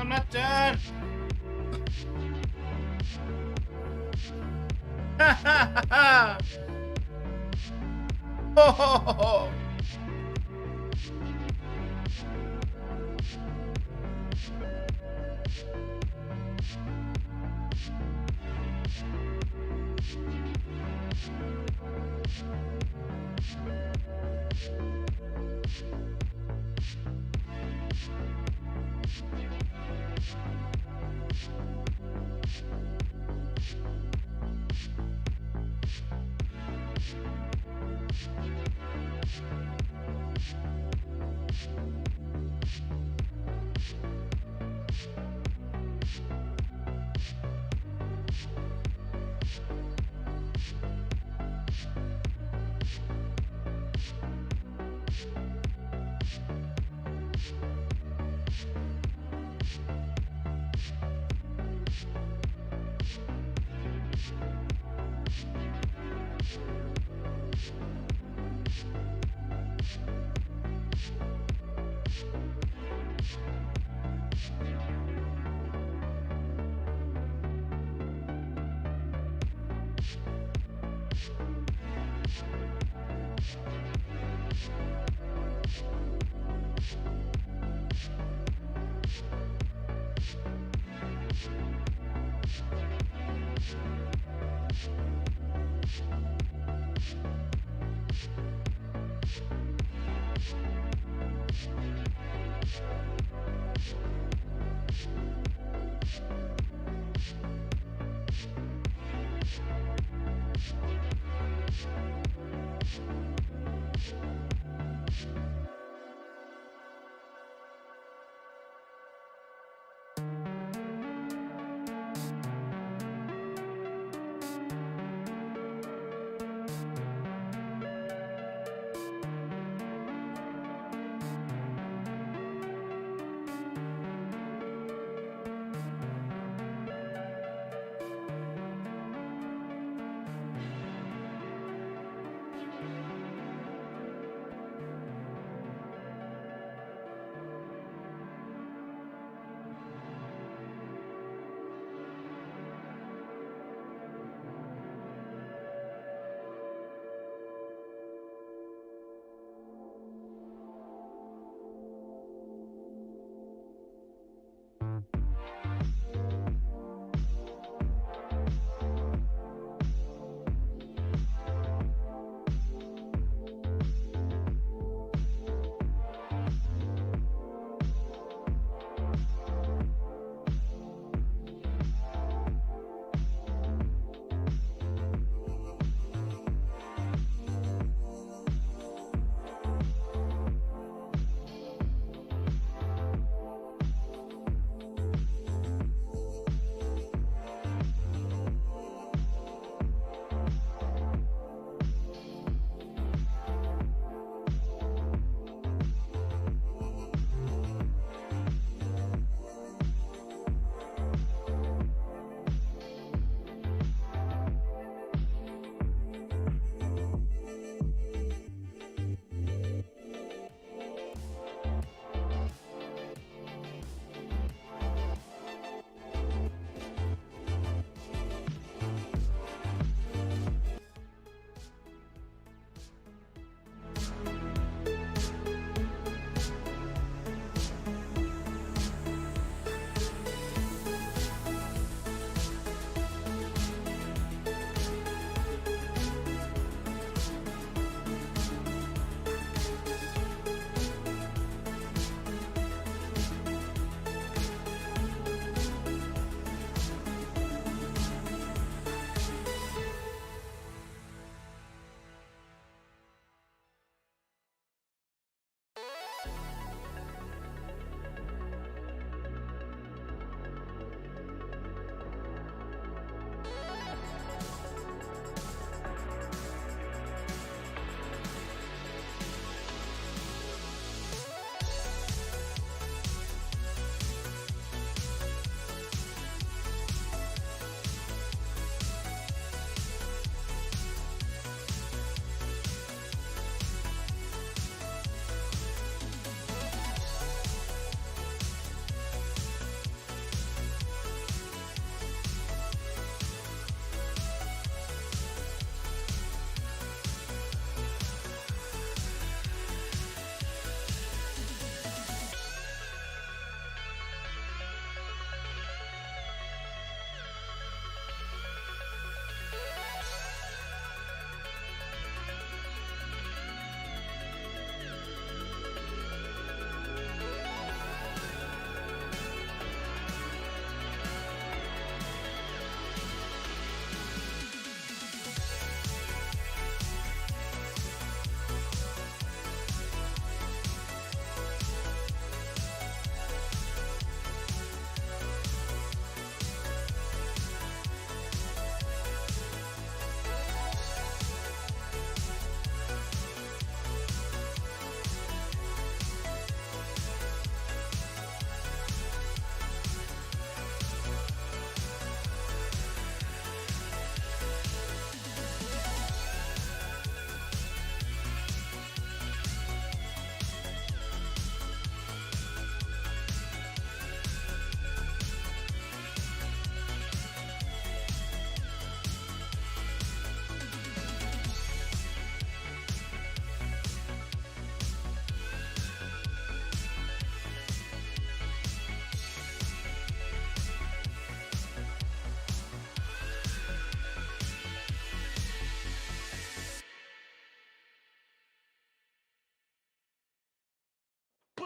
I'm not done. Ha ha ha ha! Ho ho ho ho!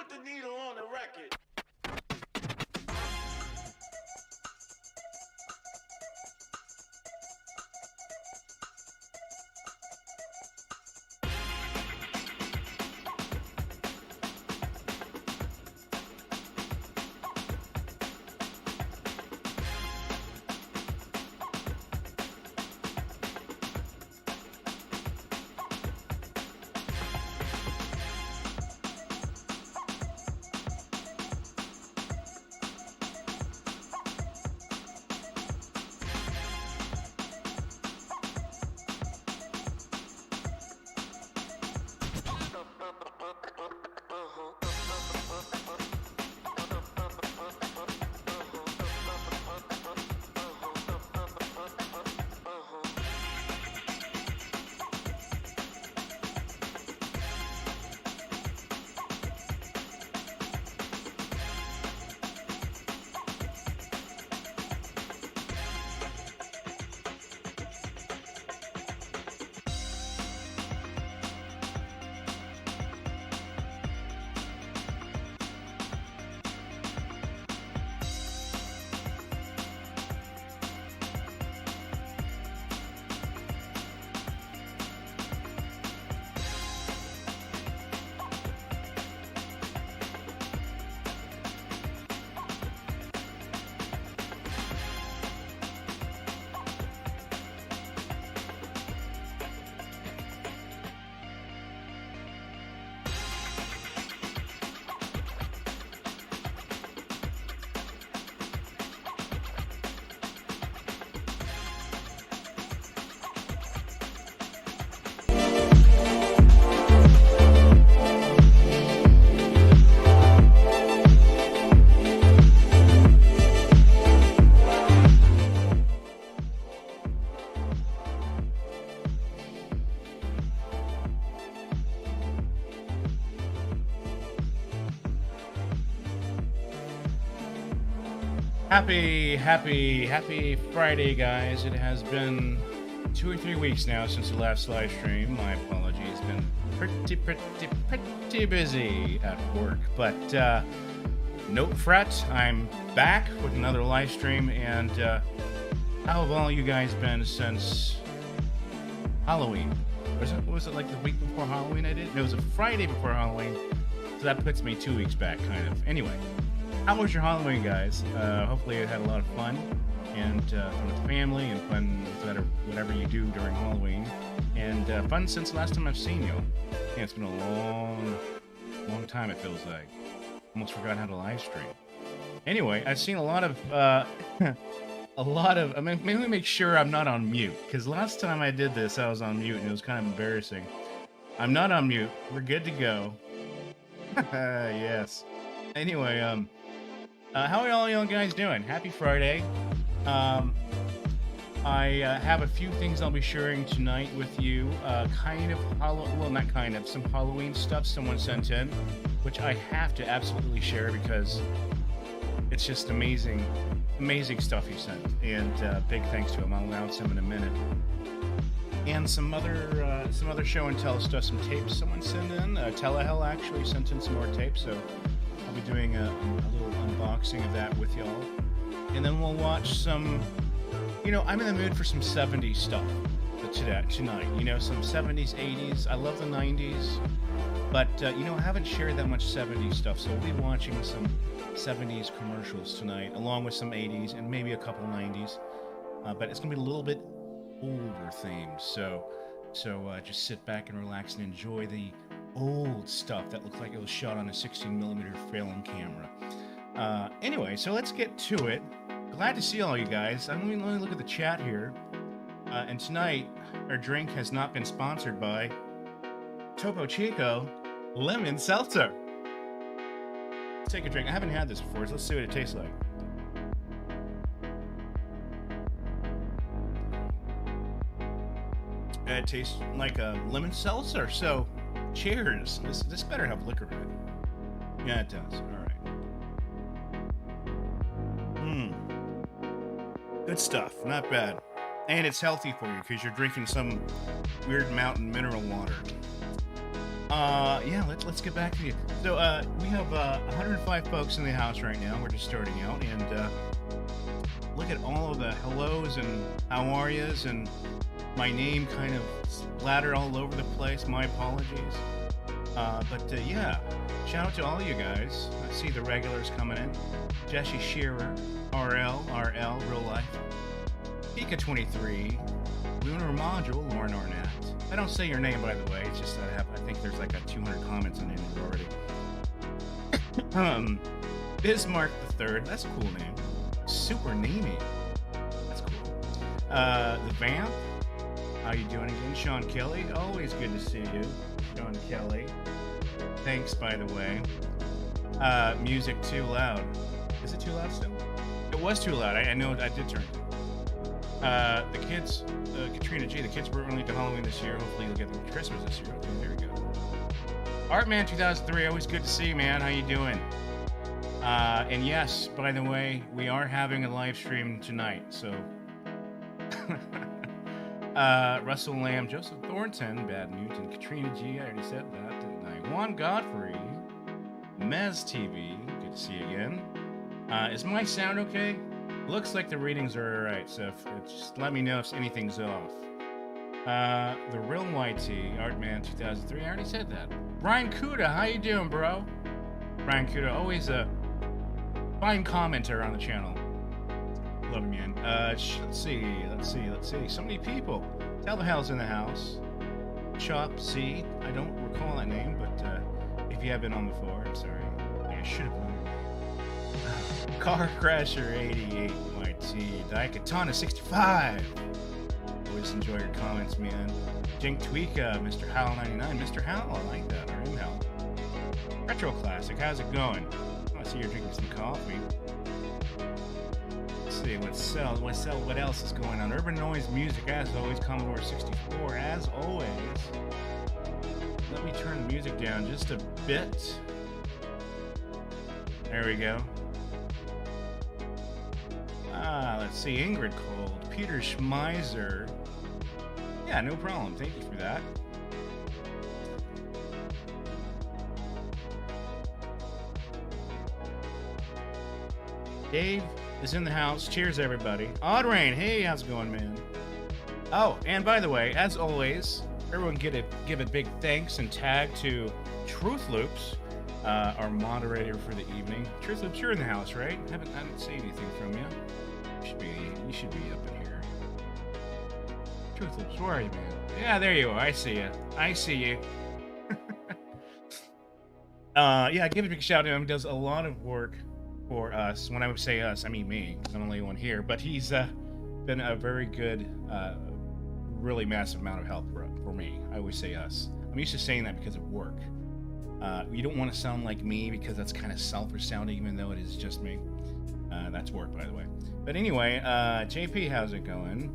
Put the needle on the record. Happy Friday, guys. It has been 2 or 3 weeks now since the last live stream. My apologies. Been pretty busy at work, but no fret. I'm back with another live stream, and how have all you guys been since Halloween? Was it like the week before Halloween I did? No, it was a Friday before Halloween, so that puts me 2 weeks back, kind of. Anyway. How was your Halloween, guys? Hopefully you had a lot of fun, and fun with family, and fun with whatever you do during Halloween, and fun since the last time I've seen you. Yeah, it's been a long time, it feels like. Almost forgot how to live stream. Anyway, I've seen a lot of, I mean, let me make sure I'm not on mute, because last time I did this, I was on mute, and it was kind of embarrassing. I'm not on mute. We're good to go. Yes. Anyway, how are all you guys doing? Happy Friday. I have a few things I'll be sharing tonight with you. Some Halloween stuff someone sent in, which I have to absolutely share because it's just amazing stuff he sent. And big thanks to him. I'll announce him in a minute. And some other show and tell stuff, some tapes someone sent in. Telehell actually sent in some more tapes, so I'll be doing a little unboxing of that with y'all. And then we'll watch some, I'm in the mood for some 70s stuff tonight. Some 70s, 80s. I love the 90s, but, I haven't shared that much 70s stuff, so we'll be watching some 70s commercials tonight, along with some 80s and maybe a couple 90s. But it's going to be a little bit older themed, so just sit back and relax and enjoy the old stuff that looked like it was shot on a 16mm film camera. Anyway, so let's get to it. Glad to see all you guys. Let me look at the chat here. And tonight, our drink has not been sponsored by Topo Chico Lemon Seltzer. Let's take a drink. I haven't had this before, so let's see what it tastes like. It tastes like a lemon seltzer, so cheers. This better have liquor in it. Yeah, it does. All right. Good stuff. Not bad. And it's healthy for you because you're drinking some weird mountain mineral water. Yeah, let's get back to you. So, we have 105 folks in the house right now. We're just starting out, and look at all of the hellos and how are yous, and my name kind of splattered all over the place. My apologies. But yeah, shout out to all you guys. I see the regulars coming in. Jesse Shearer, RL, Real Life. Pika 23, Lunar Module, Lauren Arnett. I don't say your name, by the way. It's just that I think there's like a 200 comments on it already. Bismarck the Third. That's a cool name. Super namey. That's cool. The Vamp. How you doing again? Sean Kelly. Always good to see you, Sean Kelly. Thanks, by the way. Music too loud. Is it too loud still? It was too loud. I know I did turn it. The kids, Katrina G, the kids weren't really to Halloween this year. Hopefully you'll get them Christmas this year. Okay, there we go. Artman 2003, always good to see you, man. How you doing? And yes, by the way, we are having a live stream tonight, so... Russell Lamb, Joseph Thornton, Bad Newton, Katrina G, I already said that, didn't I? Juan Godfrey, Mez TV, good to see you again. Is my sound okay? Looks like the readings are alright, so just let me know if anything's off. The Real YT, Artman 2003, I already said that. Brian Kuda, how you doing, bro? Brian Kuda, always a fine commenter on the channel. Love him, man. Let's see. So many people. Tell the hell's in the house. Chop C. I don't recall that name, but if you have been on before, I'm sorry. I should have known. Car Crasher 88 YT. Daikatana 65. Always enjoy your comments, man. Jink Tweeka, Mr. Howell 99. Mr. Howell, I like that. Or in Howell. Retro Classic, how's it going? I see you're drinking some coffee. See what else is going on. Urban Noise Music, as always. Commodore 64, as always. Let me turn the music down just a bit. There we go. Let's see. Ingrid Cold, Peter Schmeiser. Yeah, no problem. Thank you for that. Dave is in the house. Cheers, everybody. Odd Rain, hey, how's it going, man? Oh, and by the way, as always, everyone give a big thanks and tag to Truth Loops, our moderator for the evening. Truth Loops, you're in the house, right? I didn't see anything from you. You should be up in here. Truth Loops, where are you, man? Yeah, there you are. I see you. Yeah, give a big shout out to him. He does a lot of work for us. When I would say us, I mean me, because I'm the only one here. But he's been a very good, really massive amount of help for me. I always say us. I'm used to saying that because of work. You don't want to sound like me because that's kind of selfish sounding, even though it is just me. That's work, by the way. But anyway, JP, how's it going?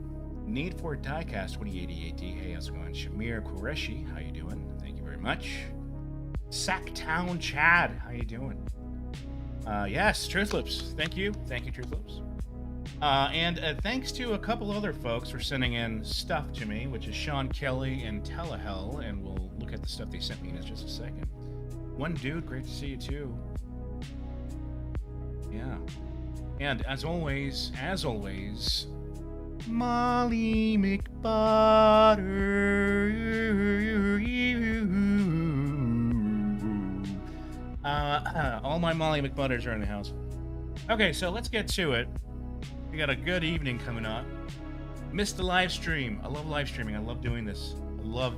Need for Diecast 2088D. Hey, how's it going? Shamir Qureshi, how you doing? Thank you very much. Sacktown Chad, how you doing? Yes, Truth Lips. Thank you, Truth Lips. And thanks to a couple other folks for sending in stuff to me, which is Sean Kelly and Telehell, and we'll look at the stuff they sent me in just a second. One Dude, great to see you too. Yeah. And as always, Molly McButter. All my Molly McButters are in the house. Okay, so let's get to it. We got a good evening coming up. Missed the live stream. I love live streaming. I love doing this. I love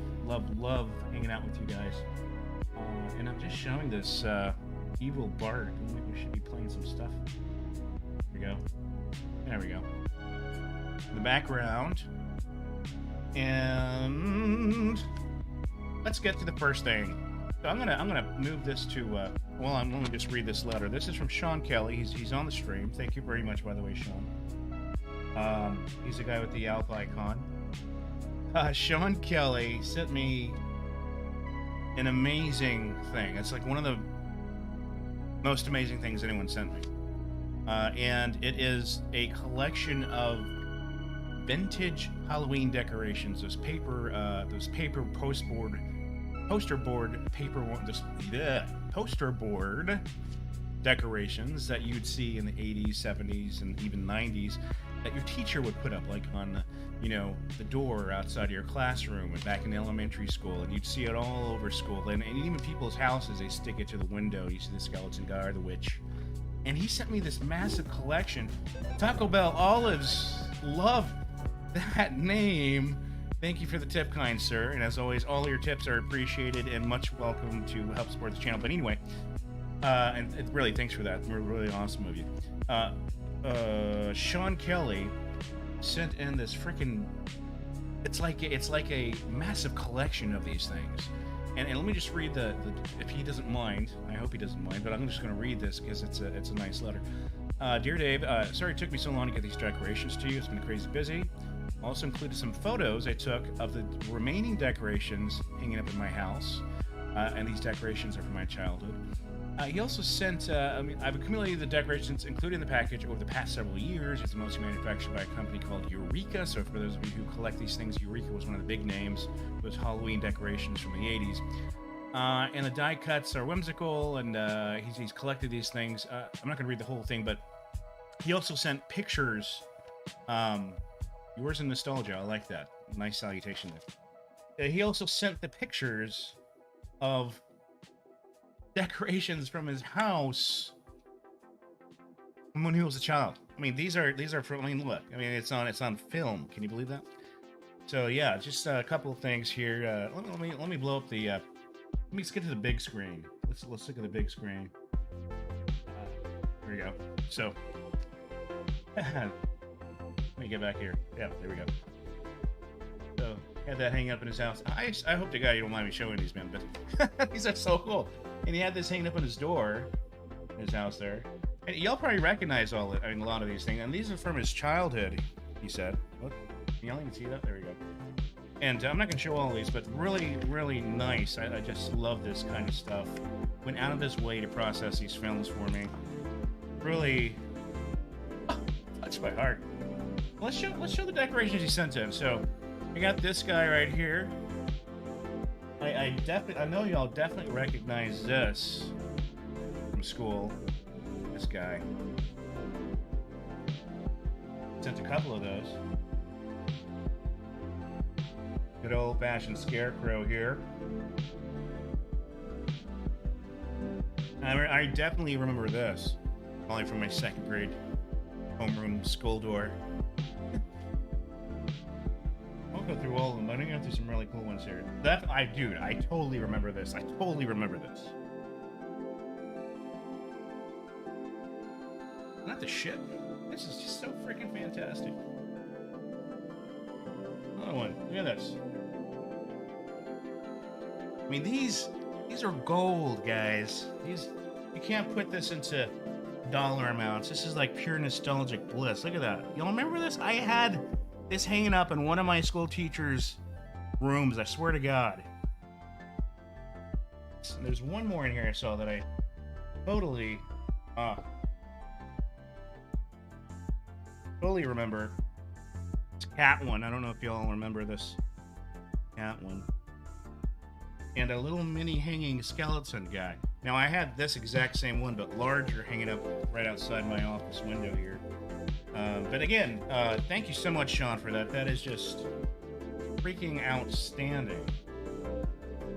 hanging out with you guys. And I'm just showing this Evil Bard. Maybe we should be playing some stuff. There we go. The background. And let's get to the first thing. So I'm gonna move this to well, I'm gonna just read this letter. This is from Sean Kelly. He's on the stream. Thank you very much, by the way, Sean. He's the guy with the Alpha icon. Sean Kelly sent me an amazing thing. It's like one of the most amazing things anyone sent me. And it is a collection of vintage Halloween decorations. Those paper postboard poster board poster board decorations that you'd see in the 80s, 70s, and even 90s that your teacher would put up, like on, you know, the door outside of your classroom and back in elementary school, and you'd see it all over school. And even people's houses, they stick it to the window. You see the skeleton guy or the witch. And he sent me this massive collection. Taco Bell Olives, love that name. Thank you for the tip, kind sir. And as always, all your tips are appreciated and much welcome to help support the channel. But anyway, and really, thanks for that. Really awesome of you. Sean Kelly sent in this freaking. It's like a massive collection of these things. And let me just read the if he doesn't mind. I hope he doesn't mind, but I'm just going to read this because it's a nice letter. Dear Dave, sorry it took me so long to get these decorations to you. It's been crazy busy. Also included some photos I took of the remaining decorations hanging up in my house, and these decorations are from my childhood. He also sent, I've accumulated the decorations included in the package over the past several years. It's mostly manufactured by a company called Eureka. So for those of you who collect these things, Eureka was one of the big names. Those Halloween decorations from the 80s. And the die cuts are whimsical, and he's collected these things. I'm not going to read the whole thing, but he also sent pictures. Yours in nostalgia. I like that. Nice salutation there. He also sent the pictures of decorations from his house from when he was a child. I mean, these are from. I mean, look. I mean, it's on film. Can you believe that? So yeah, just a couple of things here. Let me blow up the. Let me get to the big screen. Let's look at the big screen. There we go. So. Let me get back here. Yeah, there we go. So, had that hanging up in his house. I hope to God you don't mind me showing these, man, but these are so cool. And he had this hanging up on his door, in his house there. And y'all probably recognize a lot of these things. And these are from his childhood, he said. Look, can y'all even see that? There we go. And I'm not going to show all of these, but really, really nice. I just love this kind of stuff. Went out of his way to process these films for me. Really touched my heart. Let's show the decorations he sent in. So, I got this guy right here. I know y'all definitely recognize this from school. This guy sent a couple of those. Good old-fashioned scarecrow here. I definitely remember this, probably from my second grade homeroom school door. I'll go through all of them. I think I go through some really cool ones here. I totally remember this. I totally remember this. Not the shit. This is just so freaking fantastic. Another one. Look at this. I mean, these are gold, guys. You can't put this into dollar amounts. This is like pure nostalgic bliss. Look at that. Y'all remember this? I had this hanging up in one of my school teachers' rooms. I swear to God. There's one more in here I saw that I totally remember. It's cat one. I don't know if y'all remember this cat one. And a little mini hanging skeleton guy. Now I had this exact same one, but larger, hanging up right outside my office window here. But again, thank you so much, Sean, for that. That is just freaking outstanding.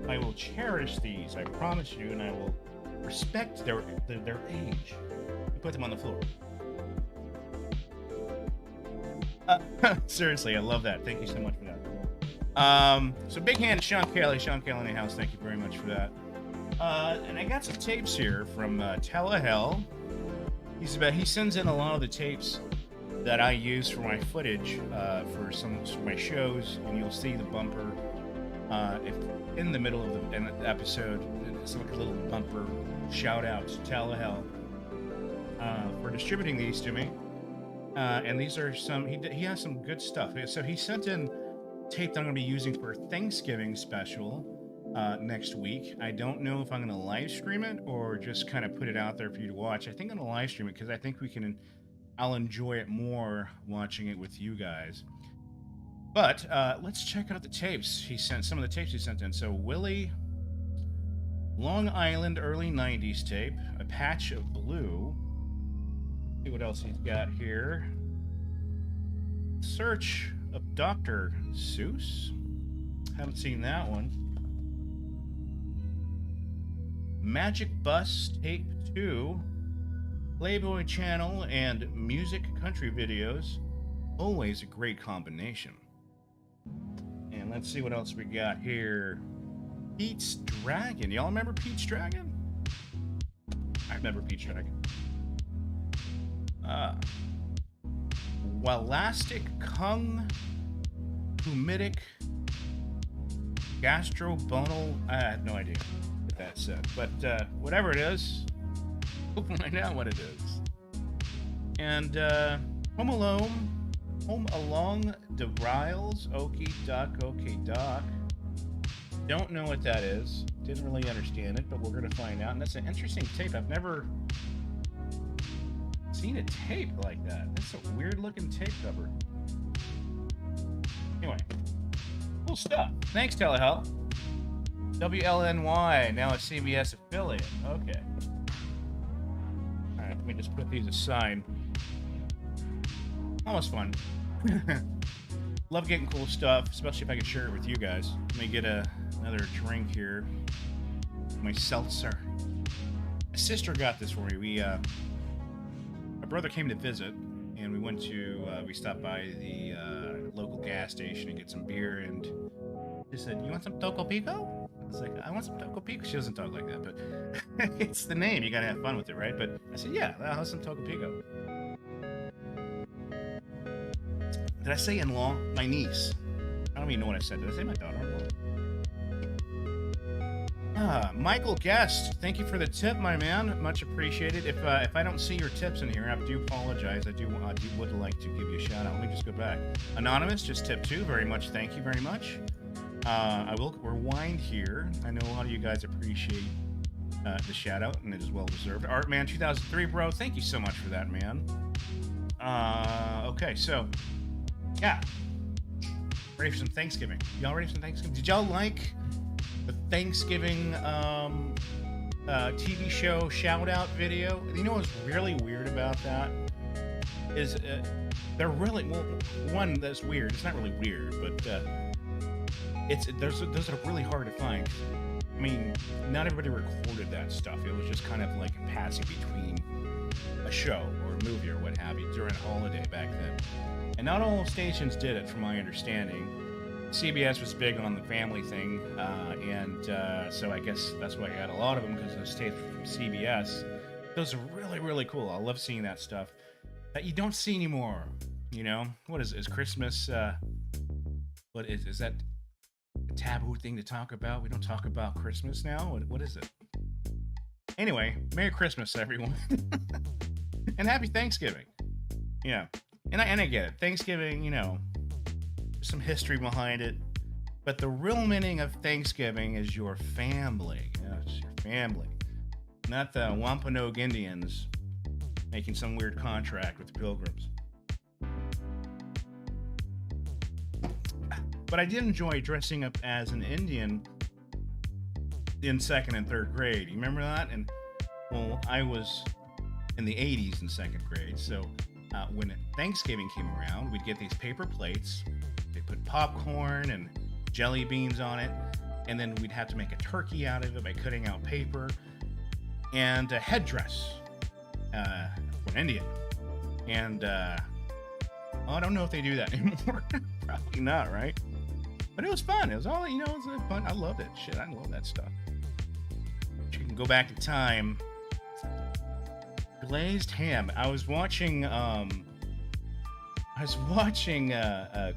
I will cherish these, I promise you, and I will respect their age. I put them on the floor. Seriously, I love that. Thank you so much for that. So big hand to Sean Kelly in the house. Thank you very much for that. And I got some tapes here from Telehell. He sends in a lot of the tapes that I use for my footage for some of my shows, and you'll see the bumper if in the middle of the episode. It's like a little bumper shout out to Telehell for distributing these to me. And these are some. He has some good stuff. So he sent in tape that I'm going to be using for Thanksgiving special next week. I don't know if I'm going to live stream it or just kind of put it out there for you to watch. I think I'm going to live stream it because I think I'll enjoy it more watching it with you guys. But let's check out the tapes he sent. Some of the tapes he sent in. So Willie Long Island early 90s tape. A Patch of Blue. See what else he's got here. Search of Dr. Seuss. Haven't seen that one. Magic Bus Tape 2. Playboy Channel and music country videos. Always a great combination. And let's see what else we got here. Pete's Dragon. Y'all remember Pete's Dragon? I remember Pete's Dragon. Walastic Kung Humidic Gastrobonal. I have no idea what that said. But whatever it is, we'll find out what it is. And Home Along the Riles. Okie doc. Don't know what that is. Didn't really understand it, but we're going to find out. And that's an interesting tape. I've never seen a tape like that. That's a weird looking tape cover. Anyway, cool stuff. Thanks, Telehealth. WLNY, now a CBS affiliate. Okay. Alright, let me just put these aside. Almost fun. Love getting cool stuff, especially if I can share it with you guys. Let me get another drink here. My seltzer. My sister got this for me. My brother came to visit, and we stopped by the local gas station and get some beer, and she said, "You want some Toco Pico?" I was like, "I want some Toco Pico." She doesn't talk like that, but it's the name. You gotta have fun with it, right? But I said, "Yeah, I'll have some Toco Pico." Did I say in-law? My niece. I don't even know what I said. Did I say my daughter-in-law? Michael Guest, thank you for the tip, my man. Much appreciated. If I don't see your tips in here, I do apologize. I would like to give you a shout out. Let me just go back. Anonymous, just tip 2. Very much, thank you very much. I will rewind here. I know a lot of you guys appreciate the shout out, and it is well deserved. Artman 2003, bro. Thank you so much for that, man. Okay, so yeah, ready for some Thanksgiving. Y'all ready for some Thanksgiving? Did y'all like the Thanksgiving TV show shout out video? You know what's really weird about that is they're really, well, one that's weird. It's not really weird, but those are really hard to find. I mean, not everybody recorded that stuff. It was just kind of like passing between a show or a movie or what have you during a holiday back then. And not all stations did it, from my understanding. CBS was big on the family thing, and so I guess that's why I got a lot of them, because those tapes from CBS, those are really, really cool. I love seeing that stuff that you don't see anymore. You know, what is Christmas? What is that a taboo thing to talk about? We don't talk about Christmas now. What is it? Anyway, Merry Christmas, everyone, and Happy Thanksgiving. Yeah, and I get it. Thanksgiving, you know, some history behind it, but the real meaning of Thanksgiving is your family. Yes, your family, not the Wampanoag Indians making some weird contract with the Pilgrims. But I did enjoy dressing up as an Indian in 2nd and 3rd grade. You remember that? And well, I was in the 80s in 2nd grade, so when Thanksgiving came around, we'd get these paper plates. They put popcorn and jelly beans on it, and then we'd have to make a turkey out of it by cutting out paper, and a headdress for an Indian. And I don't know if they do that anymore. Probably not, right? But it was fun. It was all, you know, it was fun. I loved it. Shit, I love that stuff. You can go back in time. Glazed ham. I was watching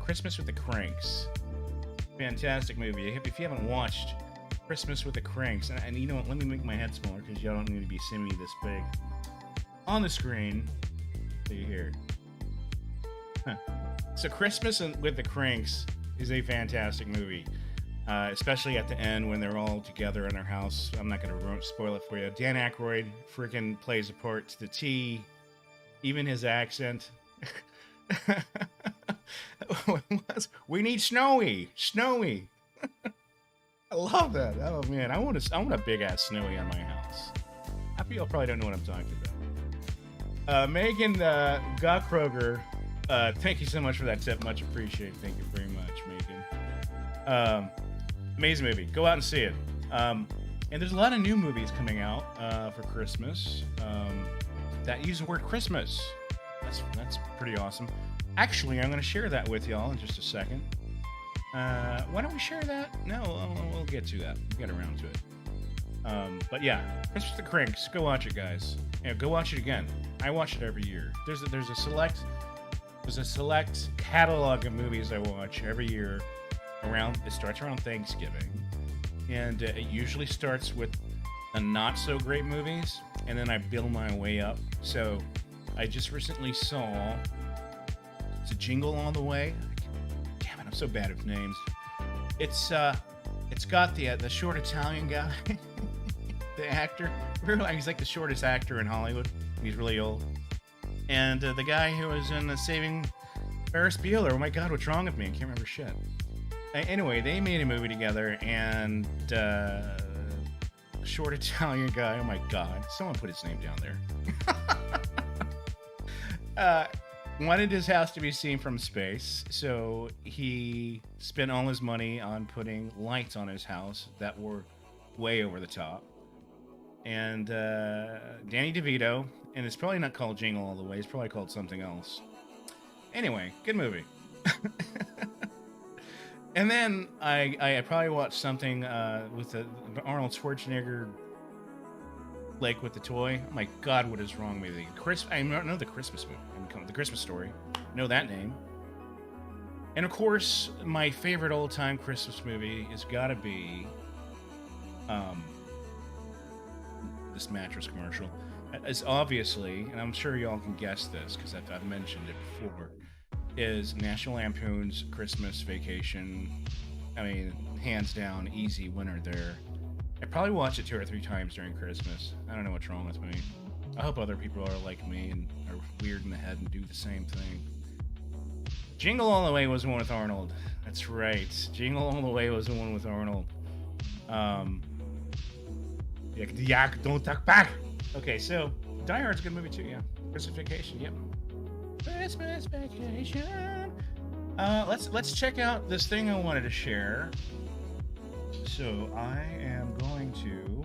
Christmas with the Cranks. Fantastic movie. If you haven't watched Christmas with the Cranks, and you know what, let me make my head smaller because y'all don't need to be seeing me this big on the screen. See here. So Christmas with the Cranks is a fantastic movie, especially at the end when they're all together in their house. I'm not going to spoil it for you. Dan Aykroyd freaking plays a part to the T. Even his accent. We need Snowy. I love that. Oh man, I want a big ass snowy on my house. I feel y'all probably don't know what I'm talking about. Megan Gokroger, thank you so much for that tip. Much appreciated. Thank you very much, Megan. Amazing movie. Go out and see it. And there's a lot of new movies coming out for Christmas that use the word Christmas. That's pretty awesome. Actually, I'm going to share that with y'all in just a second. Why don't we share that? No, we'll get to that. We'll get around to it. But yeah, Christmas the Cranks. Go watch it, guys. Yeah, go watch it again. I watch it every year. There's a select catalog of movies I watch every year. It starts around Thanksgiving, and it usually starts with the not so great movies, and then I build my way up. So I just recently saw it's a Jingle All the Way. Damn it, I'm so bad with names. It's got the short Italian guy, the actor. He's like the shortest actor in Hollywood. He's really old. And the guy who was in Saving Ferris Bueller. Oh my God, what's wrong with me? I can't remember shit. Anyway, they made a movie together, and short Italian guy. Oh my God, someone put his name down there. Wanted his house to be seen from space, so he spent all his money on putting lights on his house that were way over the top. And Danny DeVito, and it's probably not called Jingle All the Way, it's probably called something else. Anyway, good movie. And then I probably watched something with the Arnold Schwarzenegger, like with the toy. Oh my God, what is wrong with me? I know the Christmas movie, the Christmas Story. I know that name. And of course, my favorite old-time Christmas movie has got to be this mattress commercial. It's obviously, and I'm sure y'all can guess this because I've mentioned it before, is National Lampoon's Christmas Vacation. I mean, hands down, easy winner there. I probably watch it 2 or 3 times during Christmas. I don't know what's wrong with me. I hope other people are like me and are weird in the head and do the same thing. Jingle All the Way was the one with Arnold. That's right. Jingle All the Way was the one with Arnold. Yeah, don't talk back. Okay, so Die Hard's a good movie too, yeah. Christmas Vacation, yep. Christmas Vacation. Let's check out this thing I wanted to share. So I am going to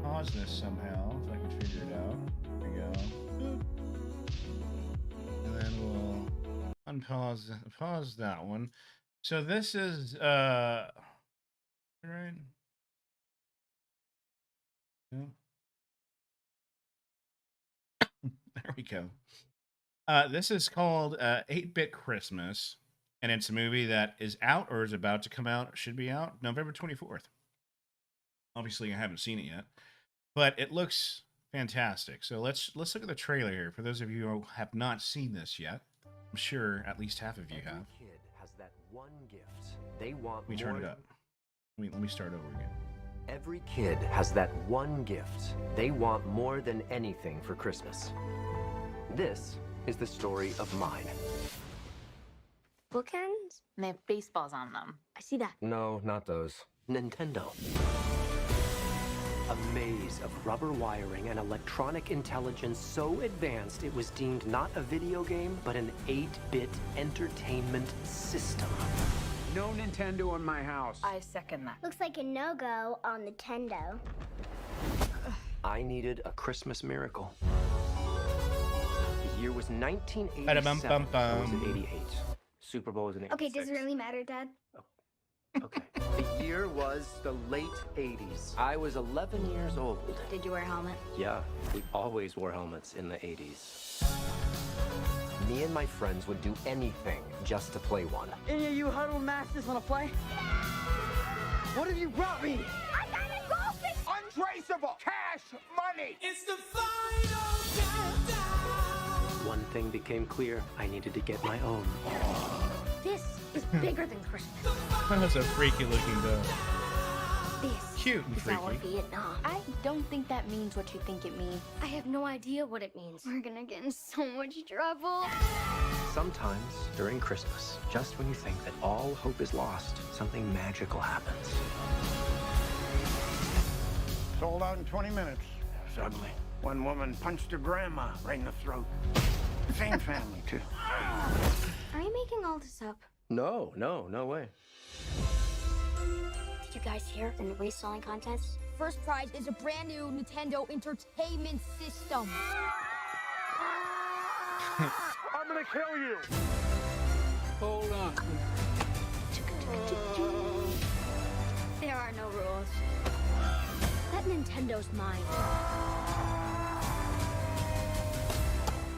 pause this somehow if I can figure it out. There we go. And then we'll pause that one. So this is right. Yeah. There we go. This is called 8-Bit Christmas, and it's a movie that is out or is about to come out. Should be out November 24th. Obviously, I haven't seen it yet, but it looks fantastic. So let's look at the trailer here. For those of you who have not seen this yet, I'm sure at least half of you have. Every kid has that one gift they want. Let me turn it up. Let me start over again. Every kid has that one gift they want more than anything for Christmas. This is the story of mine. Bookends? They have baseballs on them. I see that. No, not those. Nintendo. A maze of rubber wiring and electronic intelligence so advanced it was deemed not a video game, but an 8-bit entertainment system. No Nintendo in my house. I second that. Looks like a no-go on Nintendo. I needed a Christmas miracle. The year was 1987. I was in 88. Super Bowl was in 86. Okay, does it really matter, Dad? Okay. The year was the late 80s. I was 11 years old. Did you wear a helmet? Yeah, we always wore helmets in the 80s. Me and my friends would do anything just to play one. Any of you huddle masters want to play? What have you brought me? I got a goldfish! Untraceable cash money. It's the final countdown. One thing became clear. I needed to get my own. This is bigger than Christmas. That's a freaky looking dog. This Cute and is our freaky. Vietnam. I don't think that means what you think it means. I have no idea what it means. We're gonna get in so much trouble. Sometimes, during Christmas, just when you think that all hope is lost, something magical happens. Sold out in 20 minutes. Suddenly, one woman punched her grandma right in the throat. Same family, too. Are you making all this up? No way. Did you guys hear the new reselling contest? First prize is a brand new Nintendo Entertainment System. I'm gonna kill you! Hold on. There are no rules. That Nintendo's mine.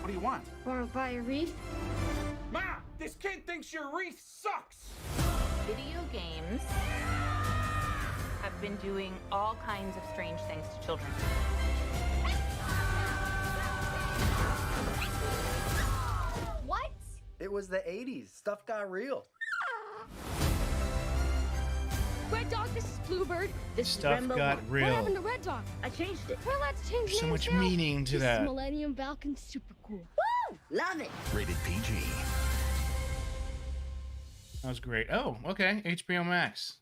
What do you want? Wanna buy a wreath? Ma! This kid thinks your wreath sucks! Video games have been doing all kinds of strange things to children. What? It was the 80s. Stuff got real. Red Dog, this is Bluebird. This Stuff is Rainbow got One. real. What happened to Red Dog? I changed it. Well, let's change There's so names much now. meaning to this that. Is Millennium Falcon, super cool. Woo! Love it. Rated PG. That was great. Oh, okay. HBO Max.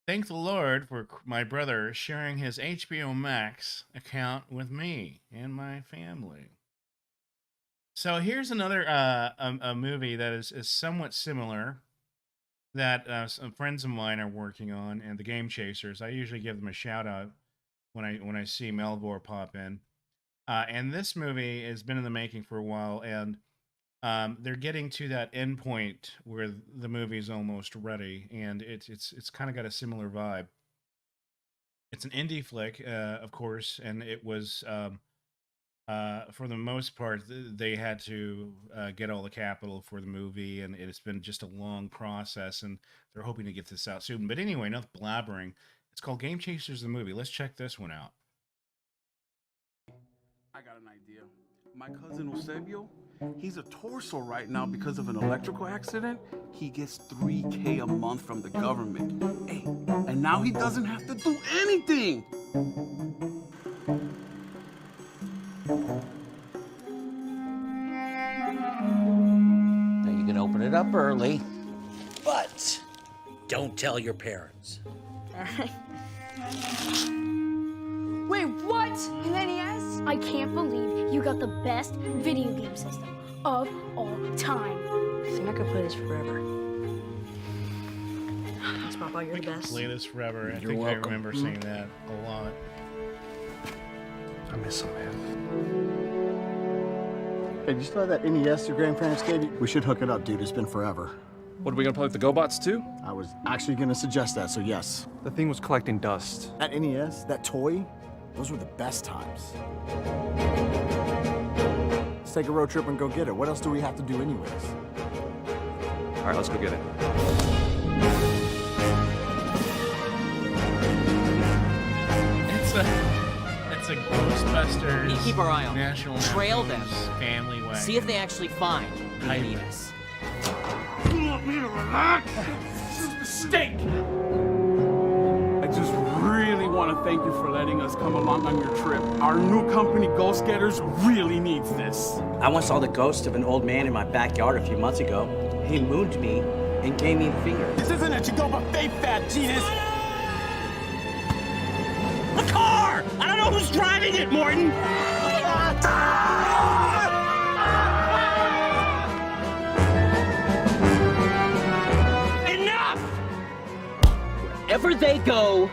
Thank the Lord for my brother sharing his HBO Max account with me and my family. So here's another a movie that is somewhat similar that some friends of mine are working on, and the Game Chasers. I usually give them a shout out when I see Melvor pop in. And this movie has been in the making for a while, and they're getting to that end point where the movie's almost ready, and it's kind of got a similar vibe. It's an indie flick, of course, and it was for the most part they had to get all the capital for the movie, and it's been just a long process, and they're hoping to get this out soon. But anyway, enough blabbering. It's called Game Chasers the movie. Let's check this one out. I got an idea. My cousin Eusebio, he's a torso right now because of an electrical accident. He gets $3K a month from the government. Hey, and now he doesn't have to do anything. Now you can open it up early, but don't tell your parents. Wait, what? In NES? I can't believe you got the best video game system of all time. I think I could play this forever. Thanks, Papa. You're the best. Play this forever. I You're think welcome. I remember saying that a lot. I miss him, man. Hey, did you still have that NES your grandparents gave you? We should hook it up, dude. It's been forever. What, are we gonna play with the GoBots too? I was actually gonna suggest that, so yes. The thing was collecting dust. That NES, that toy, those were the best times. Let's take a road trip and go get it. What else do we have to do anyways? All right, let's go get it. It's a Ghostbusters. We need to keep our eye on them. National Trail Lampoon's them. Family Wagon. See if they actually find the Hybrid. NES. You want me to relax? This is a mistake. I just really want to thank you for letting us come along on your trip. Our new company, Ghost Getters, really needs this. I once saw the ghost of an old man in my backyard a few months ago. He mooned me and gave me the finger. This isn't a Chigoba fake fat, Jesus. A car! I don't know who's driving it, Morton! Enough! Wherever they go,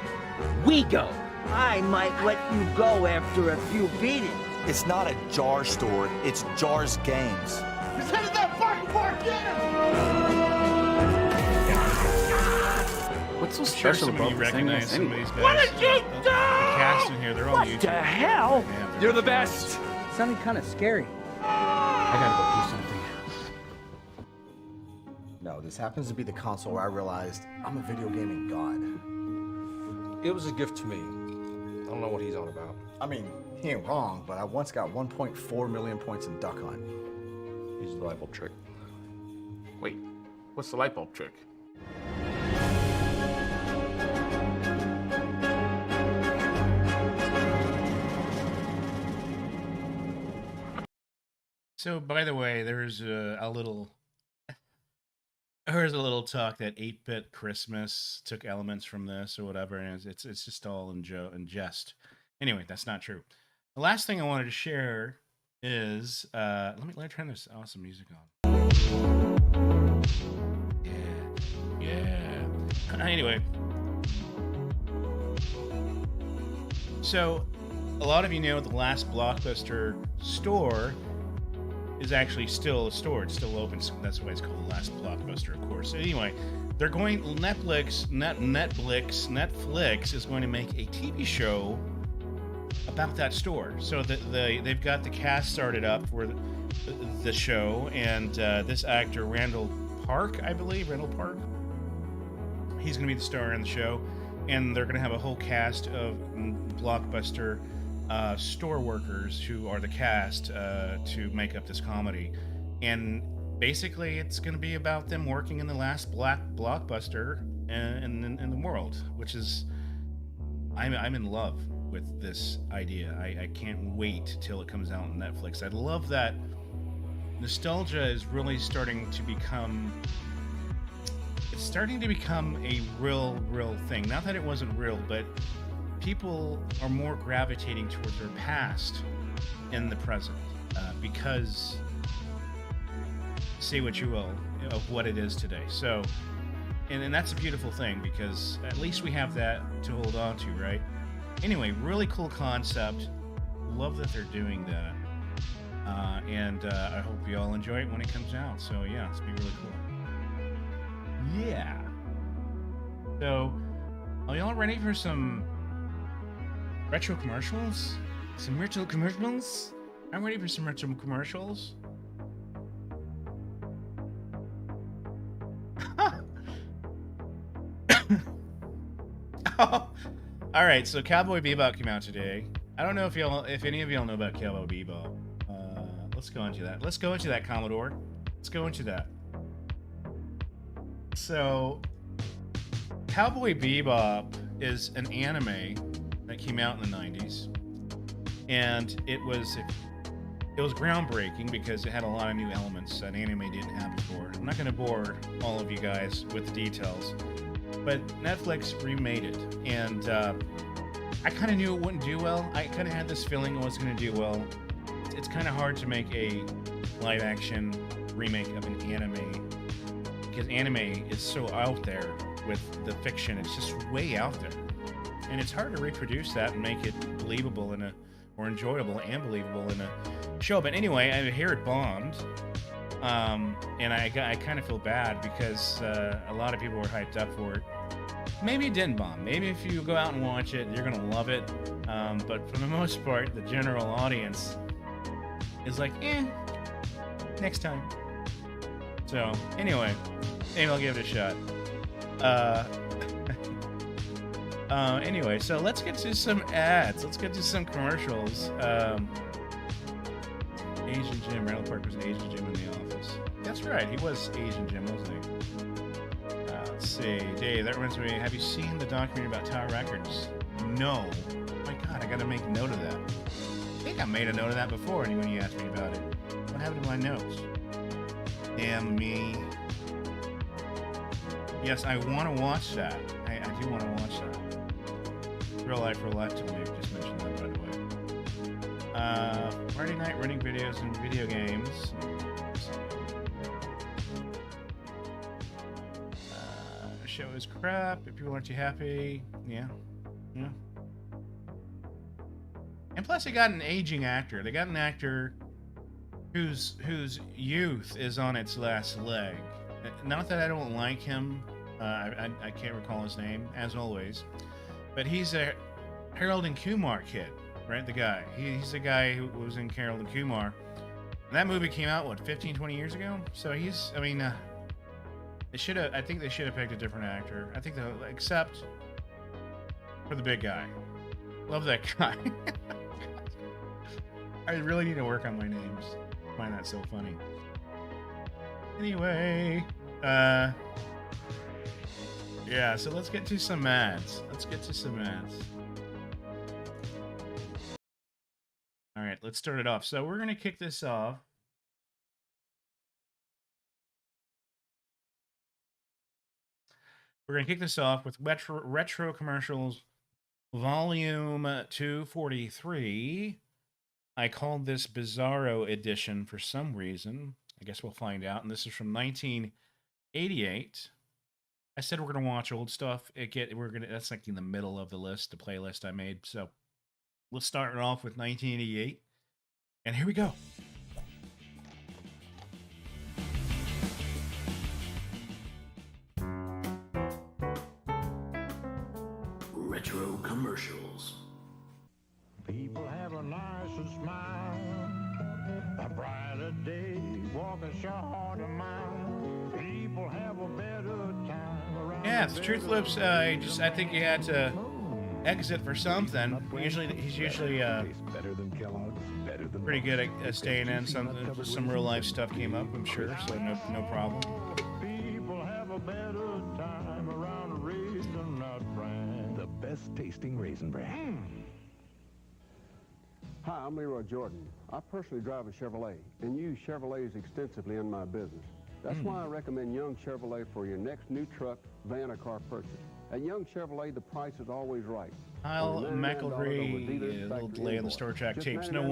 we go. I might let you go after a few beatings. It's not a jar store, it's Jars Games. He's headed that fucking park, get him! What's so I'm sure special some of about you this thing? recognize some of these guys. What did you The do? cast in here, they're all What YouTubers. the hell? Yeah, they're- You're the best. Sounded kind of scary. I gotta go do something. No, this happens to be the console where I realized I'm a video gaming god. It was a gift to me. I don't know what he's on about. I mean, he ain't wrong, but I once got 1.4 million points in Duck Hunt. He's the light bulb trick. Wait, what's the light bulb trick? So, by the way, there's a little talk that 8-Bit Christmas took elements from this or whatever, and it's just all in jest. Anyway, that's not true. The last thing I wanted to share is let me turn this awesome music on. Yeah. Anyway, so a lot of you know the last Blockbuster store is actually still a store. It's still open. So that's why it's called the last Blockbuster, of course. So anyway, they're going. Netflix is going to make a TV show about that store. So they've got the cast started up for the show, and this actor Randall Park, I believe, he's going to be the star in the show, and they're going to have a whole cast of Blockbuster store workers who are the cast to make up this comedy. And basically it's going to be about them working in the last Blockbuster in the world, which is I'm in love with this idea. I can't wait till it comes out on Netflix. I love that nostalgia is really starting to become a real thing. Not that it wasn't real, but people are more gravitating towards their past in the present because, say what you will, of what it is today. So, and that's a beautiful thing because at least we have that to hold on to, right? Anyway, really cool concept. Love that they're doing that. And I hope you all enjoy it when it comes out. So yeah, it's gonna be really cool. Yeah. So, are y'all ready for some retro commercials? Some retro commercials? I'm ready for some retro commercials. Oh, all right. So Cowboy Bebop came out today. I don't know if any of y'all know about Cowboy Bebop. Let's go into that. Let's go into that, Commodore. Let's go into that. So, Cowboy Bebop is an anime that came out in the 90s, and it was groundbreaking because it had a lot of new elements that anime didn't have before. I'm not going to bore all of you guys with the details, but Netflix remade it, and I kind of knew it wouldn't do well. I kind of had this feeling it wasn't going to do well. It's kind of hard to make a live-action remake of an anime because anime is so out there with the fiction. It's just way out there, and it's hard to reproduce that and make it believable or enjoyable and believable in a show. But anyway, I hear it bombed, and I kind of feel bad because a lot of people were hyped up for it. Maybe it didn't bomb. Maybe if you go out and watch it, you're gonna love it. But for the most part, the general audience is like, next time. So anyway, maybe I'll give it a shot. Anyway, so let's get to some ads. Let's get to some commercials. Asian Jim. Randall Park was an Asian Jim in The Office. That's right, he was Asian Jim, wasn't he? Let's see. Dave, that reminds me, have you seen the documentary about Tower Records? No. Oh my god, I gotta make a note of that. I think I made a note of that before when you asked me about it. What happened to my notes? Damn me. Yes, I want to watch that. I do want to watch that. Real Life, Real Lifetime, maybe just mentioned that, by the way. Friday night running videos and video games. The show is crap. If people aren't too happy, yeah. And plus, they got an aging actor. They got an actor whose youth is on its last leg. Not that I don't like him. I can't recall his name, as always. But he's a Harold and Kumar kid, right? The guy. He's the guy who was in Harold and Kumar. And that movie came out, what, 15, 20 years ago? So he's, I mean, I think they should have picked a different actor. I think except for the big guy. Love that guy. I really need to work on my names. I find that so funny. Anyway, yeah, so let's get to some ads. All right, let's start it off. So we're going to kick this off We're going to kick this off with retro commercials, volume 243. I called this Bizarro Edition for some reason. I guess we'll find out. And this is from 1988. I said we're going to watch old stuff. That's like in the middle of the list, the playlist I made. So let's start it off with 1988. And here we go. Retro commercials. People have a nicer smile, a brighter day, walking short a mile. People have a better time around. Yeah, it's Truth Loops. I think he had to exit for something. He's usually pretty good at staying in. Some real life stuff came up, I'm sure, so no problem. People have a better time around Raisin Nut Brand. The best tasting Raisin Bran. Hi, I'm Leroy Jordan. I personally drive a Chevrolet and use Chevrolets extensively in my business. That's why I recommend Young Chevrolet for your next new truck, van, or car purchase. At Young Chevrolet, the price is always right. Kyle McElroy, a little delay on the Star Trek tapes. No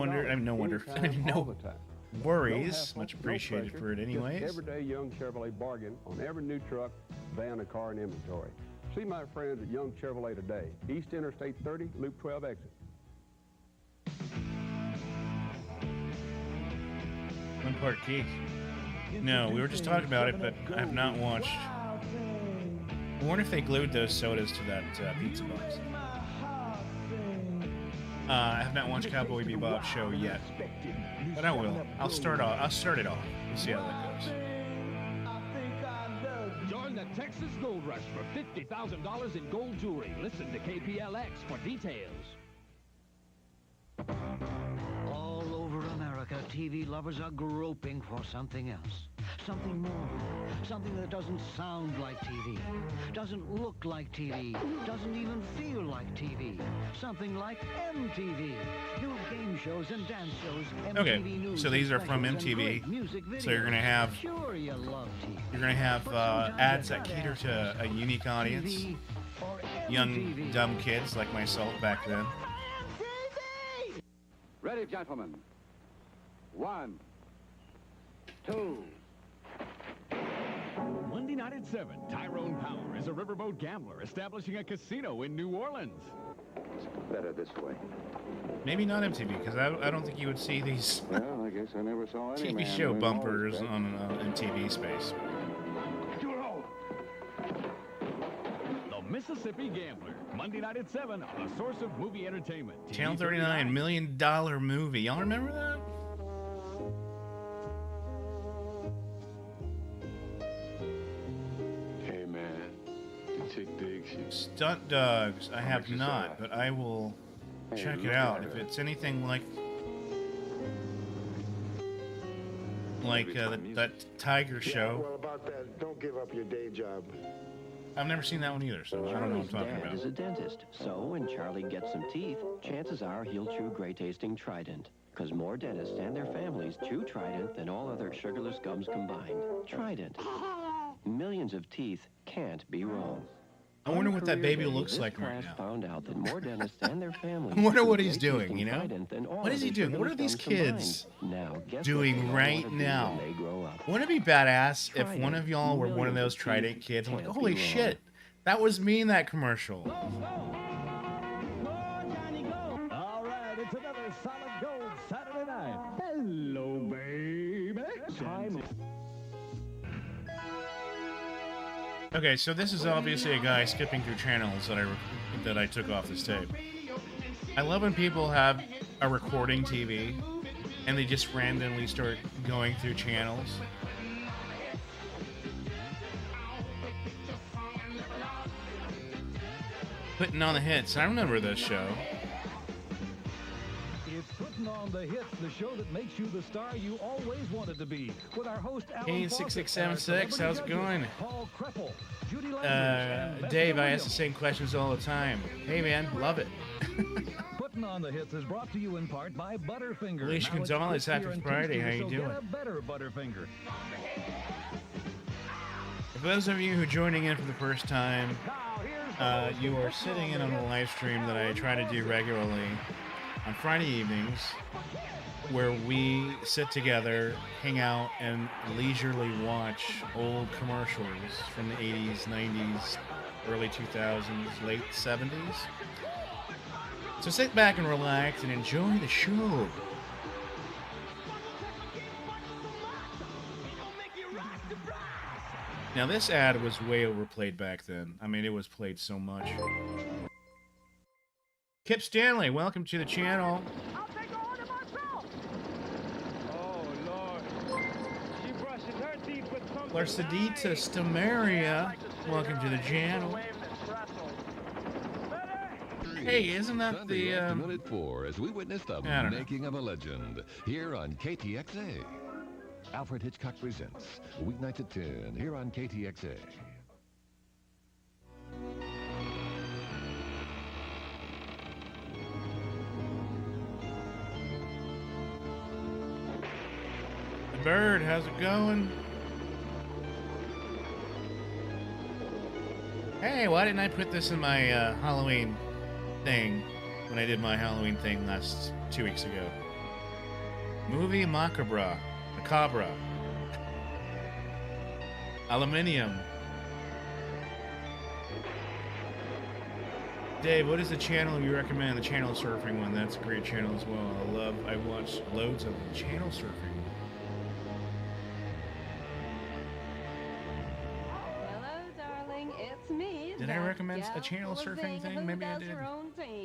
worries. Much appreciated for it anyways. Everyday Young Chevrolet bargain on every new truck, van, or car in inventory. See my friends at Young Chevrolet today. East Interstate 30, Loop 12 exit. One part key. No, we were just talking about it, but I have not watched. I wonder if they glued those sodas to that pizza box. I have not watched Cowboy Bebop show yet, but I will. I'll start it off. We'll see how that goes. Join the Texas Gold Rush for $50,000 in gold jewelry. Listen to KPLX for details. All over America, TV lovers are groping for something else. Something more. Something that doesn't sound like TV. Doesn't look like TV. Doesn't even feel like TV. Something like MTV. New game shows and dance shows. MTV Okay, news so these are from MTV. So you're gonna have ads that cater to a unique audience. Young dumb kids like myself back then. Ready, gentlemen. 1, 2. Monday night at 7, Tyrone Power is a riverboat gambler establishing a casino in New Orleans. It's better this way. Maybe not MTV, because I don't think you would see these Well, I guess I never saw any TV man show win bumpers all on MTV space. The Mississippi Gambler, Monday night at 7 on a source of movie entertainment. Channel 39, $1 million movie. Y'all remember that? Hey, man. The chick digs you. Stunt Dogs. I have not, but I will check it out. If it's anything like that Tiger show. Well, about that, don't give up your day job. I've never seen that one either, so I don't know what I'm talking about. Dad is a dentist, so when Charlie gets some teeth, chances are he'll chew great-tasting Trident. Because more dentists and their families chew Trident than all other sugarless gums combined. Trident. Millions of teeth can't be wrong. I wonder what that baby looks like right now. Found out that more dentists and their families I wonder what chew he's doing, great-tasting you know? Trident than all What is he other doing? What are sugarless these gums kids combined. Now, guess what doing they all right wanna be now? when they grow up. Wouldn't it be badass if one of y'all were one of those Trident kids? I'm like, holy shit, that was me in that commercial. All right, it's another solid gold Saturday night. Hello, baby. Time. Okay, so this is obviously a guy skipping through channels that I took off this tape. I love when people have a recording TV and they just randomly start going through channels. Putting on the hits. I remember this show. It's Putting on the Hits, the show that makes you the star you always wanted to be. With our host, Alan Hey, Fawcett, 6676, how's it going? Paul Kreppel, Judy Landers, and Dave, I Beth ask the same questions all the time. Hey, man, love it. Putting on the Hits is brought to you in part by Butterfinger. Alicia Now it's Gonzalez, happy crispier and Friday. tastier, How you so doing? Get a better Butterfinger. If those of you who are joining in for the first time, you are sitting in on a live stream that I try to do regularly on Friday evenings, where we sit together, hang out, and leisurely watch old commercials from the 80s, 90s, early 2000s, late 70s. So sit back and relax and enjoy the show. Now this ad was way overplayed back then. I mean, it was played so much. Kip Stanley, welcome to the channel. Larsadita Stamaria, welcome to the channel. Hey, isn't that the Minute 4 as we witness the making of a legend here on KTXA. Alfred Hitchcock presents weeknights at 10 here on KTXA. The Bird, how's it going? Hey, why didn't I put this in my Halloween thing when I did my Halloween thing 2 weeks ago? Movie Macabre. Aluminium. Dave, what is the channel you recommend? The channel surfing one. That's a great channel as well. I watch loads of them. Channel surfing. Hello, darling. It's me. Did I recommend a channel surfing thing? Maybe I did.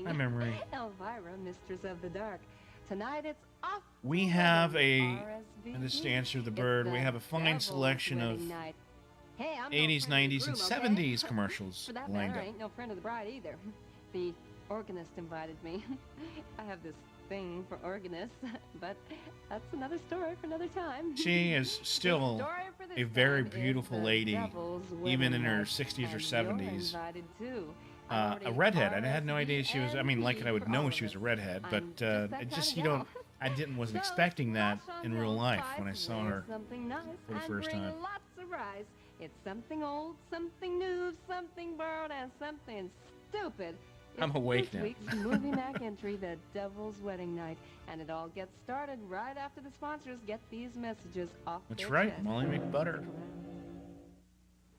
My memory. Elvira, Mistress of the Dark. Tonight it's off. We have and this is to answer the bird, we have a fine selection of 80s, 90s, and 70s commercials For that lined matter, up. I ain't no friend of the bride either. The organist invited me. I have this thing for organists, but that's another story for another time. She is still a very beautiful lady, even in her 60s or 70s. A redhead. I had no idea she was. I mean, like I would know she was a redhead, but it just wasn't expecting that in real life when I saw her for the first time. Lots of rice. It's something old, something new, something borrowed, and something stupid. I'm awake now. This week's movie Mac entry, The Devil's Wedding Night, and it all gets started right after the sponsors get these messages off That's their right, chest. Molly McButter.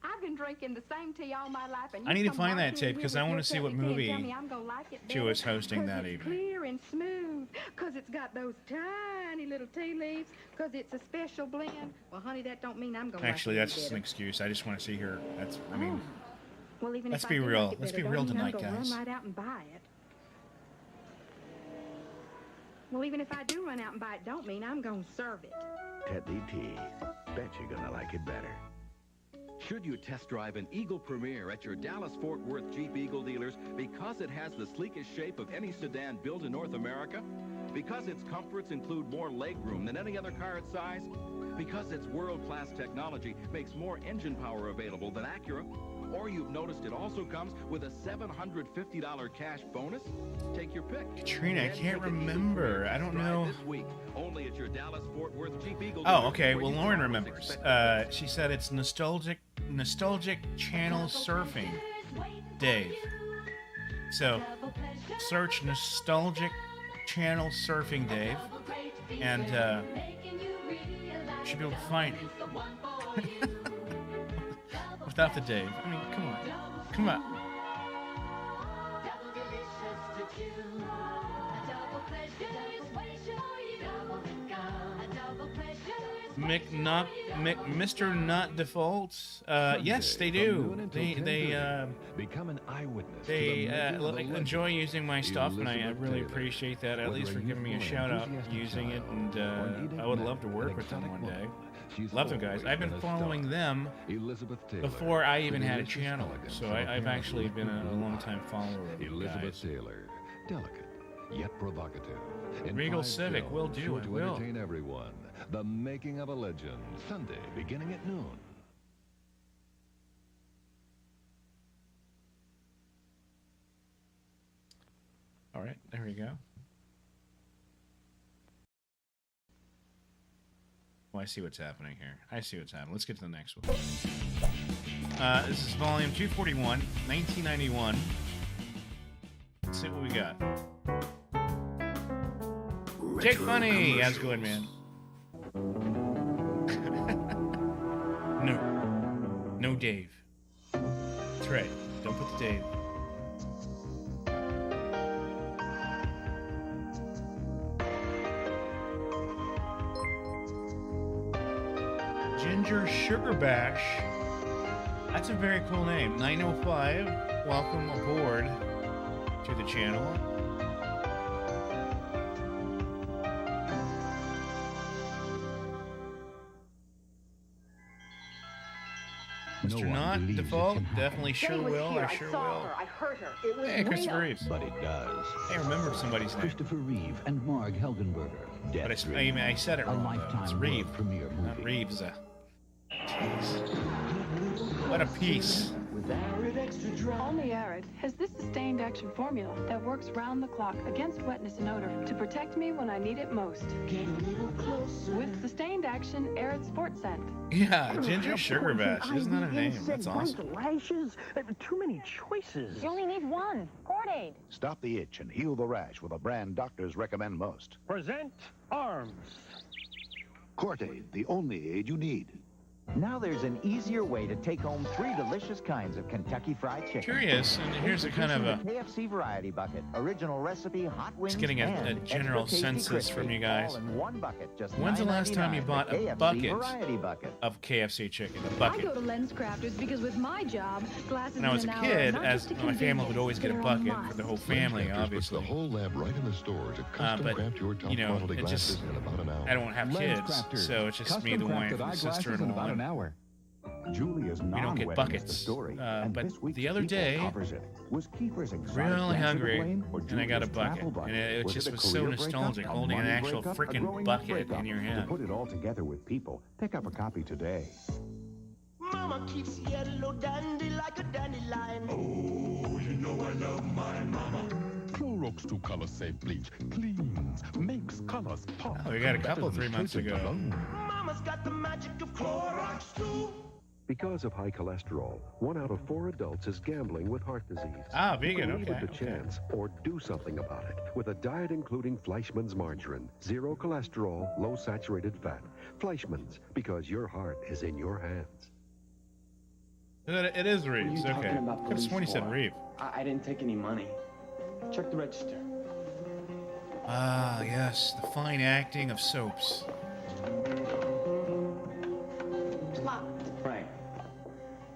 I've been drinking the same tea all my life, and I need to come find right that here tape because I with want your to see what cup of tea and movie tell me I'm gonna like it she better was hosting 'cause that it's evening. clear and smooth, because it's got those tiny little tea leaves, because it's a special blend. Well, honey, that don't mean I'm gonna Actually, like it that's any just an better. excuse. I just want to see her. I mean, Well, even let's if be I do real. like it Let's better, be real don't mean I'm tonight, gonna guys. run right out and buy it. Well, even if I do run out and buy it, don't mean I'm gonna serve it. Teddy T. Bet you're gonna like it better. Should you test drive an Eagle Premier at your Dallas-Fort Worth Jeep Eagle dealers because it has the sleekest shape of any sedan built in North America? Because its comforts include more legroom than any other car its size? Because its world-class technology makes more engine power available than Acura? Or you've noticed it also comes with a $750 cash bonus? Take your pick. Katrina, I Then can't take an Eagle remember. Premier I don't drive know. This week, only at your Dallas-Fort Worth Jeep Eagle Oh, dealers, okay. where Well, you Lauren can remembers. expect- She said it's nostalgic channel surfing. Dave. So, search nostalgic channel surfing, Dave, and you should be able to find it. Without the Dave. I mean, come on. Come on. Mr. Not Default. Yes, they do. They become an eyewitness. They enjoy using my stuff, and I really appreciate that. At least for giving me a shout out using it, and I would love to work with them one day. Love them guys. I've been following them before I even had a channel, so I've actually been a long time follower of you Elizabeth guys. Taylor, delicate yet provocative. In Regal 5 Civic, films, will do, sure it to will. entertain everyone. The Making of a Legend, Sunday, beginning at noon. All right, there we go. Oh, I see what's happening here. I see what's happening. Let's get to the next one. This is volume 241, 1991. Let's see what we got. Jake Funny, how's it going, man? No Dave. That's right. Don't put the Dave. Ginger Sugar Bash. That's a very cool name. 905. Welcome aboard to the channel. Mr. Not Default, definitely sure will. I sure will. I heard her. It was Hey, Christopher Reeves. But it does. I remember somebody's name. Christopher Reeve and Marg Helgenberger. But I said it wrong. Though. It's Reeve, not Reeves. Jeez. What a piece. Only Arid has this sustained action formula that works round the clock against wetness and odor to protect me when I need it most. With sustained action Arid Sport Scent. Yeah, Ginger Sugar Bash. Isn't that a name? That's awesome. Rashes? Too many choices. You only need one. Cordade. Stop the itch and heal the rash with a brand doctors recommend most. Present Arms. Cortade, the only aid you need. Now there's an easier way to take home 3 delicious kinds of Kentucky Fried Chicken. Curious, and here's a kind of a KFC variety bucket, original recipe, hot wings, just getting a general census from you guys. All in one bucket, just When's the last time you bought a bucket of KFC chicken? A bucket. I go to Lens Crafters because with my job, glasses when I was a kid, as my family would always get a bucket for the whole family, obviously. The whole lab right in the store to custom craft your top quality glasses in about an hour. I don't have kids, so it's just me, the wife, the sister, and one. Hour. Julia's we don't get buckets, but the other day, really hungry, and I got a bucket, and it just was so nostalgic, holding an actual freaking bucket in your hand. To put it all together with people, pick up a copy today. Mama keeps yellow dandy like a dandelion. Oh, you know I love my mama. Clorox 2 Color Safe Bleach cleans, makes colors pop. Oh, we got a couple 3 months ago. Mama's got the magic of Clorox 2. Because of high cholesterol, 1 out of 4 adults is gambling with heart disease. Ah, vegan, Leave it to chance or do something about it with a diet including Fleischmann's margarine. 0 cholesterol, low saturated fat. Fleischmann's, because your heart is in your hands. It is Reeves, okay. Could have sworn he said Reeve. I didn't take any money. Check the register. Ah, yes, the fine acting of soaps. Right.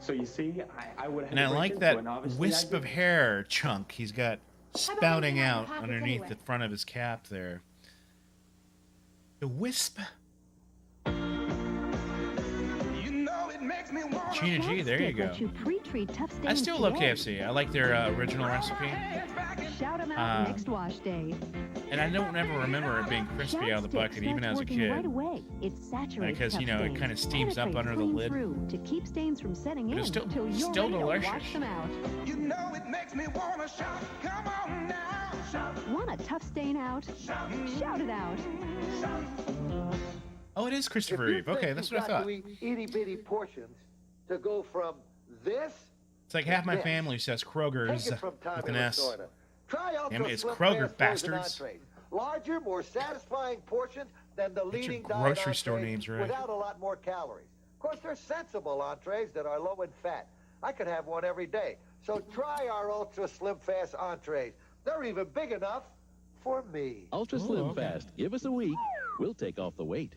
So you see, I would have. And I like that wisp of hair chunk he's got spouting out underneath the front of his cap there. The wisp. Gina G, there you go. I still love KFC. I like their original recipe. Shout 'em out next wash day. And I don't ever remember it being crispy out of the bucket, even as a kid. Right away. It's saturated because, you know, it kind of steams up under the lid. To keep stains from setting in it's still delicious. Wash them out. You know it makes me want to shout. Come on now. Shout. Want a tough stain out? Shout it out. Oh, it is Christopher Reeve. Okay, that's what I thought. Itty bitty portions to go from this. It's like half my family says Kroger's with an S. It's Kroger, bastards. Larger, more satisfying portions than the leading grocery store names, right? Without a lot more calories. Of course, they're sensible entrees that are low in fat. I could have one every day. So try our Ultra Slim Fast entrees. They're even big enough for me. Ultra Slim Fast. Give us a week. We'll take off the weight.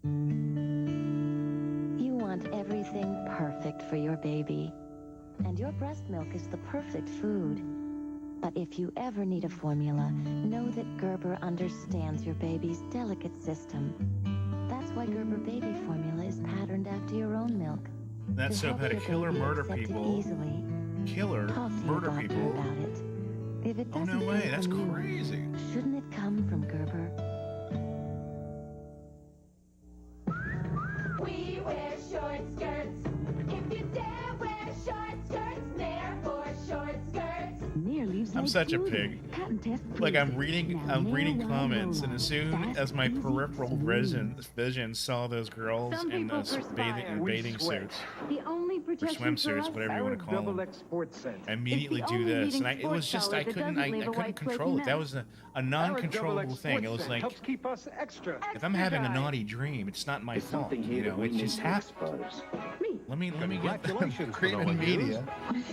You want everything perfect for your baby. And your breast milk is the perfect food. But if you ever need a formula, know that Gerber understands your baby's delicate system. That's why Gerber Baby Formula is patterned after your own milk. That soap had a killer murder people. Killer murder people. About it. If it oh, no way. That's crazy. Shouldn't it come from Gerber? We wear short skirts. If you dare wear short skirts, they're for short skirts. I'm such a pig. Like I'm reading comments, and as soon as my peripheral vision saw those girls in those bathing suits, the only swimsuits, whatever you want to call them. I immediately do this, and it was just I couldn't control it. That was a non-controllable thing. It was like if I'm having a naughty dream, it's not my fault. You know, it just happens. Let me get Cream Media.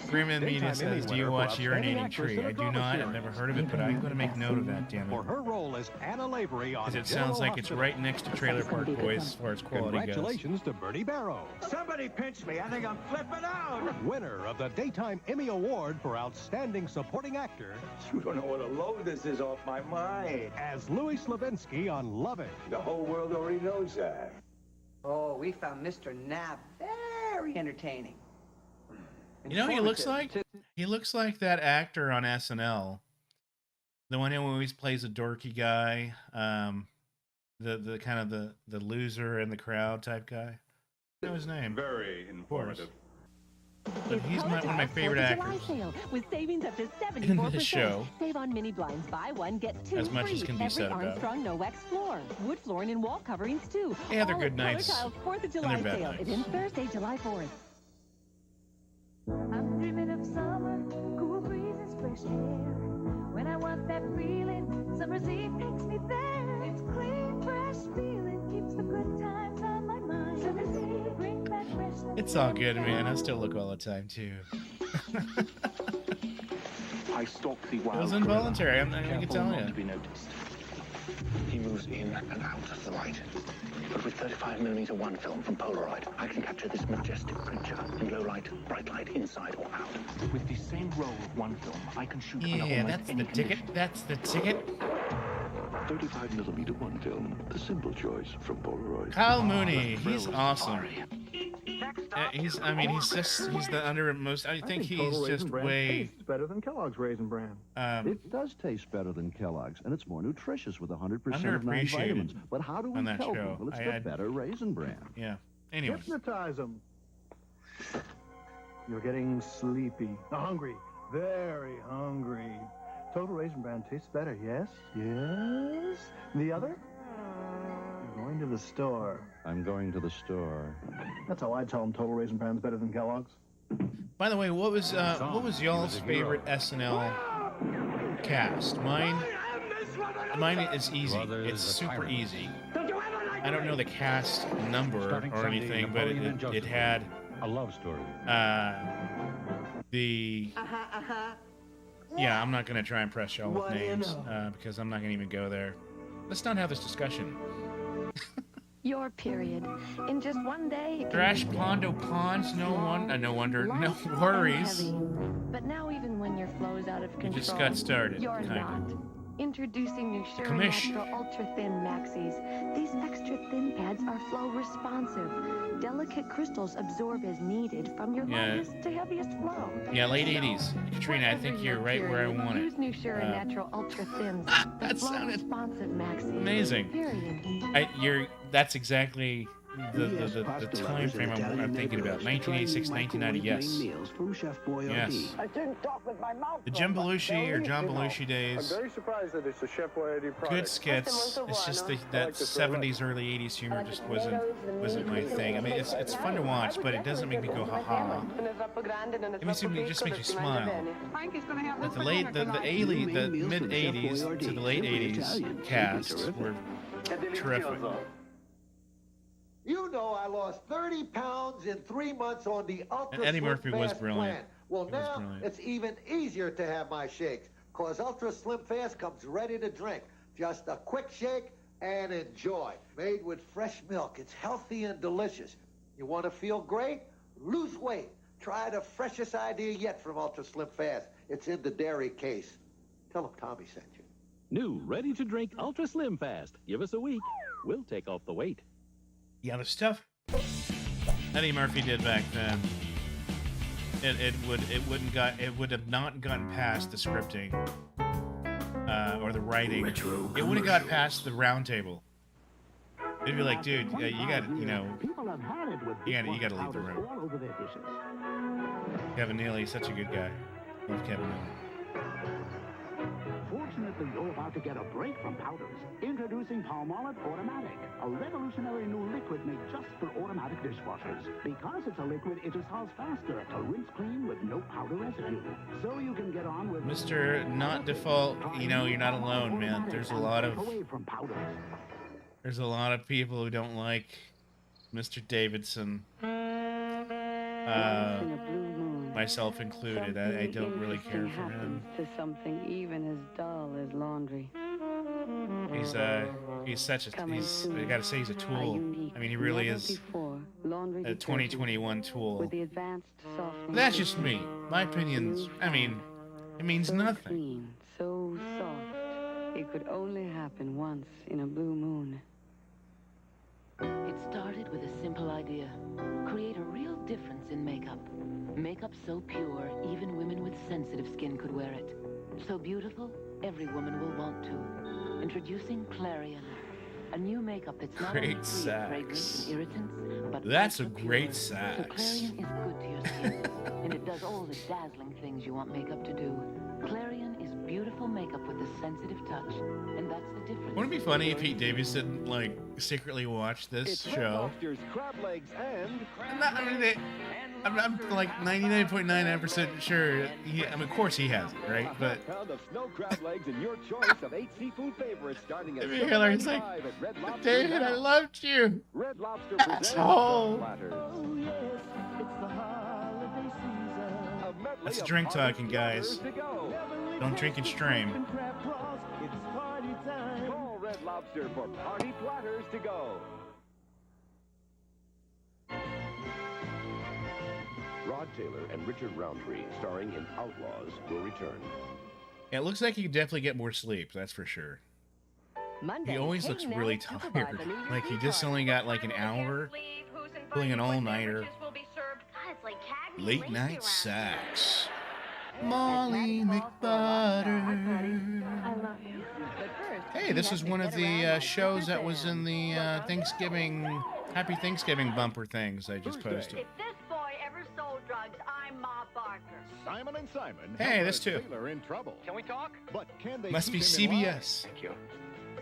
Cream Media says, "Do you watch Urinating Tree?" I do not. I've never heard of it, but I'm going to make note of that. Damn it. For her role as Anna Lavery on Because it sounds like it's right next to Trailer Park Boys as far as quality goes. Congratulations to Bernie Barrow. Somebody pinch me. I think I'm flipping out. Winner of the Daytime Emmy Award for Outstanding Supporting Actor. You don't know what a load this is off my mind. As Louis Slavinsky on Love It. The whole world already knows that. Oh, we found Mr. Knapp very entertaining. You know what he looks like? He looks like that actor on SNL. The one who always plays a dorky guy. The kind of the loser in the crowd type guy. I know his name. Very informative. But he's one of my favorite actors. Sale with savings up to 74%. In this show. Save on mini blinds. Buy one, get two As much free. as can be Every said about it. Armstrong No Wax floor. Wood flooring and wall coverings too. Yeah, they're All good at nights. Color Tile's 4th of And July they're bad sale. nights. It ends Thursday, July 4th. I'm dreaming of summer, cool breezes, fresh air. When I want that feeling, summer's eve takes me there. It's clean, fresh feeling, keeps the good times on my mind. Summer's eve brings back freshness. It's all good, man. I still look all the time too. I stalk the It wild was gorilla. involuntary. I can Careful tell not you. to be noticed. He moves in and out of the light. But with 35mm one film from Polaroid, I can capture this majestic creature in low light, bright light, inside or out. With the same roll of one film, I can shoot under Yeah, almost that's any the ticket. condition. That's the ticket. 35mm one film, the simple choice from Polaroid. Kyle Mooney, he's awesome. He's the undermost. I think he's Total just Raisin Bran way. tastes better than Kellogg's Raisin Bran. It does taste better than Kellogg's, and it's more nutritious with 100% of 9 Underappreciated vitamins. But how do we on that tell show. people it's I the had- better Raisin Bran? Yeah. Anyway. Hypnotize them. You're getting sleepy. Hungry. Very hungry. Total Raisin Bran tastes better, yes? Yes? The other? You're going to the store. I'm going to the store. That's how I tell them Total Raisin Bran's better than Kellogg's. By the way, what was y'all's favorite SNL cast? Mine is easy. It's super easy. I don't know the cast number Starting or Sunday, anything, but Napoleon and it Joseph. had A love story. the. Yeah, I'm not gonna try and press y'all with What do you names know? because I'm not gonna even go there. Let's not have this discussion. Your period. In just one day. it can Thrash be Pondo Ponds, no wonder, no light and worries. heavy. But now even when your flow's out of control, just got started, you're kinda. not. Introducing new Sure Commish. Natural Ultra Thin Maxis. These extra thin pads are flow responsive. Delicate crystals absorb as needed from your Yeah. lightest to heaviest flow. Yeah, late 80s. Katrina, I think you're right where I want it. Use new Sure Natural Ultra Thins. That flow sounded responsive Maxis. amazing. Period. That's exactly the time frame I'm thinking about. 1986, 1990, yes. From Chef Yes. I didn't talk with my mouth. The Jim Belushi or John Belushi days. I'm very surprised that it's a Chef Boyardee product. Good skits. It's just that 70s, early 80s humor just wasn't my thing. I mean, it's fun to watch, but it doesn't make me go ha ha. It just makes you smile. But the mid 80s to the late 80s cast were terrific. You know I lost 30 pounds in 3 months on the Ultra And Eddie Slim Murphy was Fast brilliant. plan. Well, He was now brilliant. it's even easier to have my shakes, cause Ultra Slim Fast comes ready to drink. Just a quick shake and enjoy. Made with fresh milk. It's healthy and delicious. You want to feel great? Lose weight. Try the freshest idea yet from Ultra Slim Fast. It's in the dairy case. Tell them Tommy sent you. New, ready-to-drink Ultra Slim Fast. Give us a week. We'll take off the weight. Yeah, the stuff Eddie Murphy did back then, it would have not gotten past the scripting or the writing. It would have got past the round table. It'd be like, dude, you got to, you got to leave the room. Kevin Neely, such a good guy. Love Kevin Neely. Fortunately, about to get a break from powders, introducing Palmolive Automatic, a revolutionary new liquid made just for automatic dishwashers. Because it's a liquid, it dissolves faster to rinse clean with no powder residue. So you can get on with Mr. Not Default. You know, you're not alone, man. There's a lot of people who don't like Mr. Davidson. Myself included. I don't really care for him. To something even as dull as laundry. He's such a, I gotta say, he's a tool. I mean, he really is a 2021 tool. But that's just me. My opinions, I mean, it means nothing. Clean, so soft. It could only happen once in a blue moon. It started with a simple idea. Create a real difference in makeup. Makeup so pure, even women with sensitive skin could wear it. So beautiful, every woman will want to. Introducing Clarion. A new makeup that's not only free of fragrance and irritants, but that's a great sax. So Clarion is good to your skin, and it does all the dazzling things you want makeup to do. Clarion is beautiful makeup with a sensitive touch, and that's the difference. Wouldn't it be funny if Pete Davidson like secretly watched this show? Crab legs and I'm like 99.99% sure. Of course he has it, right? But pound of snow crab legs and your choice of 8 seafood favorites starting at Hillary's like, David, I loved you. Red Lobster asshole. platters. Oh, yes, it's the holiday season. That's drink talking, guys. Don't drink and stream. It's party time. Call Red Lobster for party platters to go. Rod Taylor and Richard Roundtree, starring in Outlaws, will return. Yeah, it looks like he could definitely get more sleep, that's for sure. Monday, He always looks really tired. Like he just only got like an hour, pulling an all-nighter. Late night sax. Molly McButter. Hey, this is one of the shows that was in the Thanksgiving, Happy Thanksgiving bumper things I just posted. If this boy ever sold drugs, I'm Ma Barker. Simon and Simon. Hey, this too. Taylor in trouble. Can we talk? But can they Must be keep him in line? CBS. Thank you.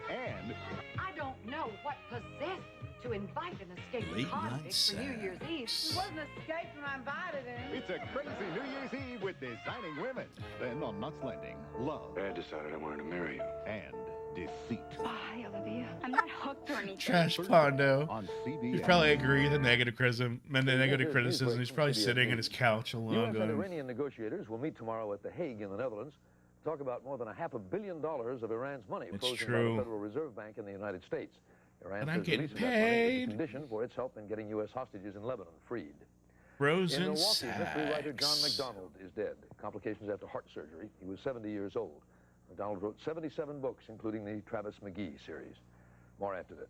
And I don't know what possessed to invite an escaped Late night convict for New Year's Eve. sax. He wasn't escaped when I invited him. it's a crazy New Year's Eve with designing women. Then on Nuts Landing, love. I decided I wanted to marry you. And deceit. Bye, Olivia. I'm not hooked or anything. Trash Pondo. On He'd CBS. probably agree with the negative criticism. He's probably sitting in his couch alone U.S. and going, Iranian negotiators will meet tomorrow at The Hague in the Netherlands to talk about more than $500 million of Iran's money It's frozen by true. the Federal Reserve Bank in the United States. Iran But I'm says getting releasing that money is a paid. condition for its help in getting U.S. hostages in Lebanon freed. In Frozen Milwaukee, mystery writer John sax. McDonald is dead. Complications after heart surgery. He was 70 years old. McDonald wrote 77 books, including the Travis McGee series. More after this.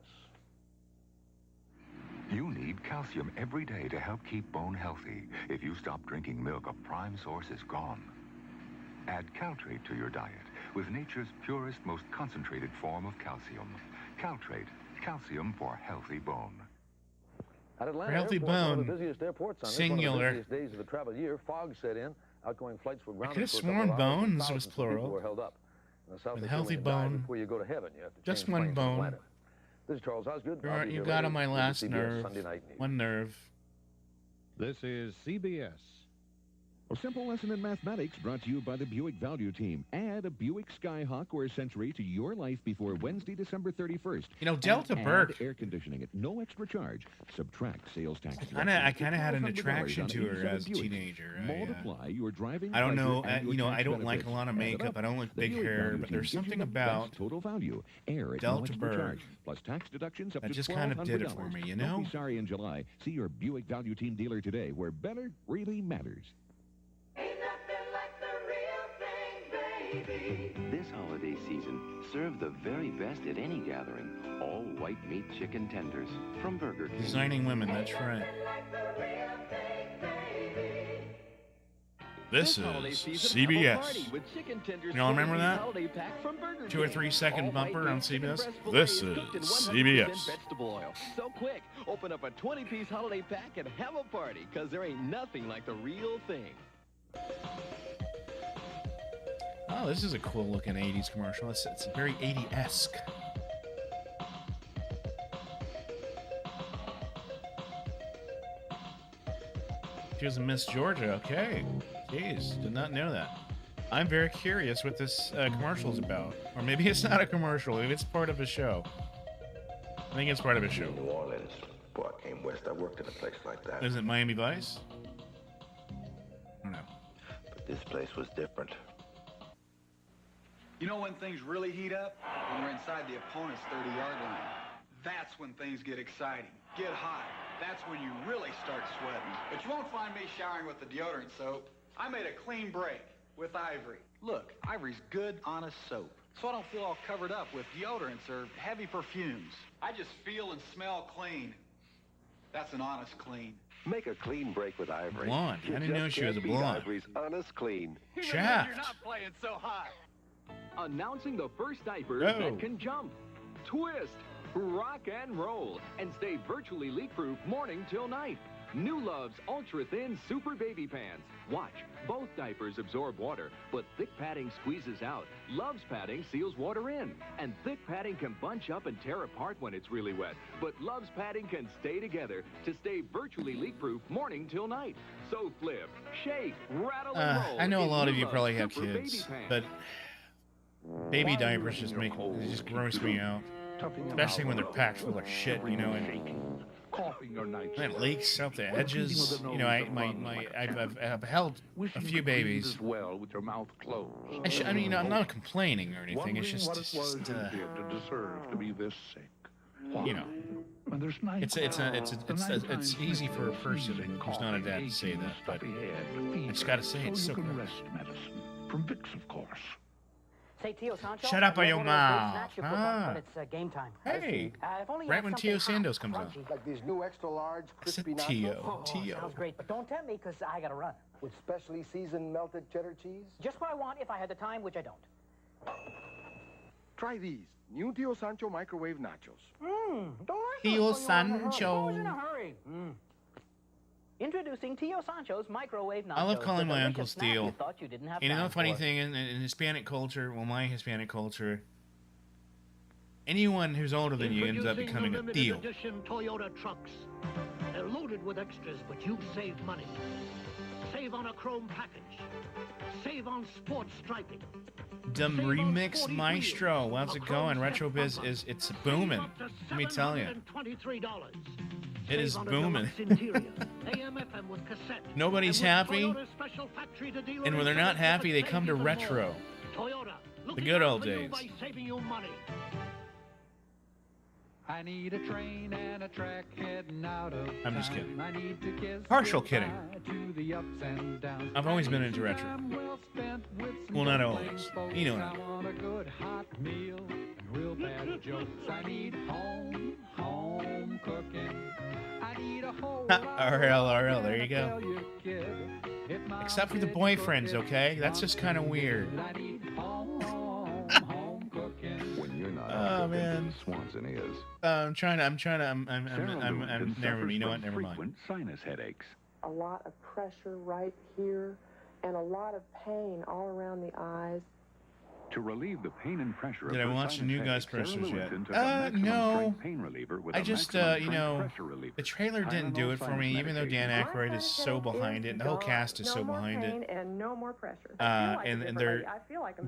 You need calcium every day to help keep bone healthy. If you stop drinking milk, a prime source is gone. Add Caltrate to your diet with nature's purest, most concentrated form of calcium. Caltrate, calcium for healthy bone. At Atlanta For healthy Airport, one of bone. the busiest airports on Singular. this, one of the busiest days of the travel year, fog set in. Outgoing flights were grounded could've for a couple sworn of hours, and bones was thousands of plural. people were held up. In the South, With they healthy say when you die bone. Before you go to heaven, you have to Just change one planes and bone. planet. This is Charles Osgood. I'll be You here got later on my with last CBS nerve. Sunday Night News. One nerve. This is CBS. A simple lesson in mathematics brought to you by the Buick Value Team. Add a Buick Skyhawk or Century to your life before Wednesday, December 31st. You know, Delta And Burke. add air conditioning at no extra charge. Subtract sales tax. I kind of had an $1,200 attraction on to her 87 as a Buick. teenager. Multiply your driving I don't know. pleasure and your You know, tax I don't like a benefits. lot of Add it makeup. up. I don't like The big Buick hair, Value but Team there's gives you something the about best total value. Air at Delta no extra Burke charge, plus tax deductions up that to just kind of did it for $1,200. me, you Don't know? be sorry in July. See your Buick Value Team dealer today, where better really matters. This holiday season, serve the very best at any gathering. All white meat chicken tenders from Burger King. Designing women, that's right. This is CBS. You all remember that? 2 or 3 second bumper on CBS? This is CBS. Vegetable oil. So quick, open up a 20-piece holiday pack and have a party, because there ain't nothing like the real thing. Oh, this is a cool looking 80s commercial. It's very 80-esque. She was a Miss Georgia. Okay. Jeez, did not know that. I'm very curious what this commercial is about. Or maybe it's not a commercial. Maybe it's part of a show. I think it's part of a show. New Orleans. Before I came west, I worked in a place like that. Is it Miami Vice? I don't know. But this place was different. You know when things really heat up? When we're inside the opponent's 30-yard line. That's when things get exciting, get hot. That's when you really start sweating. But you won't find me showering with the deodorant soap. I made a clean break with Ivory. Look, Ivory's good, honest soap. So I don't feel all covered up with deodorants or heavy perfumes. I just feel and smell clean. That's an honest clean. Make a clean break with Ivory. Blonde. I didn't know she was a blonde. Ivory's honest clean. Shaft. You're not playing so hot. Announcing the first diapers Oh. that can jump, twist, rock and roll, and stay virtually leak-proof morning till night. New Love's ultra-thin Super Baby Pants. Watch, both diapers absorb water, but thick padding squeezes out. Love's padding seals water in. And thick padding can bunch up and tear apart when it's really wet. But Love's padding can stay together to stay virtually leak-proof morning till night. So flip, shake, rattle, and roll. I know a in lot of New you Love's probably have Super kids, Baby but baby diapers just gross me out. Especially when they're packed full of shit, you know, and it leaks out the edges. You know, I've held a few babies. Well with your mouth closed. I mean, I'm not complaining or anything. It's just, to deserve to be this sick. you know, it's easy for a person who's not a dad to say that, but I just gotta say it's so gross. From Vicks, of course. Say, Tio Sancho, Shut up, your mouth. but it's game time. Hey, I've only right had when something Tio hot, Sandos comes on. crunchy. Like these new extra large I said crispy Tio. Oh, Tio. sounds great, but don't tempt me because I gotta run. with specially seasoned melted cheddar cheese. Just what I want if I had the time, which I don't. Try these new Tio Sancho microwave nachos. Delicious. Tio Who's Sancho. in a hurry? Introducing Tio Sancho's microwave nachos. I love calling the my delicious Uncle snack Steel. You thought you didn't have You know time the funny for. thing in Hispanic culture, well, my Hispanic culture, anyone who's older than you ends up becoming a limited Theo. edition Toyota trucks. They're loaded with extras, but you save money. Save on a chrome package. Save on sports striping. Dumb remix maestro. How's it going? RetroBiz it's booming. Let me tell you. $23. It is Save on a booming. deluxe interior, AM/FM with cassette. Nobody's And with happy, Toyota's special factory to dealer and when they're not happy, they come to retro. Toyota, The good old days. by saving you money. I need a train and a track heading out of I'm just town. kidding. I need to kiss Partial kidding. goodbye to the ups and downs. I've always been into retro. Well spent with some Well, not good always. plain folks. You know what I I mean. want a good hot meal and real bad jokes. I need home cooking. I need a whole RL, there you go. tell you, kid, if my Except for the bitch boyfriends, cooking okay? That's just kind of weird. I need home cooking. When you're not Oh, cooking, man. Swanson is. I'm Sarah never mind. You know what? from Never mind. frequent sinus headaches. A lot of pressure right here and a lot of pain all around the eyes. To relieve the pain and pressure Did of I her watch the sinus new headaches, Ghostbusters Sarah yet? Lewinson took a maximum No. strength pain reliever with I a just, maximum you strength know, pressure reliever. the trailer didn't do it for me, even though Dan Aykroyd is so behind it, and the whole cast is so behind it. And no more pressure. And they're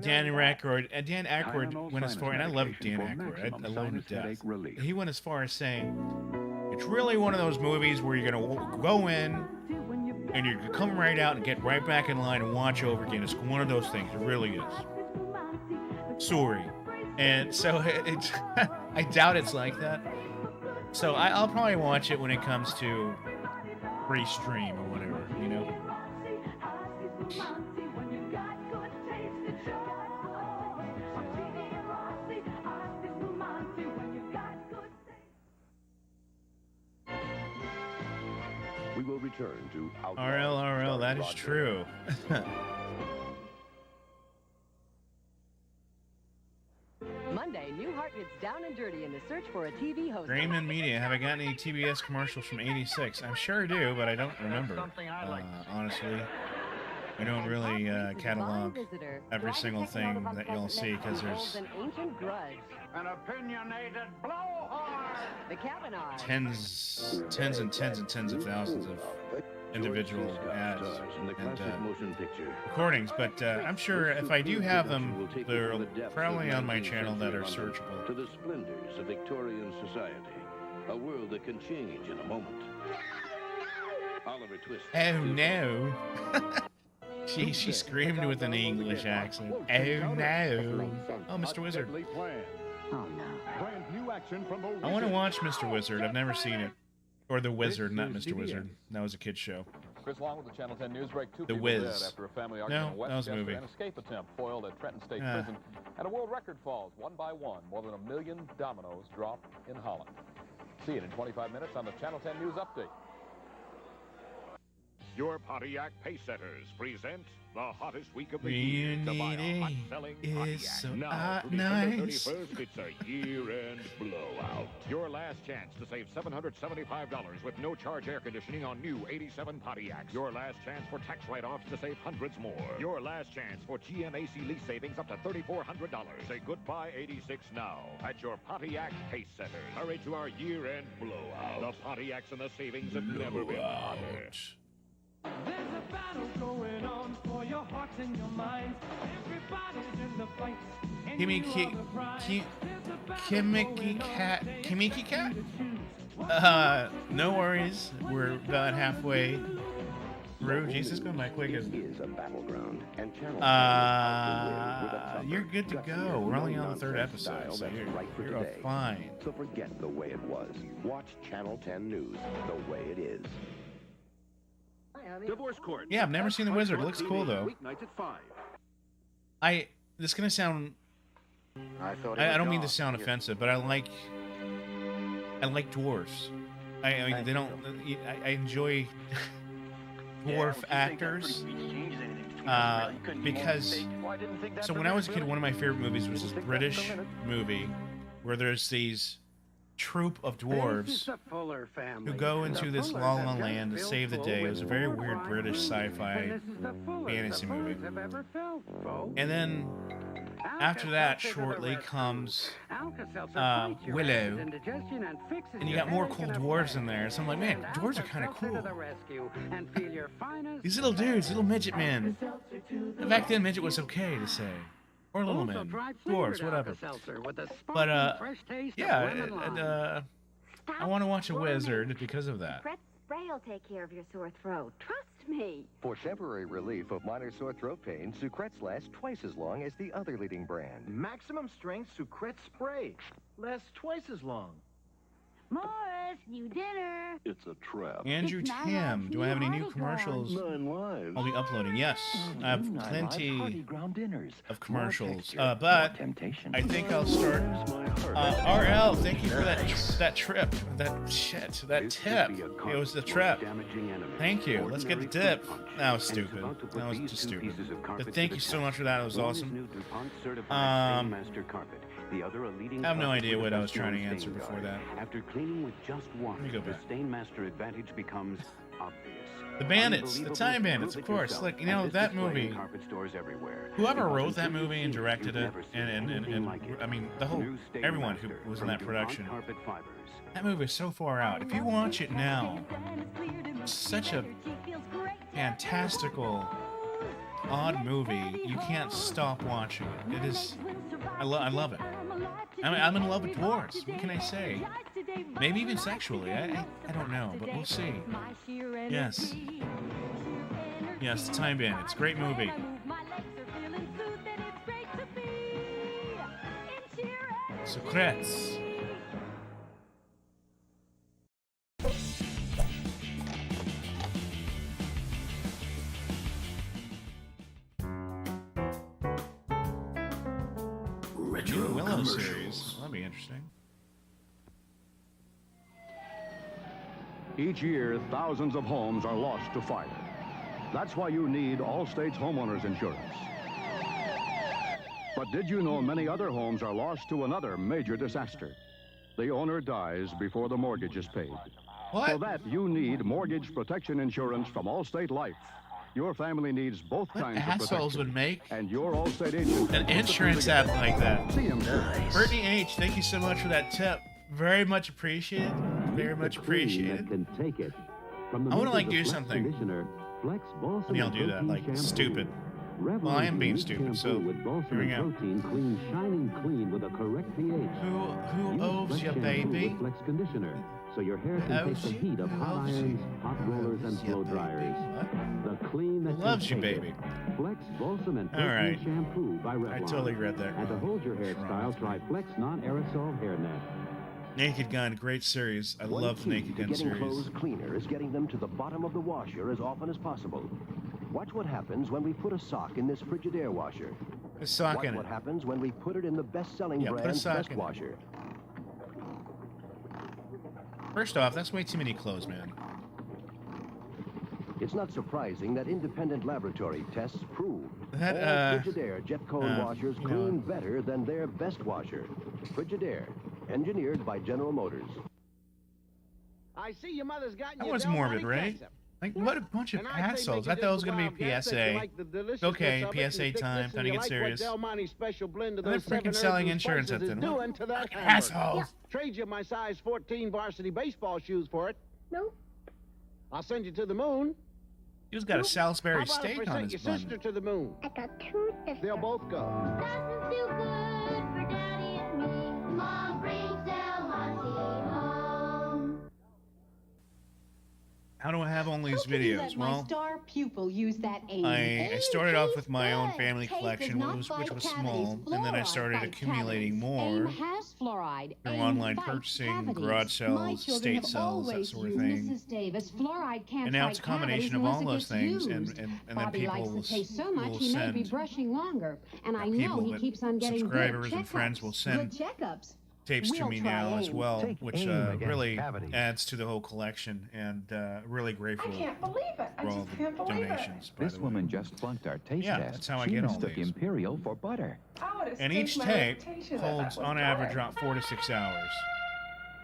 Dan Aykroyd went as far, and I love Dan Aykroyd. I love him to death. He went as far as saying, it's really one of those movies where you're gonna go in and you're gonna come right out and get right back in line and watch over again. It's one of those things. It really is. Sorry. And so it's I doubt it's like that. So I'll probably watch it when it comes to free stream or whatever, you know. We will return to RL, that is true. Monday, Newhart gets down and dirty in the search for a TV host. Grayman Media, have I got any TBS commercials from '86? I'm sure I do, but I don't remember. Honestly. We don't really catalog visitor, every single thing that you'll see because there's an ancient grudge. An opinionated blowhard. The Kavanaugh. tens and tens of thousands of individual ads and recordings, but I'm sure if I do have them, they're probably on my channel that are searchable. To the splendors of Victorian society, a world that can change in a moment. Oliver Twist. Oh no! she screamed with an English accent. Oh no! Oh, Mr. Wizard. Oh, no. I want to watch Mr. Wizard. I've never seen it. Or The Wizard, not Mr. Wizard. That was a kid's show. Chris Long with the Channel 10 News Break. Two The people Wiz. dead after a family argument No, in that was a Westchester. movie. An escape attempt foiled at Trenton State Prison. And a world record falls one by one. More than 1 million dominoes drop in Holland. See it in 25 minutes on the Channel 10 News Update. Your Pontiac Pacesetters present the hottest week of the You year to buy need a it. hot-selling It's Pontiac. so Now, through nice. December 31st, it's a year-end blowout. Your last chance to save $775 with no-charge air conditioning on new 87 Pontiacs. Your last chance for tax write-offs to save hundreds more. Your last chance for GMAC lease savings up to $3,400. Say goodbye 86 now at your Pontiac Pacesetters. Hurry to our year-end blowout. The Pontiacs and the savings have never been hotter. There's a battle going on for your hearts and your minds. Everybody's in the fight. Kimiki Cat? No worries. We're about halfway through. Jesus, going by quick as. Is a battleground, and You're good to go. We're only on the third episode, so you're fine. So forget the way it was. Watch Channel 10 News the way it is. Divorce Court. Yeah, I've never seen The Wizard. It looks cool though. Weeknights at 5. This is gonna sound. I don't mean to sound offensive, but I like dwarves. I enjoy dwarf actors. Because so when I was a kid, one of my favorite movies was this British movie where there's these troop of dwarves who go into this La La Land to save the day. It was a very weird British sci-fi fantasy movie. And then after that, shortly comes Willow, and you got more cool dwarves in there. So I'm like, man, dwarves are kind of cool. These little dudes, little midget men. Back then, midget was okay to say. Or little men, dwarves, whatever. But, yeah, I want to watch a wizard because of that. Pret spray will take care of your sore throat. Trust me. For temporary relief of minor sore throat pain, Sucrets lasts twice as long as the other leading brand. Maximum strength Sucret spray. Lasts twice as long. Morris, new dinner. It's a trap. Andrew Tam, do I have any new commercials? I'll be uploading. Yes, I have plenty of commercials. But I think I'll start. RL, thank you for that trip. That tip. It was the trip. Thank you. Let's get the tip. That was stupid. That was just stupid. But thank you so much for that. It was awesome. I have no idea what I was trying to answer before that. After cleaning with just one, Let me go back. the Stainmaster advantage becomes obvious. The Bandits, the Time Bandits, of course. Look, you know, that movie, whoever wrote that movie and directed it, and I mean, everyone who was in that production, that movie is so far out. If you watch it now, it's such a fantastical, odd movie. You can't stop watching it. It is, I love it. I'm in love with dwarves. What can I say? Maybe even sexually. I don't know, but we'll see. Yes. Yes, The Time Bandits. Great movie. Secrets. New Willow series. That'll be interesting. Each year, thousands of homes are lost to fire. That's why you need Allstate's homeowners insurance. But did you know many other homes are lost to another major disaster? The owner dies before the mortgage is paid. What? For that, you need mortgage protection insurance from Allstate Life. Your family needs both kinds of assholes protection. would make And your Allstate agent an insurance app like that. See him Nice. Brittany H, thank you so much for that tip. Very much appreciated. Very much appreciated. Can take it. From the I want to like makers do of Flex something. Conditioner, Flex Balsam Y'all and do that, Protein like Shampoo. stupid. Well, I am being stupid, so with balsam here we go. and protein clean, shining clean with a correct pH. Who owes Flex you, shampoo baby? with Flex Conditioner, so your hair Who can take owes the you? heat of Who hot owes irons, you? hot rollers, and owes you, blow baby? dryers. What? The clean that Who loves can you, take baby? it. Flex Balsam and All Protein right. Shampoo by Revlon. I totally read that And to wrong. hold your hairstyle, try Flex Non-Aerosol Hair Net. Naked Gun, great series. I One love the key Naked to Gun getting series. clothes cleaner is getting them to the bottom of the washer as often as possible. Watch what happens when we put a sock in this Frigidaire washer. A sock Watch in what it. happens when we put it in the best-selling Yeah, put a brand's sock best in it. washer. First off, that's way too many clothes, man. It's not surprising that independent laboratory tests prove That, all Frigidaire jet cone washers you know. clean better than their best washer. Frigidaire, engineered by General Motors. I see your mother's gotten That you was Del morbid, Monte right? ketchup. Like, what a bunch of And I say assholes. make I it thought it was just going to wild be a guess that PSA. you like the deliciousness Okay, of it and PSA thickness, time. and Time to you get like serious. What Del Monte special blend of And they're those 7 freaking selling herbs and insurance spices at is them. doing to that hamburger. Assholes. Trade you my size 14 varsity baseball shoes for it. No. I'll send you to the moon. He's got a Salisbury How about if steak we on send his your bun. sister to the moon? I got 2 sisters. They'll both go. Doesn't feel good for Daddy and me. Mom brings Del Monte home. How do I have all these videos? My Well, star pupil use that I started off with my own family collection, which was small, and then I started accumulating more has fluoride. through AIM online fights purchasing, cavities. garage My sales, children state have sales, that always sort of used thing. Mrs. Davis. Fluoride can't And now it's a fight combination of cavities all those unless it things, gets and used. then Bobby people likes will, the taste so much will he may be send brushing longer. And I know people he that keeps on getting good subscribers and checkups. friends will send Good checkups. tapes to We'll me try now as AIM. well, Take which AIM against really cavities. adds to the whole collection, and really grateful I can't believe it. I for all just the can't believe donations. it. by This the way. woman just flunked our taste Yeah, test. that's how I she get all mistook these. Imperial for butter. I would have And each staked my tape reputation that holds, was on good. average, around 4 to 6 hours.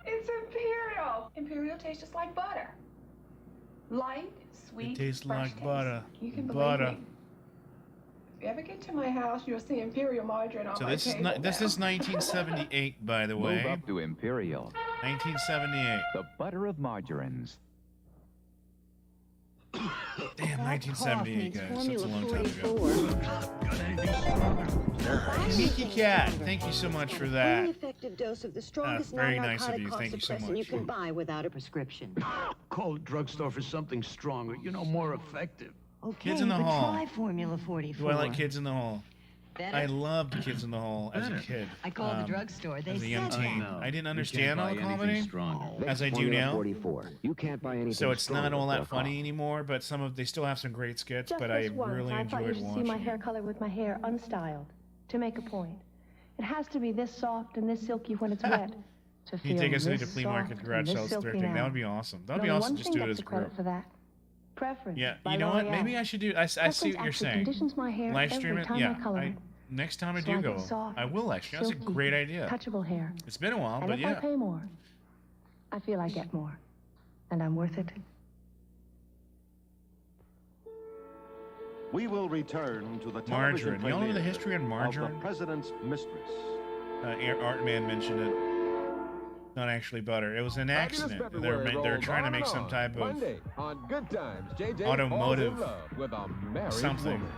It's Imperial. Imperial tastes just like butter. Light, sweet, It tastes fresh like taste. butter. You can believe Butter. me. If you ever get to my house, you'll see Imperial margarine on So my this is table not, this now. is 1978, by the way. Move up to Imperial. 1978. The butter of margarines. Damn, 1978, guys. That's a long time ago. Mickey Cat, thank you so much for that. An effective dose of the strongest very nice of non-narcotic you. Thank you so cough suppressant much. you can buy without a prescription. Call the drugstore for something stronger, more effective. Okay, Kids in the but Hall. try Formula 44. Do I like Kids in the Hall? Better? I loved Kids in the Hall as a Better. kid. I called the drugstore. They as a young said teen. that. I didn't You understand can't all buy the anything comedy stronger. as I do Formula now. 44. You can't buy anything So it's not stronger all for a that funny anymore, but they still have some great skits, Just but I this once, really I thought you enjoyed should see watching my it. hair color with my hair unstyled to make a point. It has to be this soft and this silky when it's wet. To Can you feel take us into this flea soft market and garage this sales silky directing? now. That would be awesome. That would But be only awesome one just thing do it gets as a the credit group. for that. Preference. Yeah, by you know what? L'Oreal. Maybe I should do. I see Preference what you're actually saying. conditions my hair Live every stream it. time Yeah. I color it. Next time I So do I go, get soft, I will actually. That's a silky, great idea. touchable hair. It's been a while, And but if I yeah. pay more, I feel I get more. And I'm worth it. We will return to the Margarine. television You all know the premiere history on of margarine? The President's Mistress. Artman mentioned it. Not actually butter. It was an accident. They're trying to make some type of Monday on Good Times, JJ automotive falls in love with a married something. woman.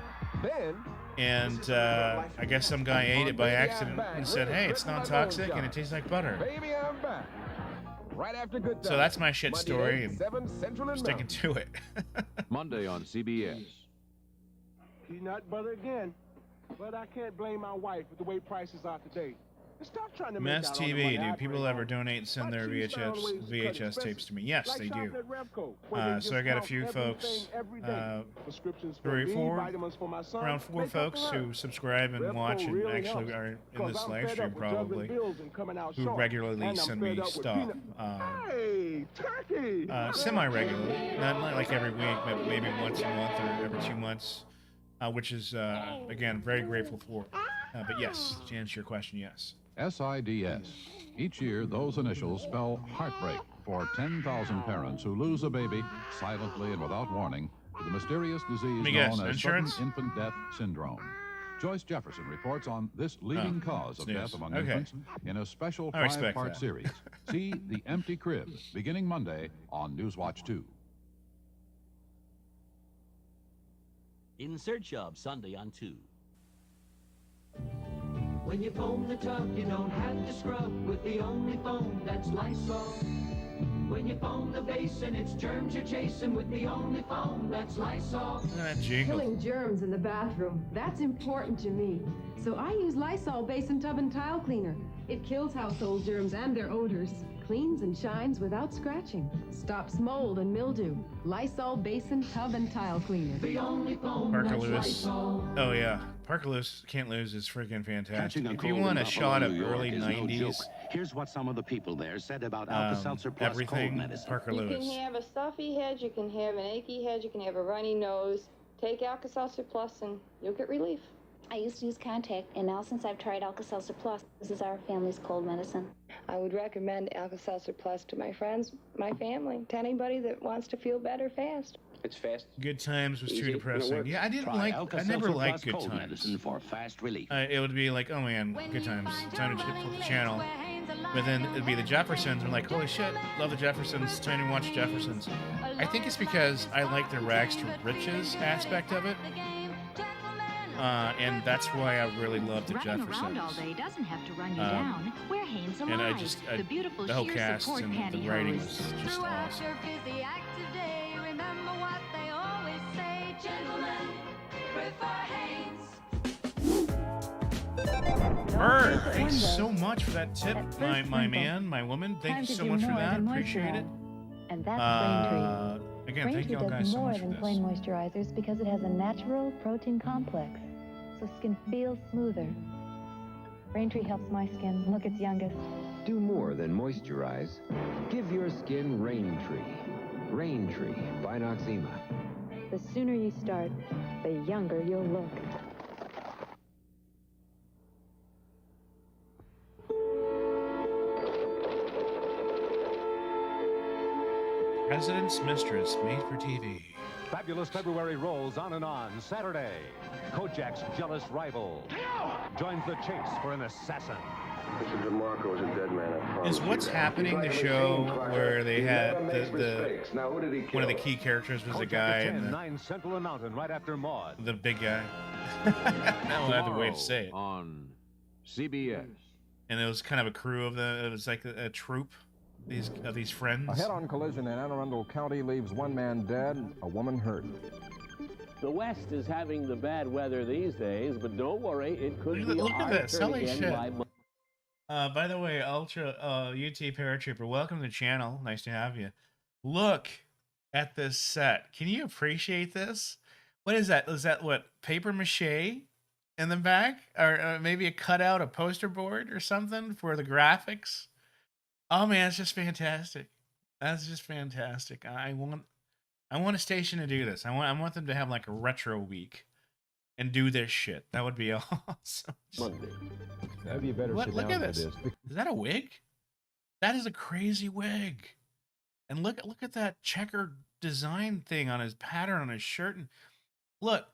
Then And I guess some guy ate it by accident and said, "Hey, it's non-toxic and it tastes like butter." Baby, I'm back. Right after Good Times. So that's my shit Monday story, at and 7 Central and sticking to it. Monday on CBS. Peanut butter again. But I can't blame my wife with the way prices are today. And stop trying to make Mess out all the TV. money Do I people bring ever home. donate and send their My cheese found ways to cut VHS expenses, tapes to me? Yes, like they do. shopping at Revco, where they So I got a discount few folks, everything every day. Prescriptions for three, me, four, vitamins for my son, around 4 makeup folks for her. who subscribe and Revco watch and really actually helps, are in 'cause this I'm live fed stream up with juggling probably, bills and coming out who short. regularly And I'm send fed me up with stuff. Hey, turkey! Semi-regularly, not like every week, but maybe once a month or every 2 months, which is, again, very grateful for. But yes, to answer your question, yes. SIDS. Each year, those initials spell heartbreak for 10,000 parents who lose a baby silently and without warning to the mysterious disease me guess, known as insurance? sudden infant death syndrome. Joyce Jefferson reports on this leading cause of snooze. death among Okay. infants in a special I respect five-part that. series. See The Empty Crib, beginning Monday on Newswatch 2. In Search of, Sunday on 2. When you foam the tub, you don't have to scrub with the only foam that's Lysol. When you foam the basin, it's germs you're chasing with the only foam that's Lysol. Look at that jingle. Killing germs in the bathroom, that's important to me. So I use Lysol Basin Tub and Tile Cleaner. It kills household germs and their odors. Cleans and shines without scratching. Stops mold and mildew. Lysol Basin Tub and Tile Cleaner. The only foam Parker that's Lewis. Lysol. Oh yeah, Parker Lewis Can't Lose is freaking fantastic. Catching a If you cold want in a Buffalo, shot of New York early is no joke. '90s Here's what some of the people there said about Alka-Seltzer Plus cold everything, medicine. Parker You Lewis. can have a stuffy head, you can have an achy head, you can have a runny nose. Take Alka-Seltzer Plus and you'll get relief. I used to use Contact, and now since I've tried Alka-Seltzer Plus, this is our family's cold medicine. I would recommend Alka-Seltzer Plus to my friends, my family, to anybody that wants to feel better fast. It's fast. Good Times was Easy, too and it depressing. works. Yeah, I didn't Try like. I Alka-Seltzer never liked Plus Good cold Times. medicine for fast relief. It would be like, oh man, Good Times. Time to flip the channel. But then it'd be the Jeffersons. I'm like, holy shit, love the Jeffersons. Time to watch Jeffersons. I think it's because I like the rags to riches aspect of it. And that's why I really love the Running Jeffersons. around all day doesn't have to run you down. Wear Hanes Alive, And I just, the beautiful the whole sheer cast support and pantyhose. the writing was just awesome. your busy, active day, remember what they always say. Gentlemen, prefer Hanes. Bird, thanks so much for that tip, my man, my woman. Thank you so much for that. Appreciate it. And that's Braintree. Again, thank Braintree y'all guys does so more much for than this. plain moisturizers because it has a natural protein complex, so skin feels smoother. Braintree helps my skin look its youngest. Do more than moisturize. Give your skin Raintree. Raintree by Noxzema. The sooner you start, the younger you'll look. President's Mistress, made for TV. Fabulous February rolls on and on. Saturday, Kojak's jealous rival joins the chase for an assassin. Mr. DeMarco is a dead man. I promise Is What's you. Happening the show where they had the Now, who did he kill? one of the key characters was the Kojak guy at and 10, 9 Central and Mountain, right after Maud. the big guy. Now I have to wait to say it. On CBS. And it was kind of a crew of it was like a troupe of these friends. A head-on collision in Anne Arundel County leaves one man dead, a woman hurt. The West is having the bad weather these days, but don't worry, it could be Look our at this, turn holy again shit. by By the way, Ultra UT Paratrooper, welcome to the channel. Nice to have you. Look at this set. Can you appreciate this? What is that? Is that what, paper mache in the back, or maybe a cutout, a poster board, or something for the graphics? Oh man, it's just fantastic. That's just fantastic. I want a station to do this. I want them to have like a retro week and do this shit. That would be awesome. Maybe you better What? sit Look down at for this. this. Is that a wig? That is a crazy wig. And look at that checkered design thing on his pattern on his shirt. And look,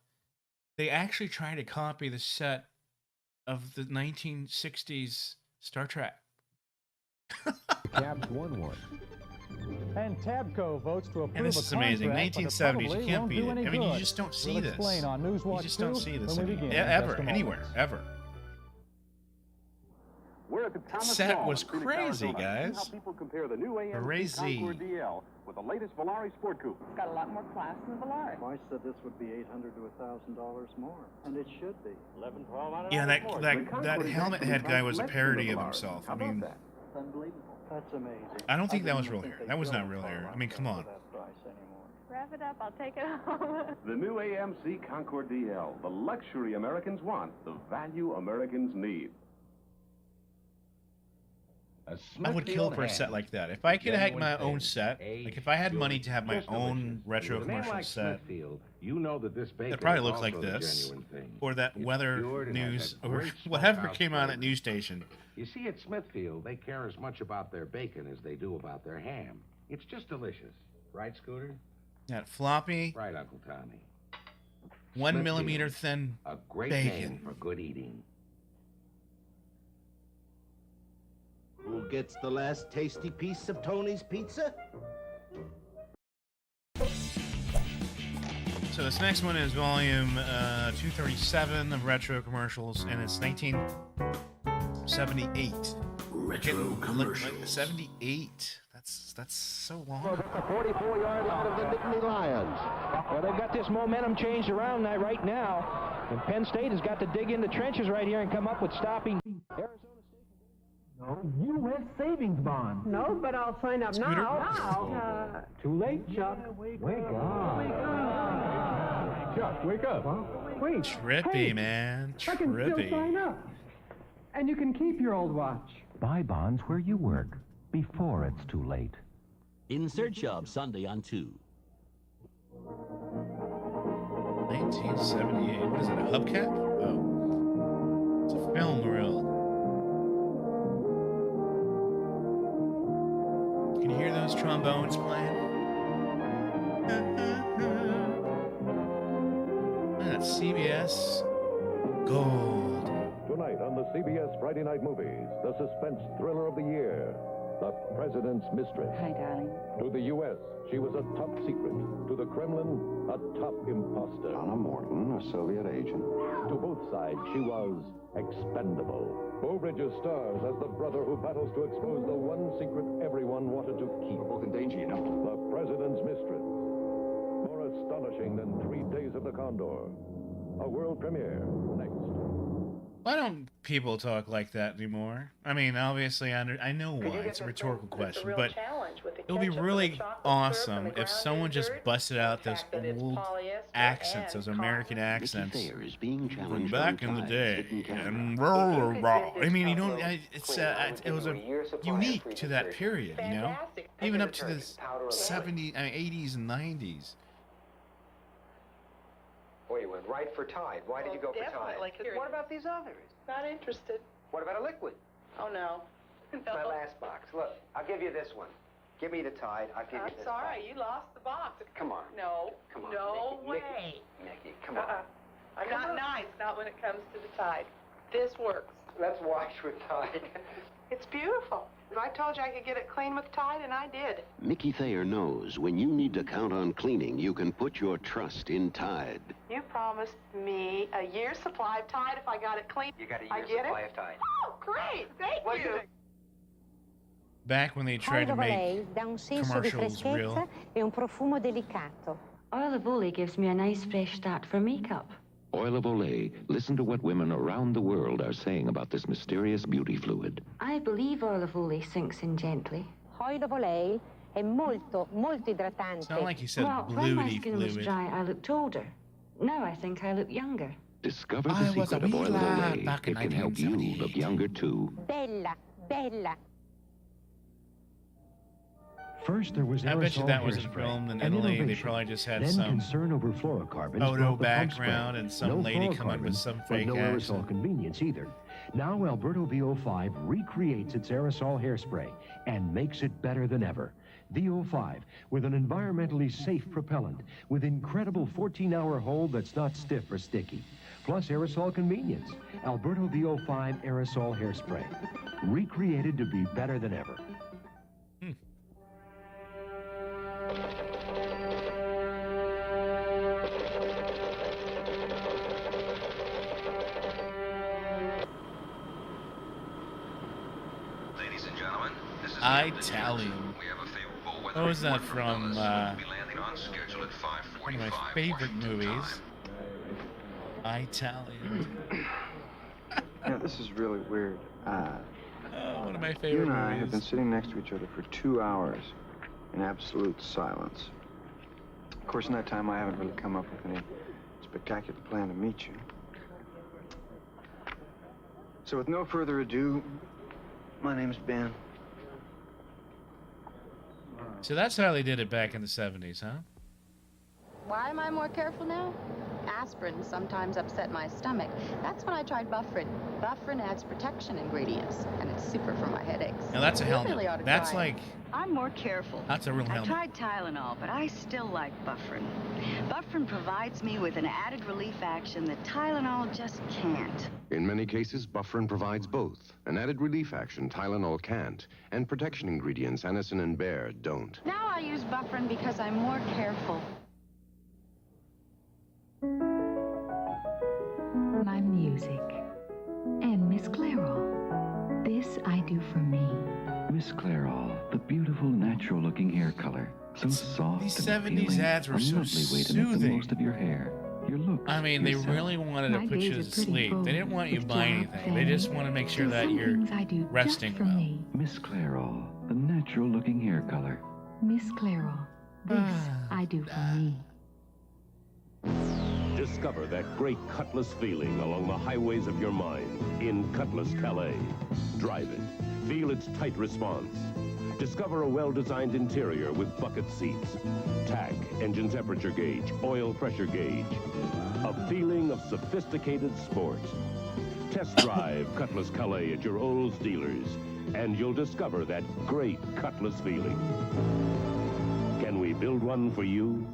they actually try to copy the set of the 1960s Star Trek. Cabs won one. And Tabco votes to approve And this a is amazing. contract, but it 1970s, you probably can't won't beat do it. any I mean, you good. just don't see We'll this. explain on You Newswatch just don't 2 see this when we begin in ever, just a moment. anywhere, ever. We're at the Thomas set Mall was in Phoenix, crazy, Arizona. guys. See how people compare the new AMC Crazy. Concord DL with the latest Volare Sport Coupe. It's got a lot more class than the Volare. I said this would be $800 to $1,000 more, and it should be. 11, 12 out of Yeah, that more. that The that Concord is helmet actually head guy was a less than parody the of Volare. himself. How I about mean, that? It's unbelievable. That's amazing. I don't think that didn't was real think hair. they That was built not real a car hair. I like mean, that come on. for that price anymore. Wrap it up, I'll take it home. The new AMC Concord DL, the luxury Americans want, the value Americans need. I would kill for a set like that. If I could have my own set, like if I had money to have my own retro commercial set, You know that this bacon it probably is looks like also the this, genuine thing. or that It's weather cured and has news, that or great whatever smokehouse came on at flavor. news station. You see, at Smithfield, they care as much about their bacon as they do about their ham. It's just delicious. Right, Scooter? That floppy. Right, Uncle Tommy. 1 Smithfield, millimeter thin a great bacon. name for good eating. Who gets the last tasty piece of Tony's pizza? So this next one is volume 237 of Retro Commercials, and it's 1978. Retro Commercials. 78. That's so long. Well, that's a 44-yard line of the Nittany Lions. Well, they've got this momentum changed around right now, and Penn State has got to dig in the trenches right here and come up with stopping Arizona State. No, U.S. savings bond. No, but I'll sign up Scooter? now. Too late, Chuck. Wake up. Chuck, wake up. Wait. Trippy, hey, man. I can still Trippy. sign up. And you can keep your old watch. Buy bonds where you work before it's too late. In Search of, Sunday on 2. 1978. What is it, a hubcap? Oh. It's a film reel. Can you hear those trombones playing? That's CBS Gold. Tonight on the CBS Friday Night Movies, the suspense thriller of the year, The President's Mistress. Hi, darling. To the U.S., she was a top secret. To the Kremlin, a top imposter. Donna Morton, a Soviet agent. To both sides, she was expendable. Beau Bridges stars as the brother who battles to expose the one secret everyone wanted to keep. Both in danger, you know. The President's Mistress. More astonishing than 3 Days of the Condor. A world premiere next. Why don't people talk like that anymore? I mean, obviously, I know why. It's a rhetorical question, but it would be really awesome if someone just busted out those old accents, those American accents from back in the day. And I mean, you don't. It was unique to that period, you know, even up to the 70s, 80s, and 90s. Well, you went right for Tide. Why did you go for Tide? What about these others? Not interested. What about a liquid? Oh, no. My last box. Look, I'll give you this one. Give me the Tide. I'll give you this sorry, box. you lost the box. Come on. No. Come on. No Mickey, way. Mickey, come on. I'm not nice, not when it comes to the Tide. This works. Let's wash with Tide. It's beautiful. I told you I could get it clean with Tide, and I did. Mickey Thayer knows when you need to count on cleaning, you can put your trust in Tide. You promised me a year's supply of Tide if I got it clean. You got a I year's get supply it? of Tide. Oh, great. Thank you. Back when they tried to make dà un senso di commercials freschezza real. e un profumo delicato. Oil of Olay gives me a nice fresh start for makeup. Oil of Olay. Listen to what women around the world are saying about this mysterious beauty fluid. I believe Oil of Olay sinks in gently. Oil of Olay è molto, molto idratante. It's not like you said Well, when my bluey skin was fluid. dry, I looked older. Now I think I look younger. Discover the I was secret a of wee Oil of lad Olay. back in It can help you 1978. look younger too. Bella, bella. First, there was I bet you aerosol that wasn't hairspray, filmed in an Italy. They innovation. probably just had Then some concern over fluorocarbons photo brought the pump background spray. and some No lady come up with fluorocarbons, some but fake no aerosol accent. convenience either. Now Alberto VO5 recreates its aerosol hairspray and makes it better than ever. VO5 with an environmentally safe propellant with incredible 14-hour hold that's not stiff or sticky. Plus aerosol convenience. Alberto VO5 aerosol hairspray. Recreated to be better than ever. Ladies and gentlemen, this is Italian. We have a favorable weather What was that report from? Dallas. We'll be landing on schedule at 5:45 One of my favorite Washington movies. time. Italian. Yeah, this is really weird. One of my You favorite and I have been movies. sitting next to each other for 2 hours in absolute silence. Of course, in that time, I haven't really come up with any spectacular plan to meet you. So with no further ado, my name's Ben. So that's how they did it back in the 70s, huh? Why am I more careful now? Aspirin sometimes upset my stomach. That's when I tried Bufferin. Bufferin adds protection ingredients, and it's super for my headaches. Now that's a You hell really no. ought to That's try it. like I'm more careful. That's a real I helmet. tried Tylenol, but I still like Buffrin. Buffrin provides me with an added relief action that Tylenol just can't. In many cases, Buffrin provides both. An added relief action Tylenol can't, and protection ingredients Anacin and Bayer don't. Now I use Buffrin because I'm more careful. My music. And Miss Clairol. This I do for me. Miss Clairol, the beautiful, natural-looking hair color. So soft These and 70s appealing. ads were A so lovely way to make the soothing. most of your hair, your looks, I mean, they yourself. really wanted to My put you days to are pretty sleep. full They didn't want you with buying job, anything. They just want to make sure that some you're things I do resting just for well. me. Miss Clairol, the natural-looking hair color. Miss Clairol. This I do for me. Discover that great Cutlass feeling along the highways of your mind in Cutlass Calais. Drive it. Feel its tight response. Discover a well-designed interior with bucket seats, tach, engine temperature gauge, oil pressure gauge. A feeling of sophisticated sport. Test drive Cutlass Calais at your Olds dealers, and you'll discover that great Cutlass feeling. Can we build one for you?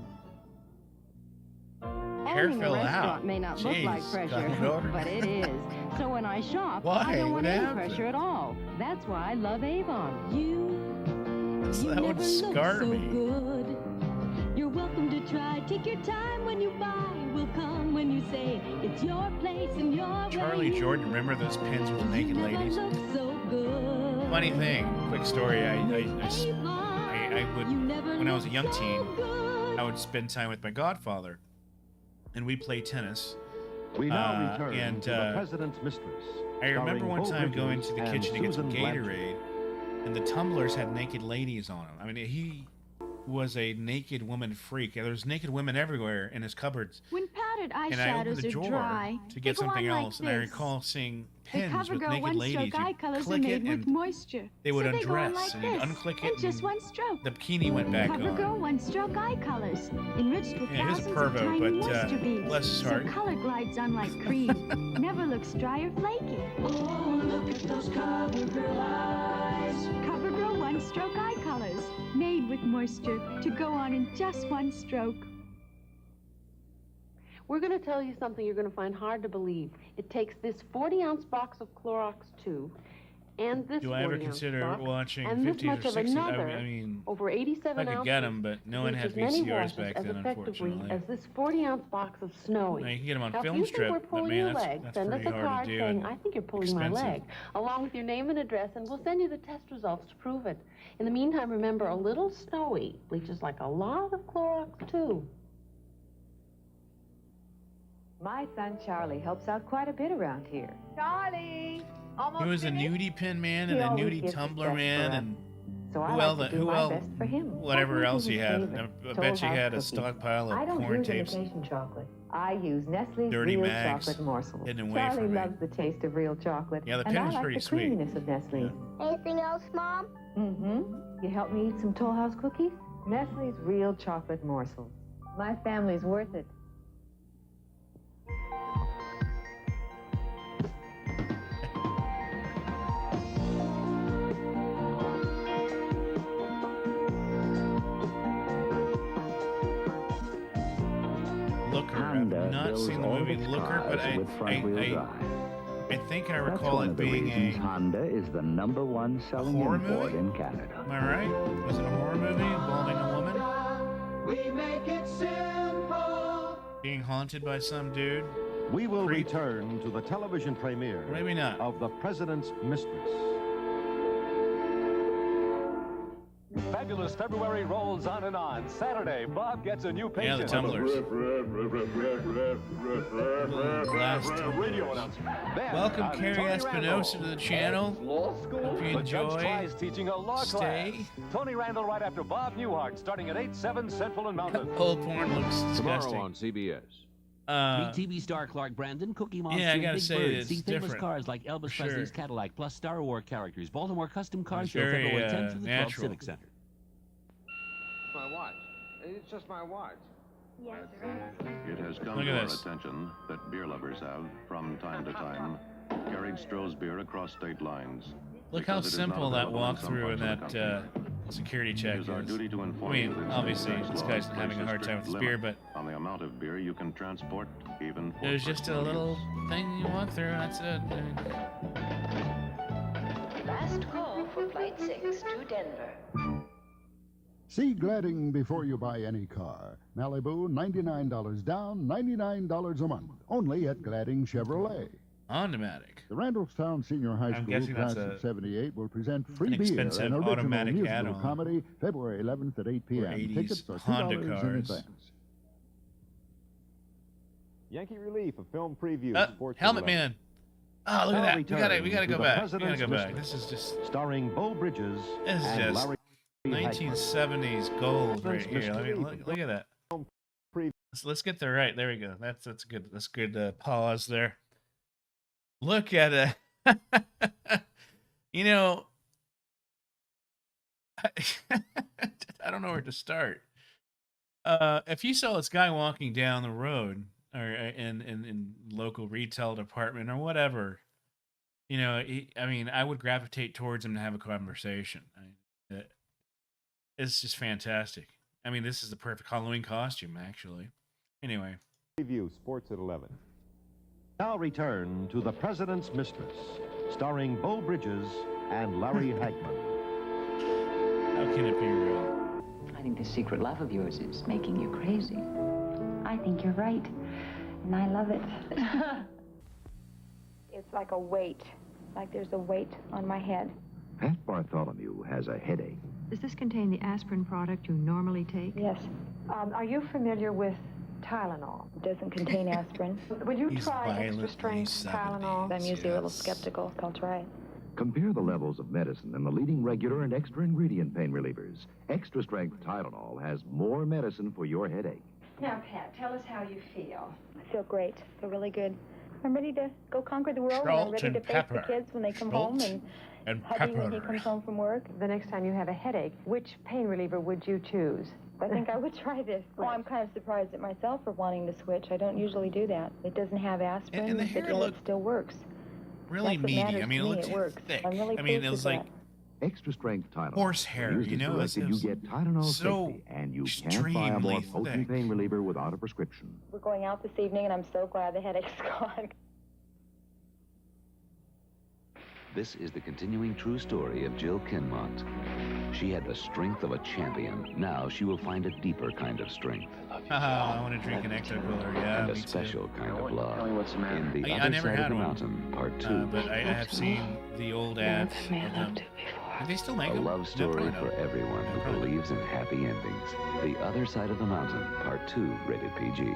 Hair Owning a fell restaurant out. may not look like Jeez, pressure, got it over. but it is. So when I shop, Why? I don't What want any happened? pressure at all. That's why I love Avon. That would scar me. Good. You're welcome to try. Take your time when you buy. We'll come when you say it's your place and your Charlie way. Jordan, remember those pins with naked ladies? Look so good. Funny thing, quick story. I would, when I was a young teen, I would spend time with my godfather, and we'd play tennis. We now return and to the President's Mistress. I remember one starring time Bo going Bridges to the and kitchen to get some Susan Blanchard. Gatorade, and the tumblers had naked ladies on them. I mean, he was a naked woman freak. There was naked women everywhere in his cupboards. When powdered And I opened eyeshadows the are drawer dry, to get they go something on else, like and I this. recall seeing The pins with CoverGirl naked one-stroke ladies. eye You colors are click made it, with and moisture. they would so they go on undress, like and you'd this, unclick in it, just and one stroke. the bikini went back CoverGirl on. one-stroke eye colors, enriched with Yeah, he was a thousands of pervo, tiny but, moisture beads. bless his heart. So color glides on like cream, never looks dry or flaky. Oh, look at those CoverGirl eyes. CoverGirl one-stroke eye colors, made with moisture to go on in just one stroke. We're going to tell you something you're going to find hard to believe. It takes this 40-ounce box of Clorox 2 and this Do I ever 40-ounce consider box watching and this 50s much or of 60s? another I mean, over 87 I could ounces get them, but no one to had reach as many VCRs washes back as then, effectively unfortunately. as this 40-ounce box of Snowy. Now, you can get 'em on Now, film if you think strip, we're but pulling man, your that's- leg, that's send us pretty a hard to card do saying, and I think you're pulling my expensive. leg, along with your name and address, and we'll send you the test results to prove it. In the meantime, remember, a little Snowy bleaches like a lot of Clorox too. My son Charlie helps out quite a bit around here. Charlie! He was a nudie pin man and He a always nudie gives his tumbler best man for us. and So I who like else? to do my best for him. Whatever What else is he his had. favorite? I bet you Toll had a House cookies. stockpile I of don't porn use tapes. imitation chocolate. I use Nestle's Dirty real Mags chocolate morsels. hidden away Charlie from me. loves the taste of real chocolate. Yeah, the and pen I was like pretty the sweet. creaminess of Nestle's. Anything else, Mom? Mm-hmm. You help me eat some Toll House cookies? Nestle's real chocolate morsels. My family's worth it. Looker. Honda I've not builds seen the all movie its Looker, but cars with front-wheel drive. I think I That's recall one it of the being reasons a Honda is the #1 selling horror import movie? in Canada. Am I right? Was it a horror movie involving a woman We make it simple. being haunted by some dude? We will return to the television premiere Maybe not. of The President's Mistress. Fabulous February rolls on and on. Saturday, Bob gets a new Yeah, the patient. tumblers. Radio announcement. Then, Welcome, on Carrie Tony Espinosa, to the channel. Law school. Hope you The judge enjoy. tries teaching a law Stay. class. Tony Randall right after Bob Newhart, starting at 8/7 Central and Mountain. Old porn looks disgusting. Tomorrow on CBS. Meet TV star Clark Brandon, Cookie Monster, yeah, I and gotta Big say, Bird. it's See famous different. cars like Elvis For Presley's sure. Cadillac, plus Star Wars characters. Baltimore Custom Car It's Show, very, February 10th to the 12th natural. Civic Center. My watch. It's just my watch. Yes, It has come Look to at our this. attention that beer lovers have, from time to time, carried Stroh's beer across state lines. Look how because it is not simple that available in some walkthrough in parts of the that country. security check It is our is. duty to inform I mean, you that obviously, St. this Claus guy's having a places hard time with strict beer, limit but on the amount of beer you can transport, even for there's just a personal little use. thing you walk through. That's it. Last call for Flight 6 to Denver. See Gladding before you buy any car. Malibu, $99 down, $99 a month. Only at Gladding Chevrolet. Automatic. The Randallstown Senior High I'm School guessing class that's of '78 will present free an beer expensive and original automatic musical add-on. comedy February 11th at 8 p.m. 80s Tickets are Honda $2 in cars. advance. Yankee Relief, a film preview. Sports Helmet 11. Man. Oh, look at that. We gotta go back. We gotta President's go back. Mistress, This is just starring Beau Bridges this is and just Larry 1970s gold right President's here. I mean, Mistress. look at that. Let's get there right. There we go. That's good. That's good pause there. Look at it. You know, I don't know where to start. If you saw this guy walking down the road or in local retail department or whatever, you know, I mean, I would gravitate towards him to have a conversation. It's just fantastic. I mean, this is the perfect Halloween costume, actually. Anyway. Preview, Sports at 11. Now return to The President's Mistress, starring Beau Bridges and Larry Hagman. How can it be real? I think this secret love of yours is making you crazy. I think you're right, and I love it. It's like a weight, like there's a weight on my head. Pat Bartholomew has a headache. Does this contain the aspirin product you normally take? Yes. Are you familiar with Tylenol? It doesn't contain aspirin. Would you He's try extra violently strength 70s, Tylenol? I'm usually a little yes. skeptical. I'll try it. Compare the levels of medicine in the leading regular and extra ingredient pain relievers. Extra strength Tylenol has more medicine for your headache. Now, Pat, tell us how you feel. I feel great. I feel really good. I'm ready to go conquer the world. And I'm ready to face the kids when they come home and hubby when he comes home from work. The next time you have a headache, which pain reliever would you choose? I think I would try this. Oh, I'm kind of surprised at myself for wanting to switch. I don't usually do that. It doesn't have aspirin, And the but hair yet looked it still works. really That's what meaty. matters I mean, it to me. looks It works. thick. I'm really I mean, pleased it was with like that. Extra strength Tylenol. horsehair, Used you know? corrected, It you was get Tylenol so 60, and you can't buy a more extremely potent thick. pain reliever without a prescription. We're going out this evening, and I'm so glad the headache's gone. This is the continuing true story of Jill Kinmont. She had the strength of a champion. Now she will find a deeper kind of strength. I want to drink an Ecto Cooler. Yeah, and a me too. special kind of love. In the I other never side of had the one. mountain, part 2. But I have seen the old ads. of them. Do they still make A them? love No, story probably for not. everyone who probably believes in happy endings. The Other Side of the Mountain, Part 2, rated PG.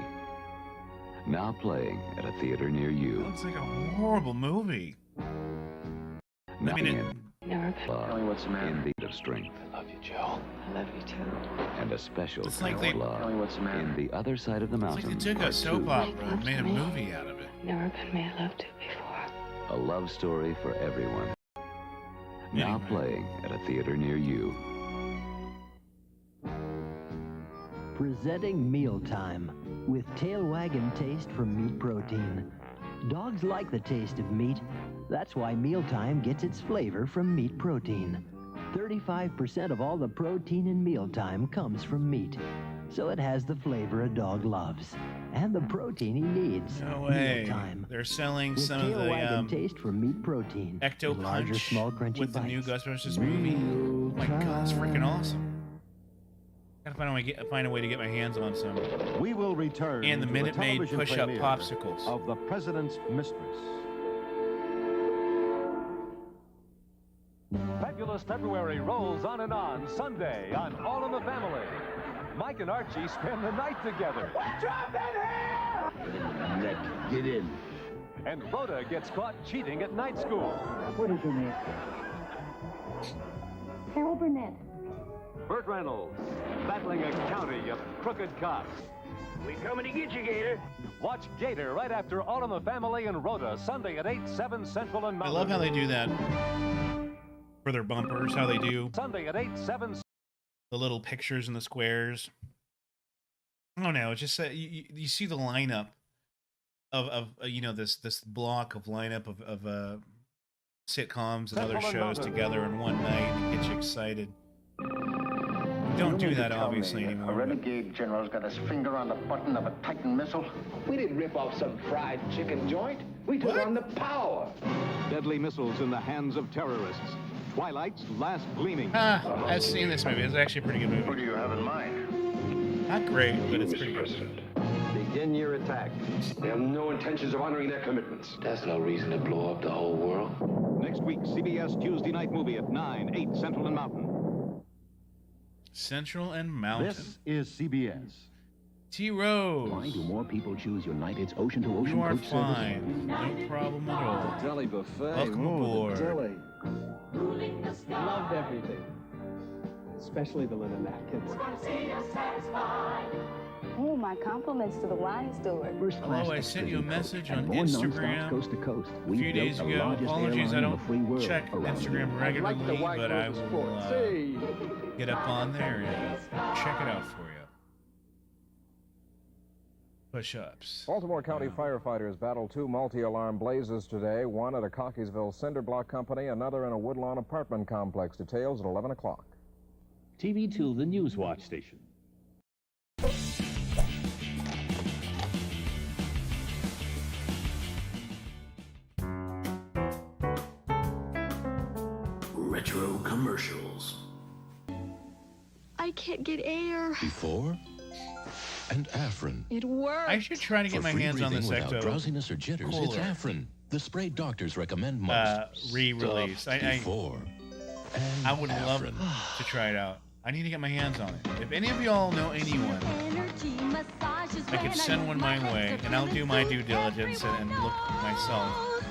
Now playing at a theater near you. Looks like a horrible movie. Now I mean, in love, in the of strength. I love you, Joe. I love you too. And a special It's like kind of they- love. In the Other Side of the It's Mountain, like they took a Part soap 2. opera and made a movie out of it. Never been made love to before. A love story for everyone. Now playing at a theater near you. Presenting Mealtime with tail wagging taste from meat protein. Dogs like the taste of meat. That's why Mealtime gets its flavor from meat protein. 35% of all the protein in Mealtime comes from meat. So it has the flavor a dog loves and the protein he needs. No way. Mealtime. They're selling With some of tail the wagging taste from meat protein. Ecto in larger, Punch small, crunchy with the new bites. Ghostbusters movie. Oh my god, it's freaking awesome. Gotta find a way to get my hands on some. We will return And the to Minute Maid television push-up premiere popsicles. of The President's Mistress. Fabulous February rolls on and on Sunday on All in the Family. Mike and Archie spend the night together. What's up in here? Get in. And Rhoda gets caught cheating at night school. What is your name? Carol Burnett. Burt Reynolds battling a county of crooked cops. We coming to get you, Gator. Watch Gator right after All in the Family and Rhoda Sunday at 8, 7 Central and I Mountain. love how they do that for their bumpers. How they do Sunday at 8, 7. the little pictures in the squares. I don't know. It's just you see the lineup of you know this block of lineup of sitcoms and other Central and shows Mountain. together in one night. It gets you excited. don't do that obviously A anymore. renegade general's got his finger on the button of a Titan missile. We didn't rip off some fried chicken joint. We took on the power. Deadly missiles in the hands of terrorists. Twilight's last gleaming. I've seen this movie. It's actually a pretty good movie. What do you have in mind? Not great, but it's pretty good. Begin your attack. They have no intentions of honoring their commitments. That's no reason to blow up the whole world. Next week, CBS Tuesday night movie at 9, 8 Central and Mountain. Central and Mountain. This is CBS. T-Rose. Why do more people choose United's ocean-to-ocean You are coach service? fine. No problem at all. Deli buffet. Welcome aboard. Loved everything. Especially the linen napkins. Oh, my compliments to the wine steward. Hello, I sent you a message on Born nonstop, Instagram coast to coast. a We few built days the ago. largest Apologies, I airline in the free don't world check around Instagram here. regularly, but I will get up on there and check it out for you. Push-ups. Baltimore County firefighters battled 2 multi-alarm blazes today, one at a Cockeysville cinder block company, another in a Woodlawn apartment complex. Details at 11 o'clock. TV2, the News Watch station. Retro commercials. I can't get air. Before and Afrin. It works. I should try to get For my free hands on breathing this without Ecto drowsiness or jitters, it's Cooler. Afrin, the spray doctors recommend most. Re-release. Stuffed before and I would love Afrin. to try it out. I need to get my hands on it. If any of y'all know anyone I could send one my way, and I'll do my due diligence and look myself.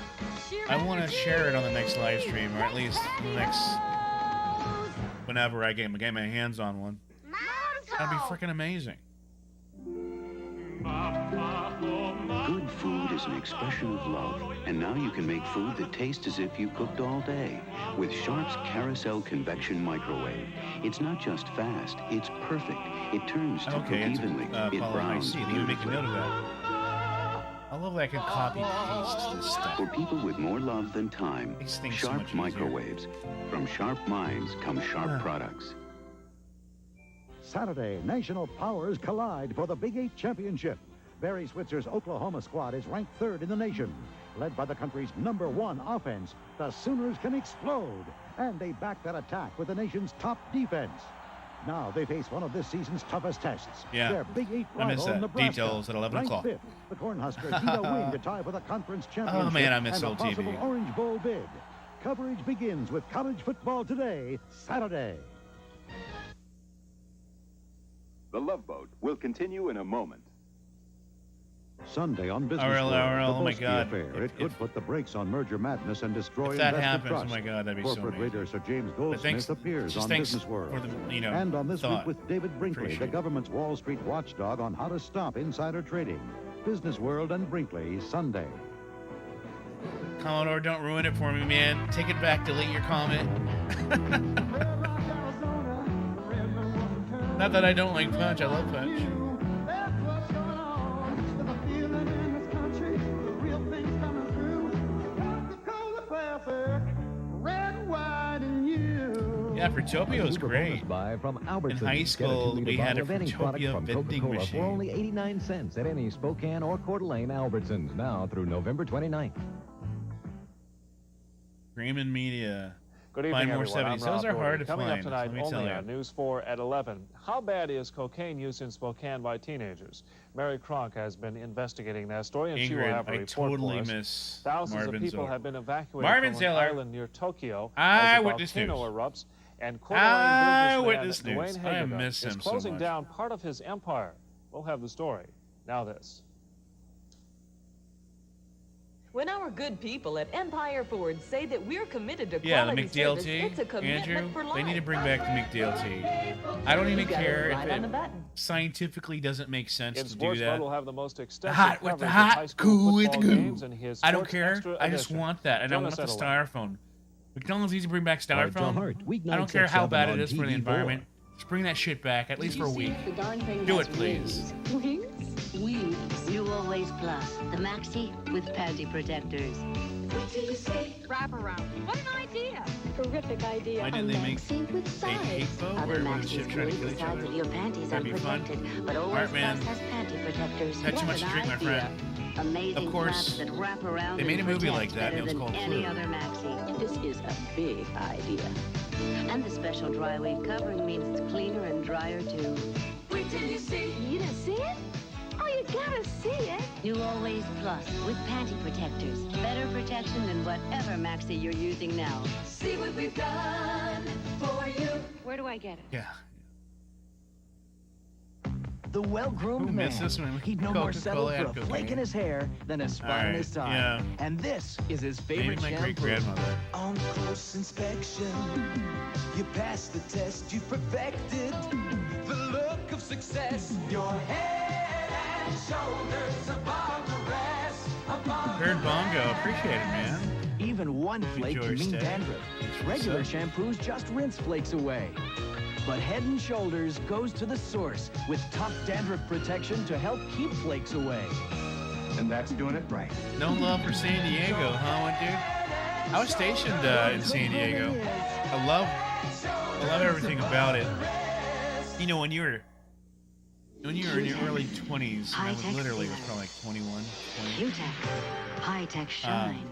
I want to share it on the next live stream, or at least the next whenever I get my hands on one. That'd be freaking amazing. Good food is an expression of love, and now you can make food that tastes as if you cooked all day with Sharp's Carousel Convection Microwave. It's not just fast, it's perfect. It turns to cook evenly. It browns Let me make a note of that. I love that I can copy paste this stuff. For people with more love than time, things so Sharp much easier. microwaves. From sharp minds come sharp products. Saturday, national powers collide for the Big 8 championship. Barry Switzer's Oklahoma squad is ranked 3rd in the nation. Led by the country's #1 offense, the Sooners can explode. And they back that attack with the nation's top defense. Now they face one of this season's toughest tests. Yeah. Their Big 8 I miss rival, that. Nebraska. Details at 11 Ranked o'clock. 5th, the Cornhuskers need a win to tie for the conference championship. Oh, man, I miss and a old TV. possible Orange Bowl bid. Coverage begins with college football today, Saturday. The Love Boat will continue in a moment. Sunday on Business RL, World, oh the my Boski God. affair. It could put the brakes on merger madness and destroy If that investor happens, trust. oh my God, that'd be so Corporate amazing. leader Sir James But Goldsmith thanks- appears just on thanks Business World. for the, and on This thought. Week with David Brinkley, Appreciate the government's Wall Street watchdog on how to stop insider trading. Business World and Brinkley, Sunday. Commodore, don't ruin it for me, man. Take it back. Delete your comment. Not that I don't like Punch. I love Punch. Yeah, Fruitopia was great. From In Albertsons. high Get a school, 2-liter we had a bottle of any product Fruitopia from vending Coca-Cola machine. for only 89 cents at any Spokane or Coeur d'Alene Albertsons now through November 29th. Freeman Media. Good Find evening, more everyone. I'm 70s. Rob Those are hard Gordon. to Coming find. up tonight, Let me only tell you. on News 4 at 11. How bad is cocaine use in Spokane by teenagers? Mary Cronk has been investigating that story, and she will Ingrid, have a I report totally for us. miss Thousands Marvin of people Ziller. have been evacuated Marvin from an Ziller. island near Tokyo I as a witness volcano news. erupts. And I Coeur witness d'Alene news. Dwayne I Hagedown miss is him so closing much. down part of his empire. We'll have the story. Now this. When our good people at Empire Ford say that we're committed to Yeah, the quality service, McDLT, it's a commitment Andrew, for life. they need to bring back the McDLT. I don't even You got it care right if on the it button. scientifically doesn't make sense In to do Sports that. Mode, we'll have the most extensive Hot with coverage the of high hot, school cool with the football goo. games and his I don't Sports care. Extra I just edition. want that, and I Join want us the at 11. styrofoam. McDonald's needs to bring back All right, Joe styrofoam. Hart, I weeknights don't care at how 7 bad on it is for the TV4. environment. Just bring that shit back, at least for a week. Do it, please. Wings? Wings. New Always Plus, the maxi with panty protectors. What do you say? Wrap around. What an idea! Terrific idea. Why didn't they make Maxi with a sides. hate boat Other where the maxis ship trying to glue kill the each sides other? of your panties That'd be fun. unprotected, but Always Alright, man. Plus has panty protectors. Had too much to drink, my friend. Amazing Of course, flaps that wrap around they made a and movie protect like that, and it was better called than any Clue. other maxi. This is a big idea. And the special dry weave covering means it's cleaner and drier too. Wait till you see. You didn't see it? Oh, you gotta see it. New Always Plus with panty protectors. Better protection than whatever maxi you're using now. See what we've done for you. Where do I get it? Yeah. The well-groomed Who man. missed this one? He'd no more settle Coca-Cola for a had flake in cocaine. his hair than a spot in his tie. yeah. And this is his Maybe favorite my shampoo. great-grandmother. On close inspection, you passed the test, you perfected the look of success. Your head and shoulders above the rest. Above Heard Bongo. Appreciate it, man. Even one flake can mean Stay. dandruff. Regular shampoos just rinse flakes away. But Head & Shoulders goes to the source with top dandruff protection to help keep flakes away. And that's doing it right. No love for San Diego, huh, dude? I was stationed in San Diego. I love everything about it. You know, when you were in your early 20s, I literally was probably like 21, 20. Q-Tex. High-tech shine.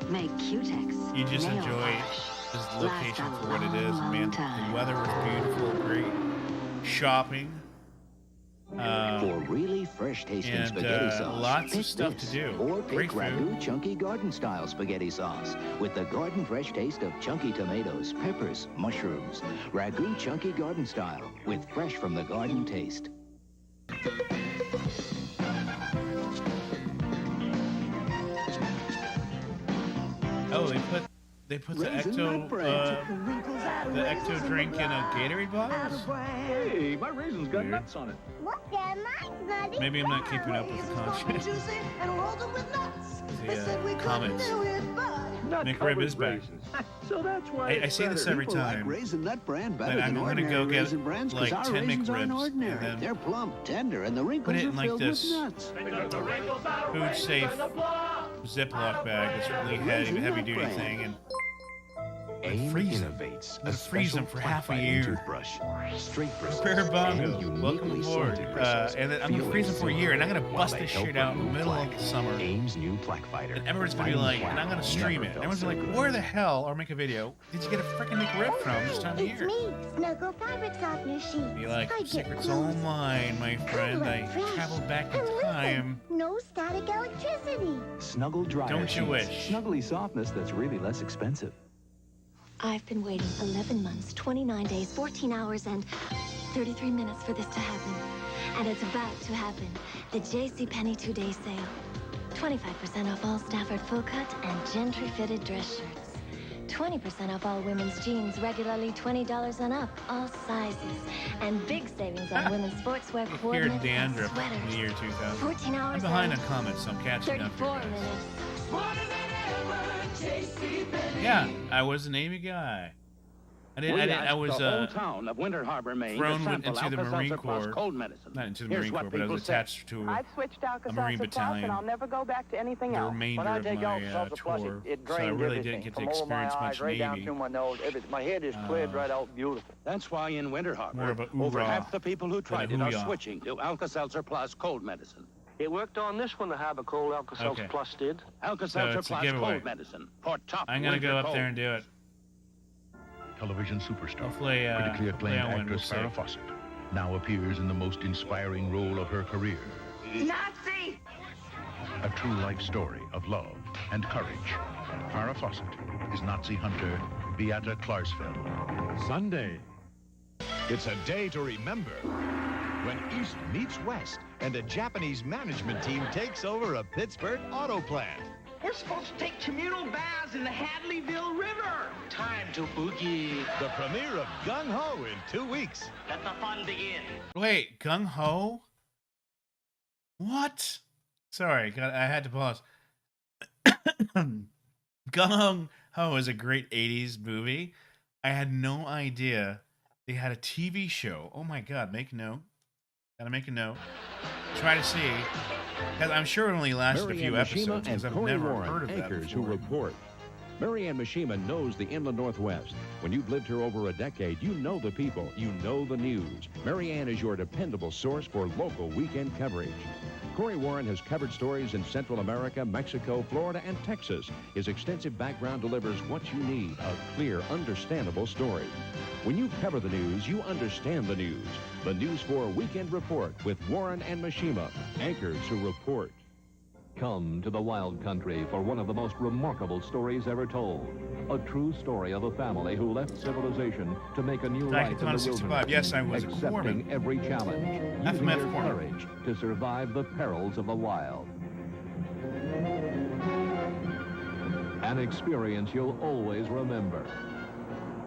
Make Q-Tex. You just nail enjoy polish. this Last location a for what it is, long, man. long time. The weather was beautiful, great shopping. For really fresh-tasting and, spaghetti sauce, lots of pick stuff this, to do. Or Great pick food. Ragu Chunky Garden-style spaghetti sauce with the garden fresh taste of chunky tomatoes, peppers, mushrooms. Ragu Chunky Garden-style with fresh from the garden taste. Oh, they put the Ecto drink in a Gatorade bottle. Hey, my raisin's got nuts on it. Look at my Maybe I'm not keeping up with the content. The comments. McRib is back. So that's why I say this every time. Raisin Nut Brand That I'm going to go get like 10 McRibs and then They're plump, tender, and the put wrinkles it are in like filled this with nuts. food safe Ziploc bag, this really heavy duty thing, and AIM freeze innovates them. Freeze them for half a year. Toothbrush, straight bristles, Fair Bongo, and welcome uniquely aboard. scented bristles And then I'm feel gonna freeze them for a year, and I'm gonna while bust they this help shit out in the remove middle plaque. of the summer. AIM's new plaque fighter. And everyone's gonna be Fighting like, and I'm gonna plaque stream never it. felt Everyone's so like, good. where the hell, or make a video, did you get a freaking McRib from this time of It's year? me, Snuggle Fabric Softener Sheet. Be like, I get secret's clothes, all mine, my friend. I cuddle and traveled fresh. back in And listen, time. no static electricity. Snuggle dryer Don't you sheets. wish? Snuggly softness that's really less expensive. I've been waiting 11 months, 29 days, 14 hours, and 33 minutes for this to happen. And it's about to happen. The JCPenney 2-day sale. 25% off all Stafford full cut and gentry fitted dress shirts. 20% off all women's jeans, regularly $20 and up, all sizes. And big savings on women's sportswear Here coordinates and dandruff in sweaters. the year 2000. 14 hours I'm behind and on comments, so I'm catching up. 34 minutes. Yeah, I was a Navy guy. I was the hometown of Winter Harbor, Maine, thrown to sample into the Marine Alka-Seltzer Plus Corps. cold medicine. Not into the Here's Marine what Corps, but I was people say. attached to I've switched a Marine Alka-Seltzer Plus, battalion. and I'll never go back to anything The else. remainder When I of take my Alka-Seltzer Plus, tour, it so I drains really everything. didn't get to From over my experience eyes, much right down Navy. through my nose. My head is cleared right out beautiful. That's why in Winter Harbor, More of a over hoorah half the people who than a tried it are hoo-yah. switching to Alka-Seltzer Plus cold medicine. It worked on this one, the Habacool Alka-Seltzer Okay. Plus did. Alka-Seltzer it's a Plus giveaway. cold medicine for top I'm gonna winter go up cold. there and do it. Television superstar, Hopefully, critically hopefully acclaimed I win. actress We'll see. Farrah Fawcett now appears in the most inspiring role of her career. Nazi! A true life story of love and courage. Farrah Fawcett is Nazi hunter Beata Klarsfeld. Sunday. It's a day to remember when East meets West and a Japanese management team takes over a Pittsburgh auto plant. We're supposed to take communal baths in the Hadleyville River. Time to boogie. The premiere of Gung Ho in 2 weeks. Let the fun begin. Wait, Gung Ho? What? Sorry, I had to pause. Gung Ho is a great 80s movie. I had no idea they had a TV show. Oh my god, make a note. Gotta make a note. try to see. Because I'm sure it only lasted a few episodes, because I've never heard of that anchors before. who report. Marianne Mishima knows the Inland Northwest. When you've lived here over a decade, you know the people, you know the news. Marianne is your dependable source for local weekend coverage. Corey Warren has covered stories in Central America, Mexico, Florida, and Texas. His extensive background delivers what you need, a clear, understandable story. When you cover the news, you understand the news. The News 4 Weekend Report with Warren and Mishima, anchors who report. Come to the wild country for one of the most remarkable stories ever told. A true story of a family who left civilization to make a new life in the wilderness. Yes, I was a accepting corpsman. every challenge, using their courage to survive the perils of the wild. An experience you'll always remember.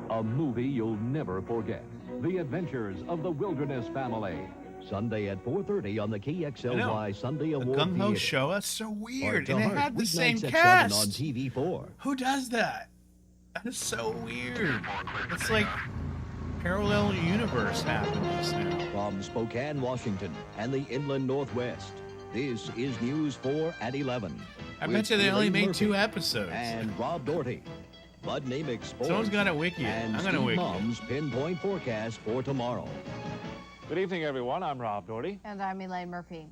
A movie you'll never forget. The Adventures of the Wilderness Family. Sunday at 4:30 on the KXLY Sunday Award Gung Ho Theater. show. That's so weird. Or And it to had the Heart, same weeknights at cast. 7 on TV4. Who does that? That is so weird. It's like parallel universe happened just now. From Spokane, Washington, and the Inland Northwest, this is News 4 at 11. I bet you they only made 2 episodes. And Rob Doherty. Bud Namick Sports. Someone's got to wiki it. And I'm going to Steve wiki it. Mom's pinpoint forecast for tomorrow. Good evening, everyone. I'm Rob Doherty. And I'm Elaine Murphy.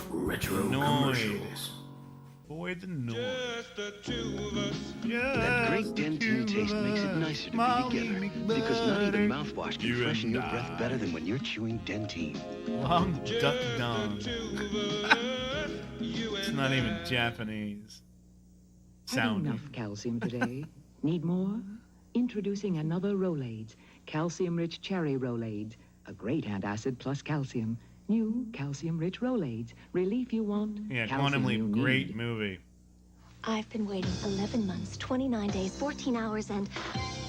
Retro commercials. Boy, the noise. Just the two of us. That great dentin taste makes it nicer to be together. Because not even mouthwash can freshen your breath better than when you're chewing Dentyne. Long duck dong. It's not even Japanese. Had Sound. enough calcium today? Need more? Introducing another Rolaids, calcium-rich cherry Rolaids. A great antacid plus calcium. New calcium-rich Rolaids. Relief you want, Yeah, calcium Quantum Leap, you great need. movie. I've been waiting 11 months, 29 days, 14 hours, and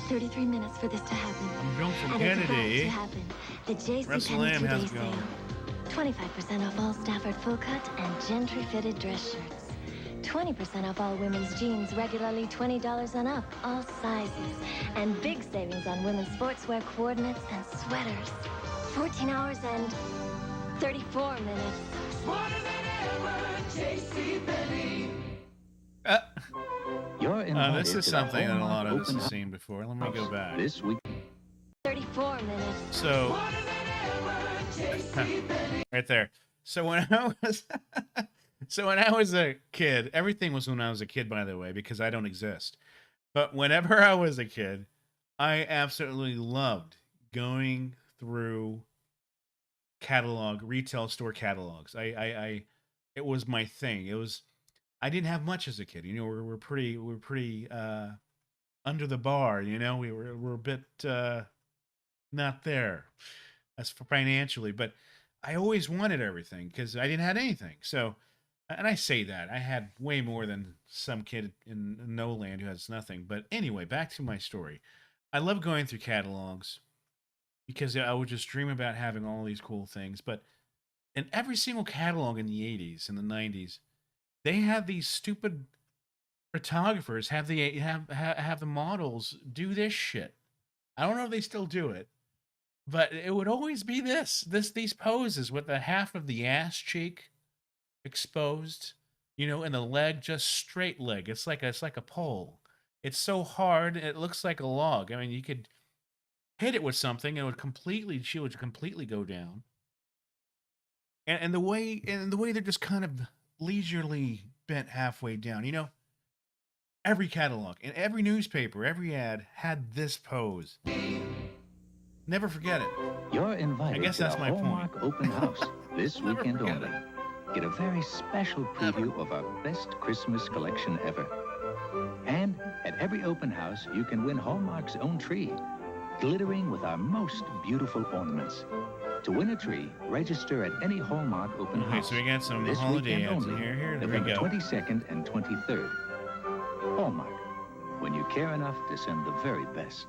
33 minutes for this to happen. Don't And forget it's about it, to eh? happen. The JCPenney WrestleLam has Today to go. sale. 25% off all Stafford full cut and gentry fitted dress shirts. 20% off all women's jeans, regularly $20 and up, all sizes. And big savings on women's sportswear coordinates and sweaters. 14 hours and 34 minutes. Smarter than ever, JCPenney. You're invited This is to the something that a Hallmark lot of us Open have seen before. Let me go back. This week. 34 minutes. So, right there. So when I was a kid, everything was when I was a kid, by the way, because I don't exist. But whenever I was a kid, I absolutely loved going through retail store catalogs. It was my thing. I didn't have much as a kid. You know, we're pretty under the bar. You know, we're a bit not there as for financially, but I always wanted everything because I didn't have anything. So, and I say that I had way more than some kid in no land who has nothing. But anyway, back to my story. I love going through catalogs because I would just dream about having all these cool things. But in every single catalog in the 80s and the 90s, they have these stupid photographers have the models do this shit. I don't know if they still do it, but it would always be these poses with the half of the ass cheek exposed, you know, and the leg just straight leg. It's like a pole. It's so hard, it looks like a log. I mean, you could hit it with something, and she would completely go down. And the way they're just kind of leisurely bent halfway down. You know, every catalog and every newspaper, every ad had this pose. Never forget it. You're invited I guess to that's the my point. Hallmark Open House this weekend forget only. Get a very special preview of our best Christmas collection ever. And at every open house, you can win Hallmark's own tree, glittering with our most beautiful ornaments. To win a tree, register at any Hallmark Open Okay, House. so we got some this holiday weekend ads in only, here. Here we November go. 22nd and 23rd. Hallmark, when you care enough to send the very best.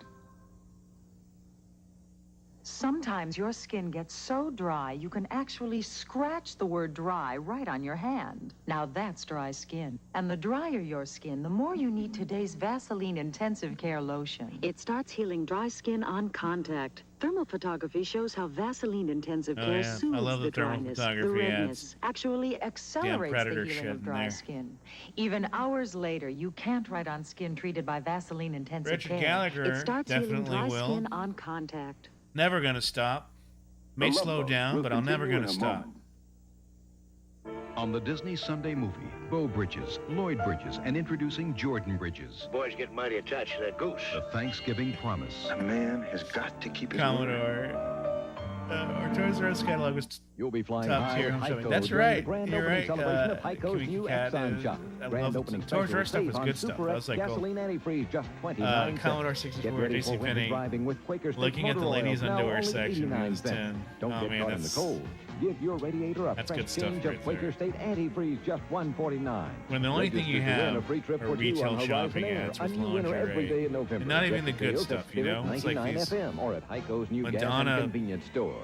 Sometimes your skin gets so dry you can actually scratch the word dry right on your hand. Now that's dry skin. And the drier your skin, the more you need today's Vaseline Intensive Care Lotion. It starts healing dry skin on contact. Thermal photography shows how Vaseline Intensive Oh, Care yeah. I soothes love the the thermal dryness, the photography redness, ads. actually Accelerates Predator the shit healing in of dry there. skin. Even hours later, you can't write on skin treated by Vaseline Intensive Richard Care. Gallagher It starts healing definitely dry will. skin on contact. Never gonna stop. May The Love slow Boat down, will but I'm never continue gonna in a stop. moment. On the Disney Sunday movie, Beau Bridges, Lloyd Bridges, and introducing Jordan Bridges. Boys get mighty attached to that goose. The Thanksgiving Promise. A man has got to keep his Commodore. Our Toys R Us catalog was You'll be flying top high tier. in Home Heiko Shopping. That's during the right. grand You're opening right. celebration of Heiko's Kimiki new Cat, Exxon shop. I Grand love opening Toys R special Us stuff was save good on stuff. Super That X was like cool. gasoline antifreeze, just 29 Commodore cents. 64, Get ready for JCPenney. winter driving with Quaker State Looking at the motor ladies' oils, now underwear only section 89 was cents. 10. Don't Oh, get man, caught in the that's- cold. Give your radiator a That's fresh good stuff change right of Quaker State antifreeze, just $1.49. When the only thing you Register to win have a free trip are for two retail on Horizon shopping Air. ads A with new winner every lingerie. day in November. And not even the Get good deals at stuff, you know? Spirit It's like 99 these FM or at Heiko's new gas and Madonna convenience store.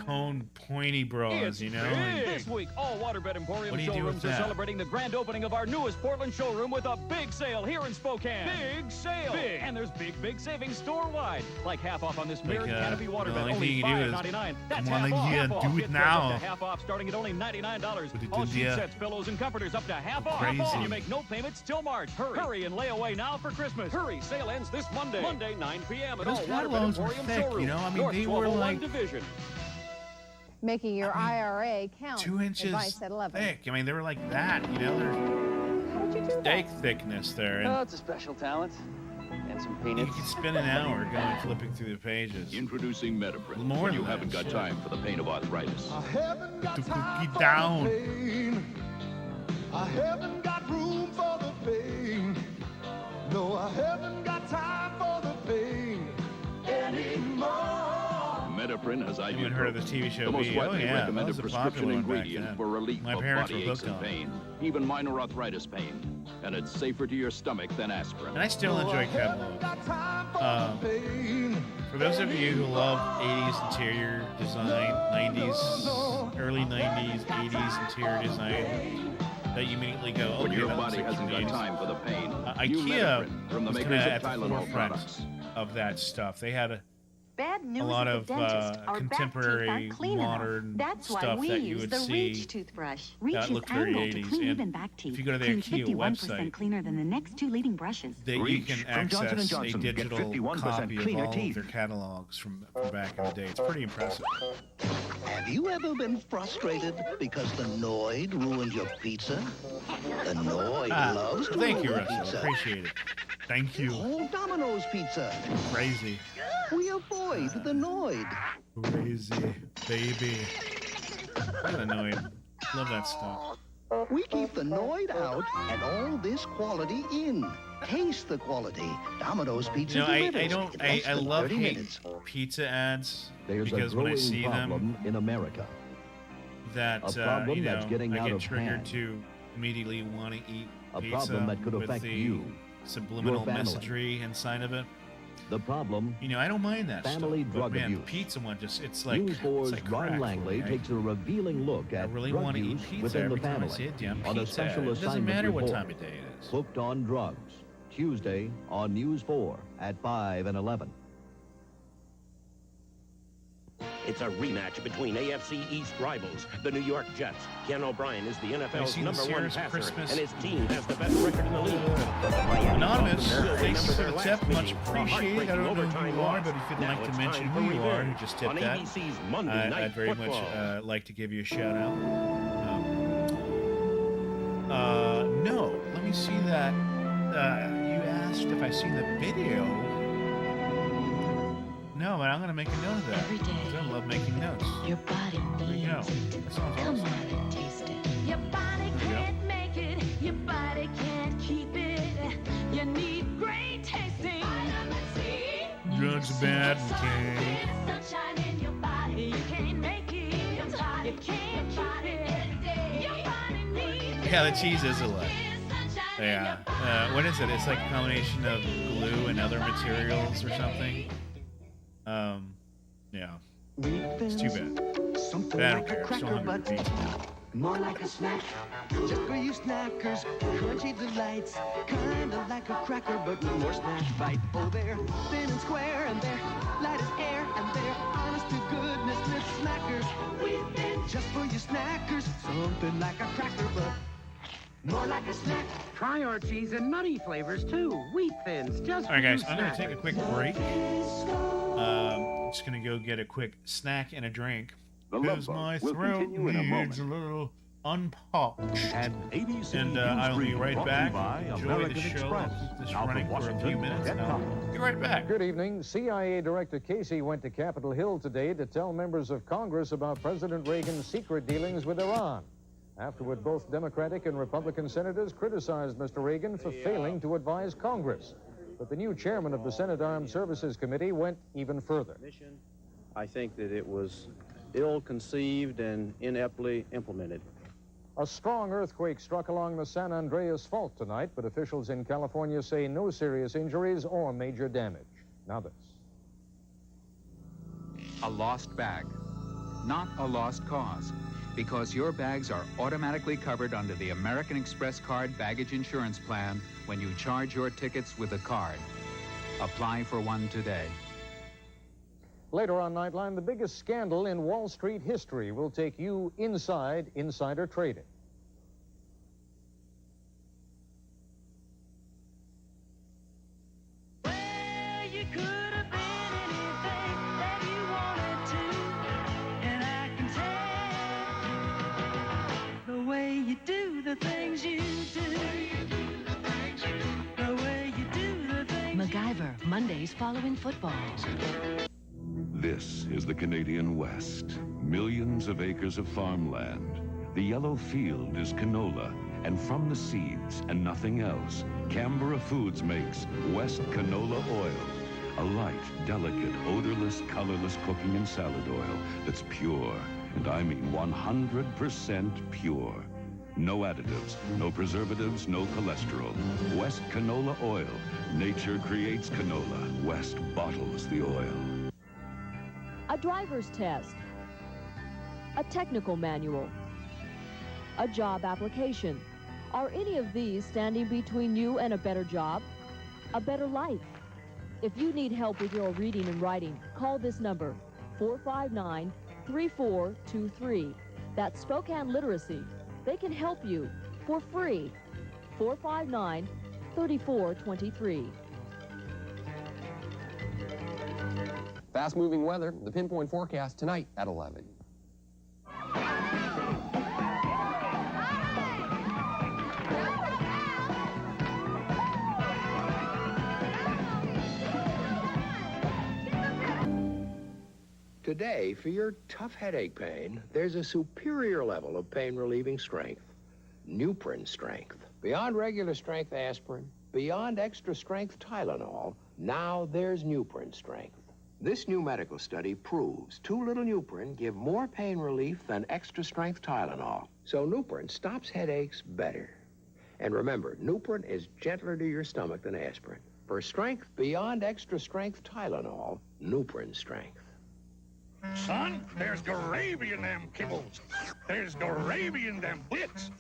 cone pointy bras, you know? And This week, all Waterbed Emporium What do you do with showrooms are that? celebrating the grand opening of our newest Portland showroom with a big sale here in Spokane. Big sale! Big! And there's big savings store-wide. Like half off on this mirrored canopy the waterbed, only only thing you do is, $5.99. That's come on half in off. here, Half off. do it Gift cards now. up to half off, starting at only $99. Put it All in sheet there. sets, pillows, and comforters up to half off. Crazy. Half off. You make no payments till March. Hurry and lay away now for Christmas. Hurry! Sale ends this Monday. Monday, 9 p.m. at Those all Waterbed catalogs were Emporium thick, showrooms. you know? I mean, North they were 1201 like Division. Making your IRA count. 2 inches Advice at 11. thick. I mean, they were like that, you know? There's steak thickness there. And it's a special talent. And some you peanuts. could spend an hour going flipping through the pages. Introducing Metaprin. More when you than haven't that, got shit. time for the pain of arthritis. I haven't got To time cookie down. for the pain. I haven't got room for the pain. No, I haven't got time for the pain anymore. Metaprin has Anyone heard of the TV show the most V? Oh, widely yeah, that recommended was a prescription popular one back ingredient then. for relief My of parents body were aches hooked and on it. pain, even minor arthritis pain, and it's safer to your stomach than aspirin. And I still enjoy catalog. For those of you who love 80s interior design, 90s, early 90s, 80s interior design, that you immediately go, okay, When your that looks body like hasn't from the got 80s. time for the pain, new IKEA Metaprin from the was kind makers of of at the Tylenol forefront products. of that stuff. They had Bad news a lot at of the dentist. Our back teeth contemporary, aren't clean enough. modern That's why stuff we that you use would the see Reach toothbrush. Reach that is looked very angled to 80s. clean And even back teeth. if you go to the Cleans IKEA 51% website, cleaner than the next two leading brushes. that you Reach can from Johnson access & Johnson. a Get digital 51% copy of cleaner all teeth. of their catalogs from back in the day. It's pretty impressive. Have you ever been frustrated because the Noid ruined your pizza? The Noid loves to Thank you, ruin Russell. pizza. Appreciate it. Thank you. Whole Domino's pizza. Crazy. We avoid the Noid. Crazy. Baby. I'm annoyed. Love that stuff. We keep the Noid out and all this quality in. Taste the quality. Domino's Pizza You know, I delivers don't, in I less than love 30 hate minutes. pizza ads There's because a when I growing see them, problem in America. that A problem you know, that's getting I out get of triggered hand. to immediately want to eat A pizza problem that could with affect the you, subliminal your family. messagery inside of it. The problem, You know, I don't mind that family stuff. drug but man, abuse. the pizza one just, it's like, News 4's it's like Ron crack for Langley me. takes a revealing look I at really drug want to eat use pizza within every the time I family see a damn on a pizza special ad. It doesn't assignment matter what report. time of day it is. Hooked on Drugs, Tuesday on News 4 at 5 and 11. It's a rematch between AFC East rivals, the New York Jets. Ken O'Brien is the NFL's seen the #1 Sears passer, Christmas? and his team has the best record in the league. The Miami Anonymous, Dolphins will thanks remember for their the last tip. Much meeting, a appreciated. I heartbreaking don't know who overtime you are, loss. but if you'd Now like to it's mention time who for you are, who revenge just tipped on that, ABC's Monday Night I'd very Football. much like to give you a shout out. No, let me see that. You asked if I seen the video. No, but I'm going to make a note of that. Every day. 'Cause I love making notes. Your body There you go. needs it. That sounds Come awesome. on and taste it. Your body There you go. can't make it, your body can't keep it. You need great tasting vitamin C. Drugs are bad, okay. Sunshine in your body, you can't make it. Your body can't keep it. Your body needs Yeah, the cheese is a lot. Yeah. What is it? It's like a combination of glue and other materials or something. Yeah. Wheat It's too thins, bad. something I don't like a care. I'm still cracker, hungry. but more like a snack. Just for you snackers, crunchy delights. Kinda like a cracker, but with more smash bite. Oh, they're thin and square, and they're light as air, and they're honest to goodness, Miss Snackers. Wheat thins, just for you snackers. Something like a cracker, but more like a snack. Try our cheese and nutty flavors, too. Wheat Thins, just All right, guys, for you I'm going to take a snackers. quick break. Just going to go get a quick snack and a drink. The Because Love my Bug will throat continue in a needs moment. a little unpopped. And ABC And News I'll be Brief right brought to back. you by Enjoy American the show. Express. I'll keep this Now from running for a few Washington, minutes, Ted and I'll Collins. be right back. Good evening. CIA Director Casey went to Capitol Hill today to tell members of Congress about President Reagan's secret dealings with Iran. Afterward, both Democratic and Republican senators criticized Mr. Reagan for failing to advise Congress. But the new chairman of the Senate Armed Services Committee went even further. I think that it was ill-conceived and ineptly implemented. A strong earthquake struck along the San Andreas Fault tonight, but officials in California say no serious injuries or major damage. Now this. A lost bag, not a lost cause, because your bags are automatically covered under the American Express Card Baggage Insurance Plan when you charge your tickets with a card. Apply for one today. Later on Nightline, the biggest scandal in Wall Street history will take you inside insider trading. You could have been anything that you wanted to, and I can tell the way you do the things you do. The way you do the things. MacGyver, Mondays following football. This is the Canadian West. Millions of acres of farmland. The yellow field is canola, and from the seeds and nothing else, Canberra Foods makes West Canola Oil. A light, delicate, odorless, colorless cooking and salad oil that's pure, and I mean 100% pure. No additives, no preservatives, no cholesterol. West Canola Oil. Nature creates canola. West bottles the oil. A driver's test, a technical manual, a job application. Are any of these standing between you and a better job, a better life? If you need help with your reading and writing, call this number, 459-3423. That's Spokane Literacy. They can help you for free. 459-3423. Fast-moving weather, the pinpoint forecast tonight at 11. Today, for your tough headache pain, there's a superior level of pain-relieving strength. Nuprin Strength. Beyond regular strength aspirin, beyond extra strength Tylenol, now there's Nuprin Strength. This new medical study proves too little Nuprin give more pain relief than extra strength Tylenol. So Nuprin stops headaches better. And remember, Nuprin is gentler to your stomach than aspirin. For strength beyond extra strength Tylenol, Nuprin Strength. Son, there's gravy in them kibbles. There's gravy in them bits.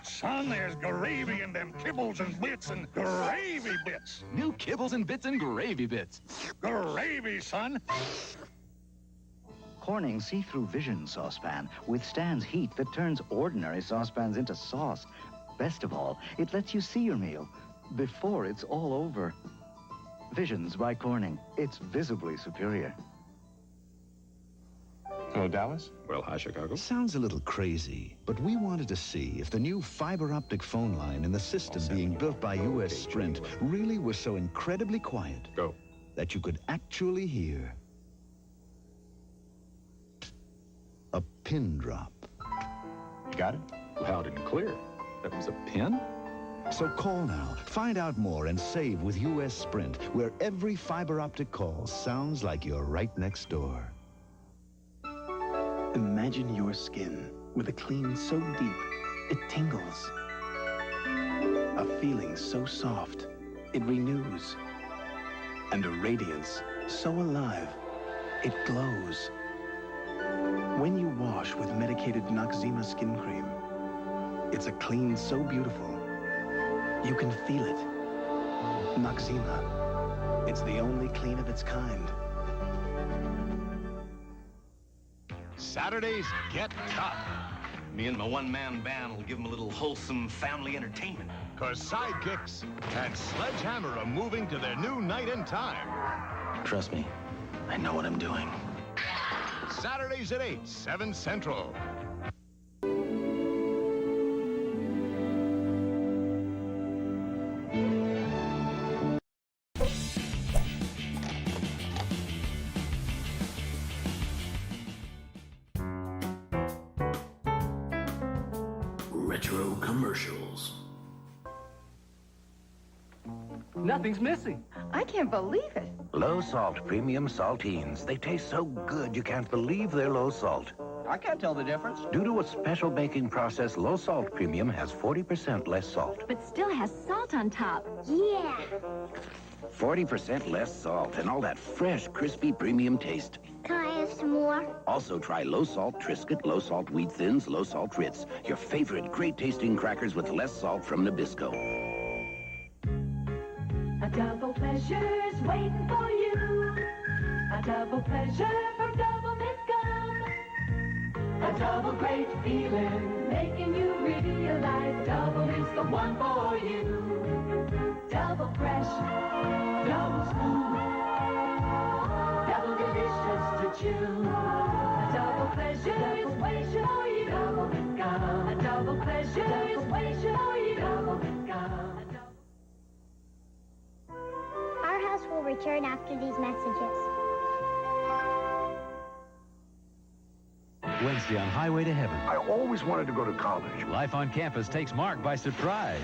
Son, there's gravy in them kibbles and bits and gravy bits. New kibbles and bits and gravy bits. Gravy, son. Corning's see-through Vision saucepan withstands heat that turns ordinary saucepans into sauce. Best of all, it lets you see your meal before it's all over. Visions by Corning. It's visibly superior. Hello, Dallas. Well, hi, Chicago. Sounds a little crazy, but we wanted to see if the new fiber optic phone line in the system being built by U.S. Sprint really was so incredibly quiet that you could actually hear a pin drop. You got it? Loud and clear. That was a pin? So call now, find out more, and save with U.S. Sprint, where every fiber optic call sounds like you're right next door. Imagine your skin with a clean so deep, it tingles. A feeling so soft, it renews. And a radiance so alive, it glows. When you wash with medicated Noxzema skin cream, it's a clean so beautiful, you can feel it. Noxzema. It's the only clean of its kind. Saturdays get tough. Me and my one-man band will give them a little wholesome family entertainment. 'Cause Sidekicks and Sledgehammer are moving to their new night and time. Trust me, I know what I'm doing. Saturdays at 8, 7 Central. Retro commercials. Nothing's missing. I can't believe it. Low salt premium saltines. They taste so good you can't believe they're low salt. I can't tell the difference. Due to a special baking process, low salt premium has 40% less salt. But still has salt on top. Yeah. 40% less salt and all that fresh, crispy premium taste. Can I have some more? Also try low salt Triscuit, low salt wheat thins, low salt Ritz. Your favorite great tasting crackers with less salt from Nabisco. A double pleasure's waiting for you. A double pleasure from Double Mint Gum. A double great feeling, making you realize Double is the one for you. Double fresh, double smooth, double delicious to chew. A double pleasure is waiting for you. Double Mint Gum. A double pleasure is waiting for you. Double Mint Gum. Our house will return after these messages. Wednesday on Highway to Heaven. I always wanted to go to college. Life on campus takes Mark by surprise.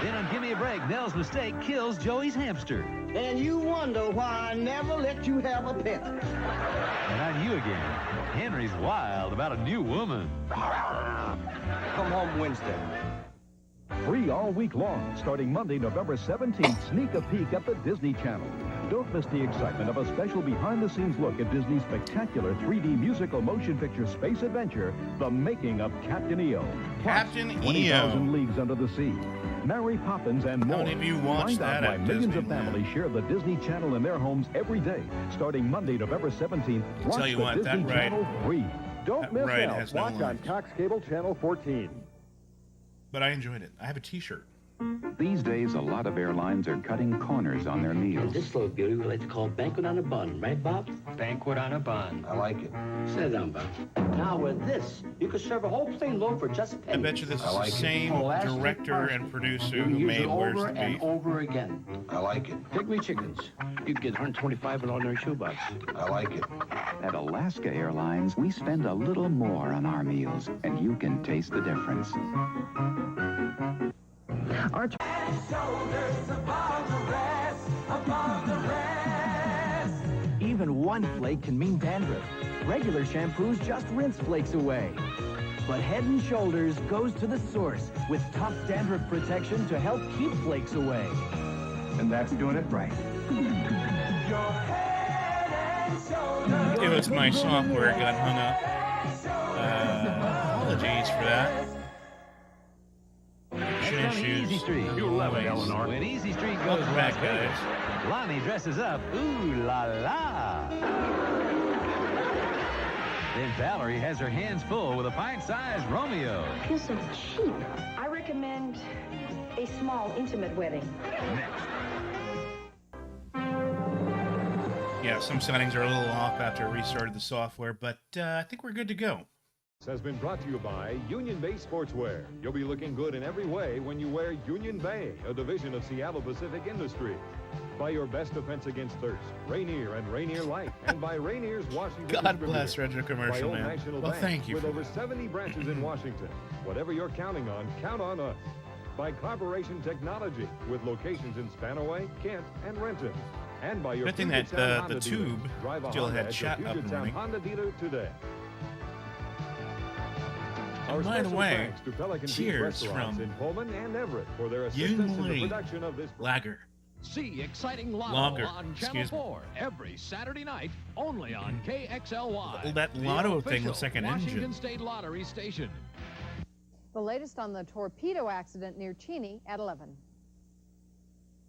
Then on Gimme a Break, Nell's mistake kills Joey's hamster. And you wonder why I never let you have a pet. And on You Again, Henry's wild about a new woman. Come home Wednesday. Free all week long, starting Monday, November 17th. Sneak a peek at the Disney Channel. Don't miss the excitement of a special behind-the-scenes look at Disney's spectacular 3D musical motion picture space adventure, The Making of Captain EO. Captain EO. 20,000 Leagues Under the Sea. Mary Poppins and more. How many of you watched Find out that why at millions Disneyland? of families share the Disney Channel in their homes every day. Starting Monday, November 17th. Watch Tell you the what, Disney that ride- Channel free. Don't That miss ride out. has no Watch on lines. Cox Cable Channel 14. But I enjoyed it. I have a T-shirt. These days, a lot of airlines are cutting corners on their meals. This little beauty we like to call banquet on a bun, right, Bob? Banquet on a bun. I like it. Sit down, Bob. Now with this, you could serve a whole plain loaf for just a penny. I bet you this is the same director and producer You who can use made it Where's over the and Beef. over again. I like it. Pygmy chickens. You can get 125 in an ordinary shoebox. I like it. At Alaska Airlines, we spend a little more on our meals, and you can taste the difference. Our shoulders above the rest, above the rest. Even one flake can mean dandruff. Regular shampoos just rinse flakes away. But Head & Shoulders goes to the source with tough dandruff protection to help keep flakes away. And that's doing it right. Your head and shoulders. It was my software got hung up. Apologies for that. Next on Easy Street. You love it, Eleanor. When Easy Street goes Welcome back, Las Vegas, Lonnie dresses up. Ooh la la. Then Valerie has her hands full with a pint-sized Romeo. You're so cheap. I recommend a small, intimate wedding. Yeah, some settings are a little off after I restarted the software, but I think we're good to go. This has been brought to you by Union Bay Sportswear. You'll be looking good in every way when you wear Union Bay, a division of Seattle Pacific Industries. By your best defense against thirst, Rainier and Rainier Light, and by Rainier's Washington God bless Distributor. Retro Commercial, by Old man. National Well, Bank, thank you with for over that. 70 branches in Washington. Whatever you're counting on, count on us. By Collaboration Technology, with locations in Spanaway, Kent, and Renton. And by your Good thing Puget that Sound the Honda tube dealer. Drive a still Honda had at chat your up Puget and Sound running. Honda dealer today. And by the special way, thanks to Pelican Beach cheers Restaurants from in Pullman and Everett for their Ying assistance in the Lee production of this. Lager. See exciting Lotto Longer, on Channel excuse me. 4 every Saturday night, only on KXLY. That the Lotto thing looks official like an Washington engine. State Lottery station. The latest on the torpedo accident near Cheney at 11.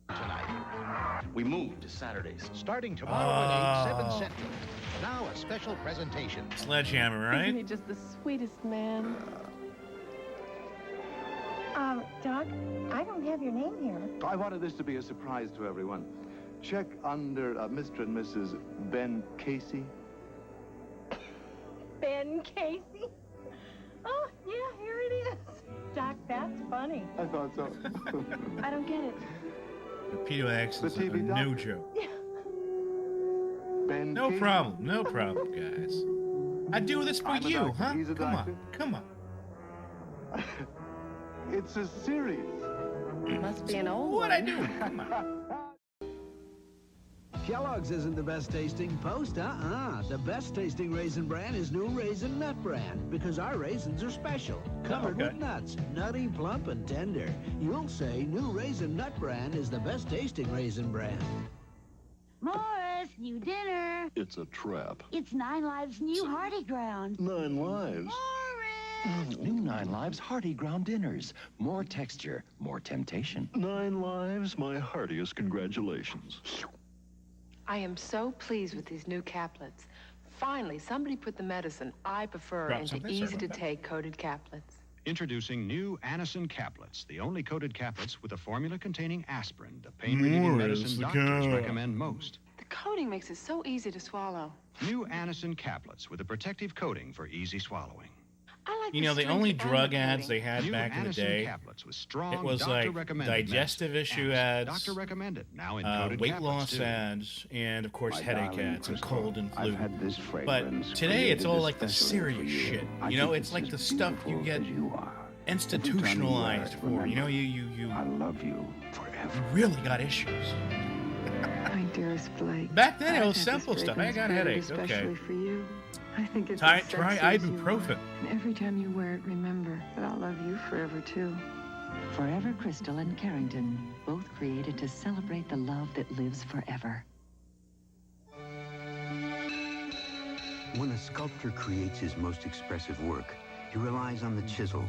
Tonight, we moved to Saturdays. Starting tomorrow at 8, 7 Central. Now a special presentation. Sledgehammer, right? Isn't he just the sweetest man? Doc, I don't have your name here. I wanted this to be a surprise to everyone. Check under Mr. and Mrs. Ben Casey. Ben Casey? Oh, yeah, here it is. Doc, that's funny. I thought so. I don't get it. Torpedo accident's The a TV no doctor. joke. Ben No Casey. problem, no problem, guys. I do this for I'm a you, doctor, huh? he's a Come doctor. on, come on. It's a series. Must be an old What one. I do? Come on. Kellogg's isn't the best tasting Post, The best tasting Raisin Bran is new Raisin Nut Bran, because our raisins are special. Covered with nuts, nutty, plump, and tender. You'll say new Raisin Nut Bran is the best tasting Raisin Bran. Morris, new dinner. It's a trap. It's 9 Lives' new Hearty Ground. 9 lives. New 9 Lives Hearty Ground Dinners. More texture, more temptation. 9 lives, my heartiest congratulations. I am so pleased with these new caplets. Finally, somebody put the medicine I prefer Drop into something, sorry about that. easy-to-take coated caplets. Introducing new Anacin caplets, the only coated caplets with a formula containing aspirin, the pain-relieving medicine doctors recommend most. The coating makes it so easy to swallow. New Anacin caplets with a protective coating for easy swallowing. I like You know, the only drug ads they had New back in the Anacin day, caplets with strong it was like doctor-recommended digestive medicine. issue Anacin, ads, doctor recommended, now in coated weight caplets, loss too. ads, and of course My headache darling ads and Crystal, cold and flu. I've had this But fragrance today it's created all like the especially for serious you. shit. I You know, think it's like as the stuff you beautiful get as you are. institutionalized It's for. unreal. You know, you I love you forever. really got issues. My dearest Blake. Back then it I've was had simple this stuff. I fragrance got created headaches. Okay. especially for you. I think it's Try as sexy as you ibuprofen. are. And every time you wear it, remember that I'll love you forever, too. Forever Crystal and Carrington, both created to celebrate the love that lives forever. When a sculptor creates his most expressive work, he relies on the chisel.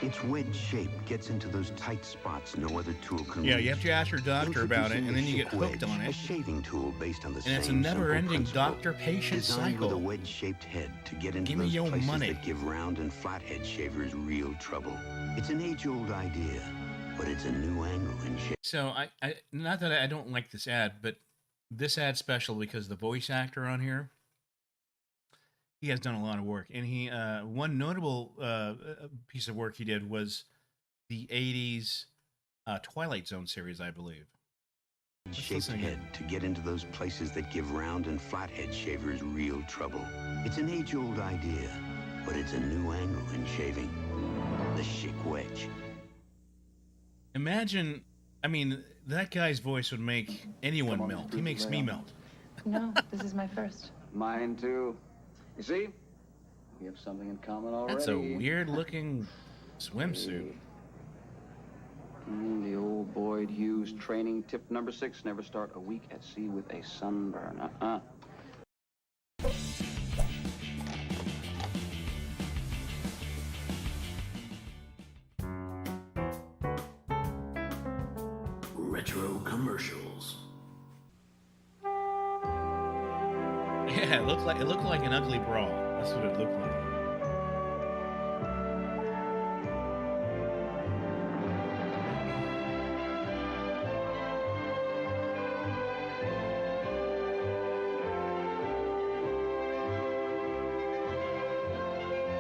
Its wedge shape gets into those tight spots no other tool can Yeah, reach. you have to ask your doctor about it, Introducing and the then you get Schick hooked wedge, on A it. shaving tool based on the And same it's a never-ending simple principle, doctor-patient designed with a cycle. wedge-shaped head to get into Give me those your places money. that give round and flathead shavers real trouble. It's an age-old idea, but it's a new angle in shape. So I not that I don't like this ad, but this ad's special because the voice actor on here, he has done a lot of work, and he one notable piece of work he did was the '80s Twilight Zone series, I believe. Shaped listen again. head to get into those places that give round and flathead shavers real trouble. It's an age-old idea, but it's a new angle in shaving. The Schick wedge. Imagine, I mean, that guy's voice would make anyone melt. He makes me melt. No, this is my first. Mine too. You see? We have something in common already. That's a weird-looking swimsuit. The old Boyd Hughes training tip number 6, never start a week at sea with a sunburn. Retro commercials. Yeah, it looked like an ugly bra. That's what it looked like.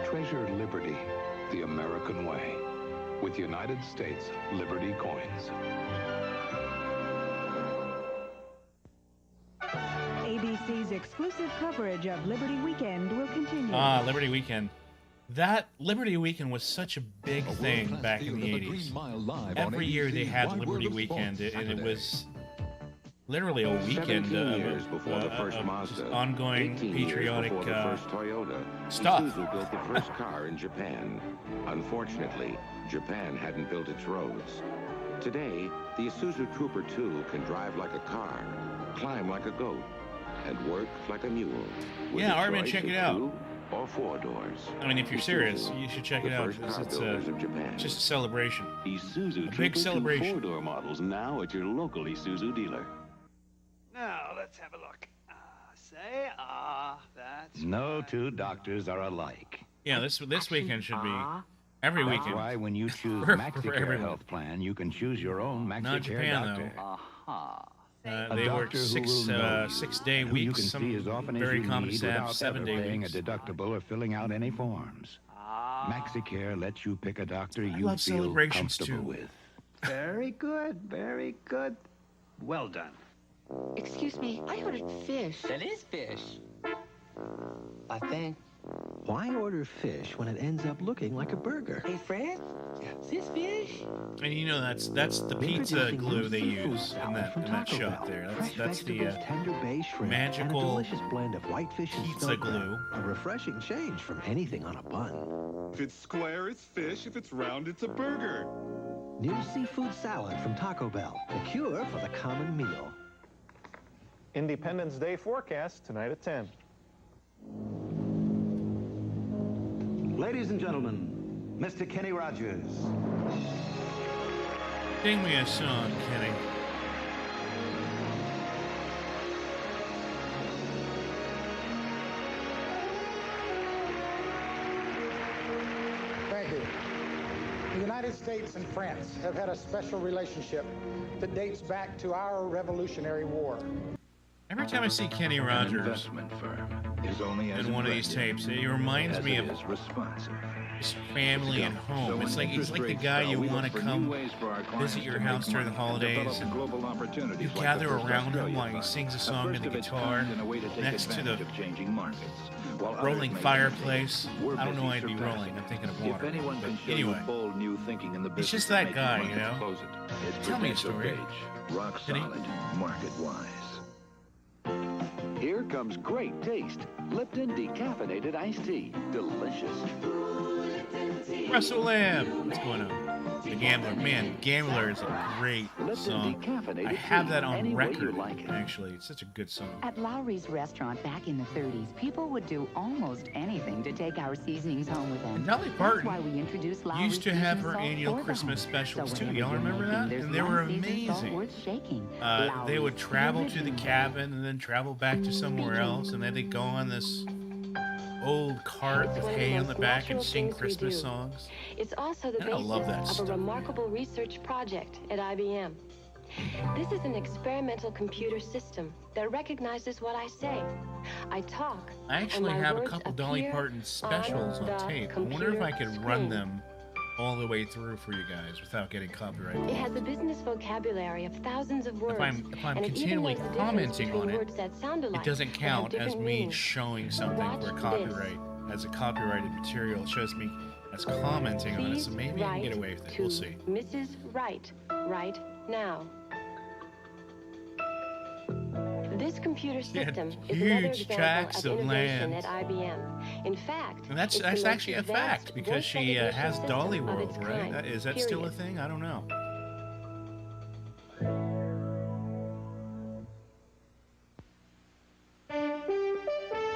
Treasure liberty, the American way. With United States Liberty coins. ABC's exclusive coverage of Liberty Weekend will continue. Liberty Weekend. That Liberty Weekend was such a big thing back in the 80s. Every year they had Liberty Weekend, and it was literally a weekend 17 years before the first of Mazda, ongoing 18 years patriotic before the first Toyota, stuff. Isuzu built the first car in Japan. Unfortunately, Japan hadn't built its roads. Today, the Isuzu Trooper 2 can drive like a car, climb like a goat, and work like a mule. with Yeah, a Armin, choice check of it out. 2 or 4 doors. I mean, if you're serious, you should check it out. The first car It's builders of Japan. just a celebration. Isuzu A big celebration. 4-door models now at your local Isuzu dealer. Now, let's have a look. That's No two doctors are alike. Yeah, this weekend should be every That's weekend. why when you choose For MaxiCare everyone. Health Plan, you can choose your own Not MaxiCare Japan, doctor. They work doctor who will know you, 6-day who you weeks. can Some see as often as very you common need staff, without ever 7-day paying weeks. a deductible or filling out any forms. MaxiCare lets you pick a doctor you love feel celebrations, comfortable too. with. very good, very good. Well done. Excuse me, I ordered fish. That is fish. I think. Why order fish when it ends up looking like a burger? Hey, Fred, is this fish? And you know that's the pizza glue they use in that shot there. That's the tender bay shrimp, and a magical delicious blend of whitefish and pizza snow crab. glue. A refreshing change from anything on a bun. If it's square, it's fish. If it's round, it's a burger. New seafood salad from Taco Bell, the cure for the common meal. Independence Day forecast tonight at 10. Ladies and gentlemen, Mr. Kenny Rogers. Sing me a song, Kenny. Thank you. The United States and France have had a special relationship that dates back to our Revolutionary War. Every time I see Kenny Rogers investment firm is only as in one of these tapes, it reminds as me it of is responsive. his family and home. It's like the guy you want to come visit your house during the holidays, and you gather around him while he sings a song on the guitar next to the rolling fireplace. I don't know why I'd be rolling. I'm thinking of water. If anyone can But show you anyway, bold new thinking in the business it's just of that making guy, money you to know? close it, it's Tell me a Prudential story. Gage, rock Did he? solid, market wise. Here comes great taste. Lipton decaffeinated iced tea. Delicious. Russell Lamb. What's going on? The Gambler. Man, Gambler is a great song. I have that on record, actually. It's such a good song. At Lowry's restaurant back in the 30s, people would do almost anything to take our seasonings home with them. And Dolly That's Parton why we introduced Lowry's used to have her Fusion Salt annual for the Christmas home. specials So too. whenever Y'all you're remember making, that? there's And they one were seasoned salt amazing. worth shaking. They Lowry's, would travel to the original. cabin and then travel back to somewhere else, and then they'd go on this old cart with hay on the back and sing Christmas songs. It's also the And I love that basis of stuff. a remarkable research project at IBM. This is an experimental computer system that recognizes what I say. I talk. I actually and my have a words couple Dolly appear Parton specials on on the tape. I wonder if I could computer run screen. them all the way through for you guys without getting copyright. It has a business vocabulary of thousands of words. If I'm and it even continually knows the difference commenting between on it, words that sound alike it doesn't but have count as different me meanings. showing something for a Watch copyright, as a copyrighted material. It shows me as commenting on it, so maybe I can get away with it. We'll see. Mrs. Wright, right now. This computer system is another huge example tracts of of innovation land. at IBM. In fact, And that's it's the most actually a advanced fact because voice she recognition has system Dolly of World, its right? kind, Is that still a period. thing? I don't know.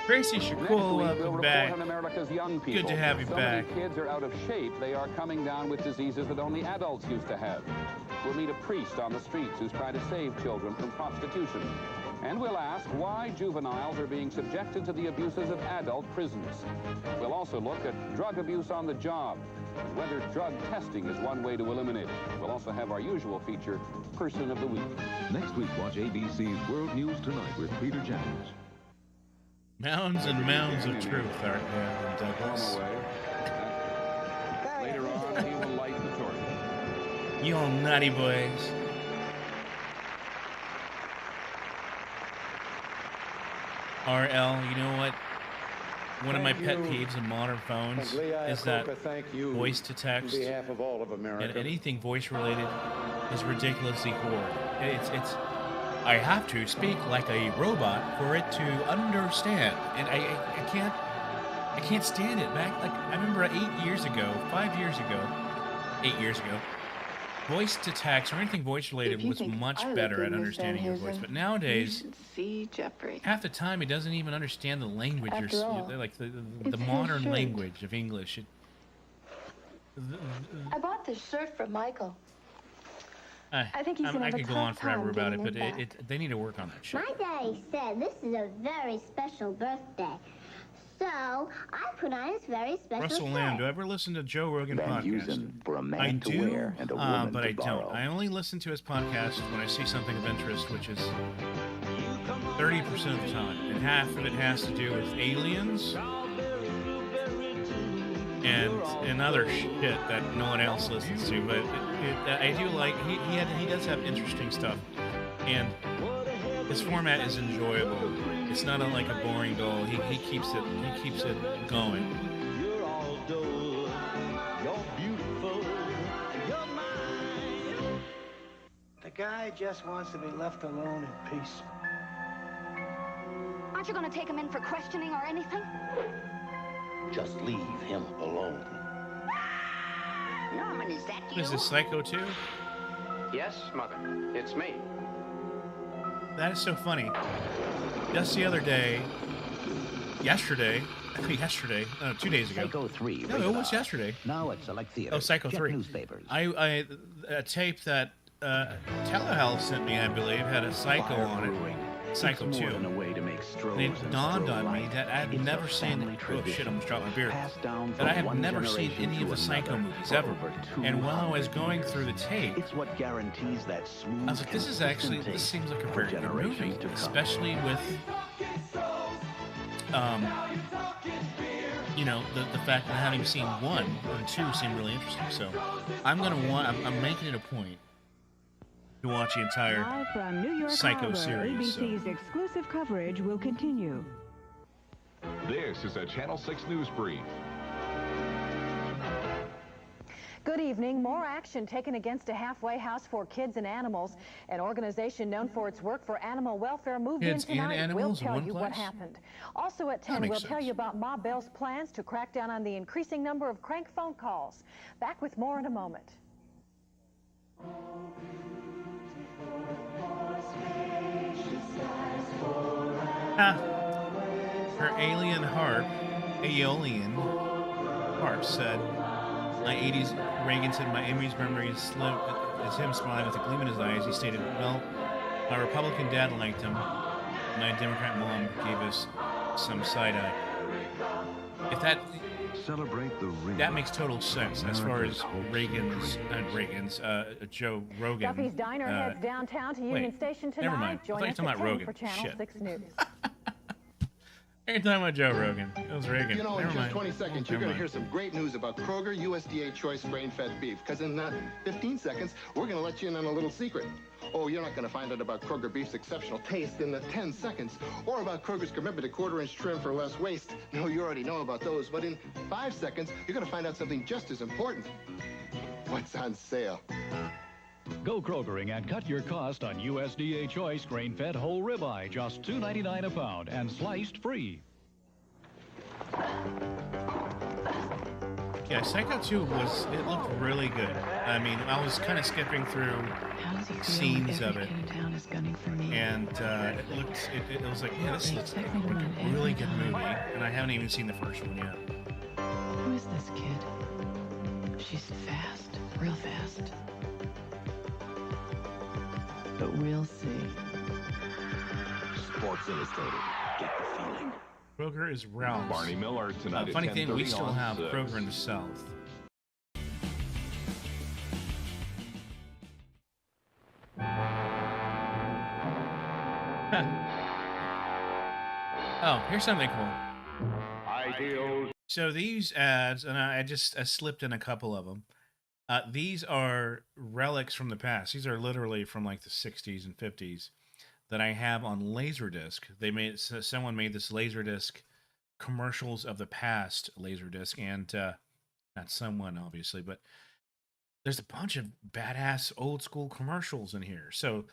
Tracy Shakur, welcome back. Good to have you so back. Many kids are out of shape, they are coming down with diseases that only adults used to have. We'll meet a priest on the streets who's trying to save children from prostitution. And we'll ask why juveniles are being subjected to the abuses of adult prisons. We'll also look at drug abuse on the job and whether drug testing is one way to eliminate it. We'll also have our usual feature, Person of the Week. Next week, watch ABC's World News Tonight with Peter Jennings. Mounds and mounds of truth are there in Douglas. Later on, he will light the torch. You all naughty boys. RL, you know what? One of my pet peeves in modern phones is that voice to text On behalf of all of America. and anything voice related is ridiculously horrid. It's I have to speak like a robot for it to understand, and I can't stand it. Back like I remember 8 years ago, 5 years ago, 8 years ago, voice to text or anything voice related was much better at understanding your voice. But nowadays, See Jeffrey. half the time he doesn't even understand the language. After all, Like the it's his modern shirt. language of English. I bought this shirt for Michael. I think he's gonna I have a could go tough on forever time about it, getting but it they need to work on that shit. My daddy said this is a very special birthday. So I put on this very special Russell shirt. Lamb, do I ever listen to Joe Rogan Van podcast? Heusen for a man I to do, wear and a woman but to I borrow. don't. I only listen to his podcast when I see something of interest, which is 30% of the time, and half of it has to do with aliens and other shit that no one else listens to. But I do like he does have interesting stuff, and his format is enjoyable. It's not like a boring dull. He keeps it going. You're all dull. You're beautiful. You're mine. The guy just wants to be left alone in peace. Aren't you going to take him in for questioning or anything? Just leave him alone. Norman, is that Is this Psycho 2? Yes, Mother. It's me. That is so funny. Just the other day, yesterday, 2 days ago. Psycho 3. No, it was yesterday. Now at select theaters. Oh, Psycho Check 3. newspapers. I a tape that Telehealth sent me, I believe, had a Psycho on it. Psycho 2. And it dawned on me that I had never seen. Oh shit! I almost dropped my beer. That I have never seen any of the Psycho movies ever. And while I was going through the tape, It's what guarantees that smooth I was like, this seems like a very good movie, especially with, the fact that having seen 1 and 2 seemed really interesting. So I'm making it a point to watch the entire Live from New York Psycho Harbor, series. ABC's exclusive coverage will continue. This is a Channel 6 News Brief. Good evening. More action taken against a halfway house for kids and animals. An organization known for its work for animal welfare moved in Kids and tonight. We'll animals in tell one you what place? happened. Also at That 10, makes we'll tell sense. you about Ma Bell's plans to crack down on the increasing number of crank phone calls. Back with more in a moment. Her alien harp, Aeolian harp said, my 80s, Reagan said, my Amy's memory is him smiling with a gleam in his eyes. He stated, well, my Republican dad liked him. My Democrat mom gave us some side-eye. If that... Celebrate the ring. That makes total sense as far as Joe Rogan. Duffy's Diner heads downtown to Union wait, Station tonight. never mind. I Join thought you us were at talking 10 about for Channel Rogan. 6 News. You're talking about Joe Rogan. It was Reagan. You know, in Never just mind. 20 seconds, you're Never going to mind. hear some great news about Kroger USDA Choice Grain-Fed Beef. Because in 15 seconds, we're going to let you in on a little secret. Oh, you're not going to find out about Kroger Beef's exceptional taste in the 10 seconds. Or about Kroger's commitment to quarter-inch trim for less waste. No, you already know about those. But in 5 seconds, you're going to find out something just as important. What's on sale? Go Krogering and cut your cost on USDA Choice grain-fed whole ribeye, just $2.99 a pound and sliced free. Yeah, Psycho 2 it looked really good. I mean, I was kind of skipping through scenes of it. And it was like, yeah, this looks like a really good movie. And I haven't even seen the first one yet. Who is this kid? She's fast, real fast. But we'll see. Sports Illustrated. Get the feeling. Kroger is Ralph's. Barney Miller tonight at Funny thing, we 10:30 still on have 6. Kroger in the South. Oh, here's something cool. Ideals. So these ads, and I slipped in a couple of them. These are relics from the past. These are literally from like the 60s and 50s that I have on Laserdisc. Someone made this Laserdisc commercials of the past Laserdisc, and not someone obviously, but there's a bunch of badass old school commercials in here. So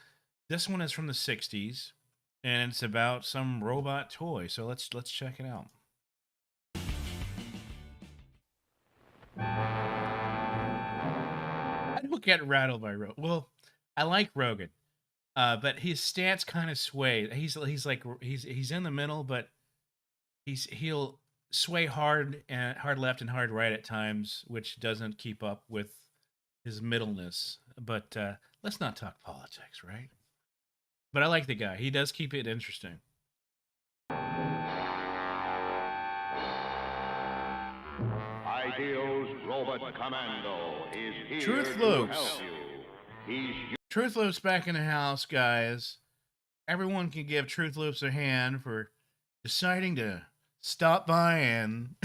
this one is from the 60s, and it's about some robot toy. So let's check it out. People get rattled by Rogan. Well, I like Rogan, but his stance kind of sway. He's in the middle, but he'll sway hard left and hard right at times, which doesn't keep up with his middleness. But let's not talk politics, right? But I like the guy. He does keep it interesting. Ideals Robot Commando is here Truth to Loops. help you. Truth Loops back in the house, guys. Everyone can give Truth Loops a hand for deciding to stop by and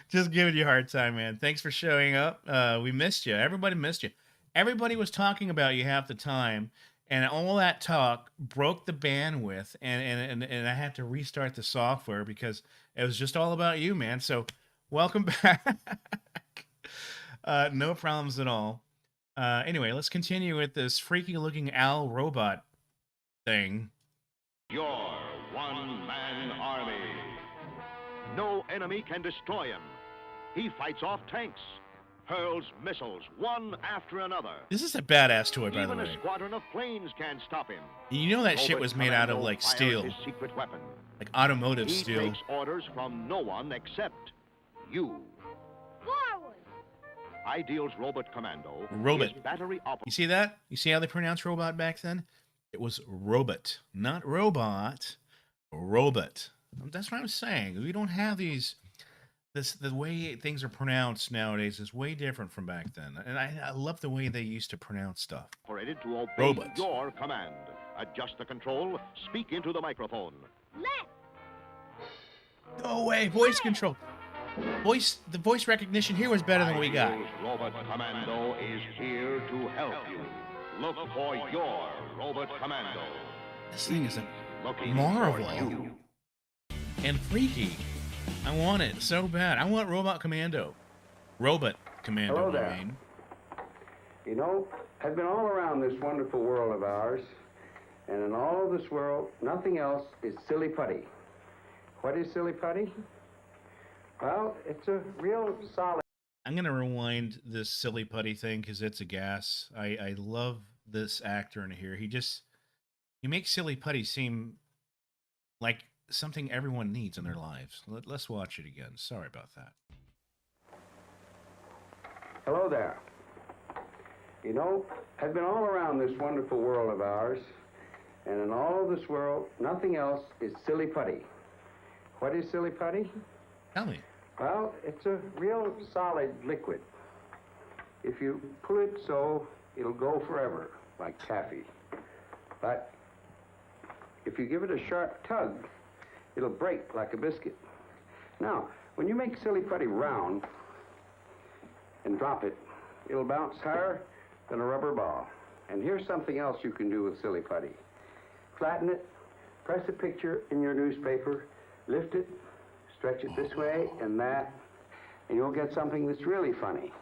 just giving you a hard time, man. Thanks for showing up. We missed you. Everybody missed you. Everybody was talking about you half the time, and all that talk broke the bandwidth, and I had to restart the software because it was just all about you, man. So welcome back. No problems at all. Anyway, let's continue with this freaky-looking owl robot thing. Your one-man army. No enemy can destroy him. He fights off tanks, hurls missiles one after another. This is a badass toy, by the Even way. a squadron of planes can't stop him. You know that shit Robot was made out of, Commando like, fires steel. his secret weapon. Like automotive He steel. takes orders from no one except you. Forward! Ideal's Robot Commando Robot. is battery operated. You see that? You see how they pronounced robot back then? It was robot, not robot. Robot. That's what I'm saying. We don't have these. The way things are pronounced nowadays is way different from back then, and I love the way they used to pronounce stuff. Operated to obey Robot. your command. Adjust the control. Speak into the microphone. Left! No way, voice control. The voice recognition here was better than what we got. Ideal's Robot Commando is here to help you. Look for your Robot Commando. This thing is a Looking marvel for you. and freaky. I want it so bad. I want Robot Commando. Robot Commando, Hello I there. mean. You know, I've been all around this wonderful world of ours, and in all of this world, nothing else is silly putty. What is silly putty? Well, it's a real solid... I'm going to rewind this silly putty thing because it's a gas. I love this actor in here. He makes silly putty seem like something everyone needs in their lives. Let's watch it again. Sorry about that. Hello there. You know, I've been all around this wonderful world of ours, and in all of this world, nothing else is silly putty. What is silly putty? Tell me. Well, it's a real solid liquid. If you pull it so, it'll go forever, like taffy. But if you give it a sharp tug, it'll break like a biscuit. Now, when you make silly putty round and drop it, it'll bounce higher than a rubber ball. And here's something else you can do with silly putty. Flatten it, press a picture in your newspaper, lift it, stretch it this way and that, and you'll get something that's really funny.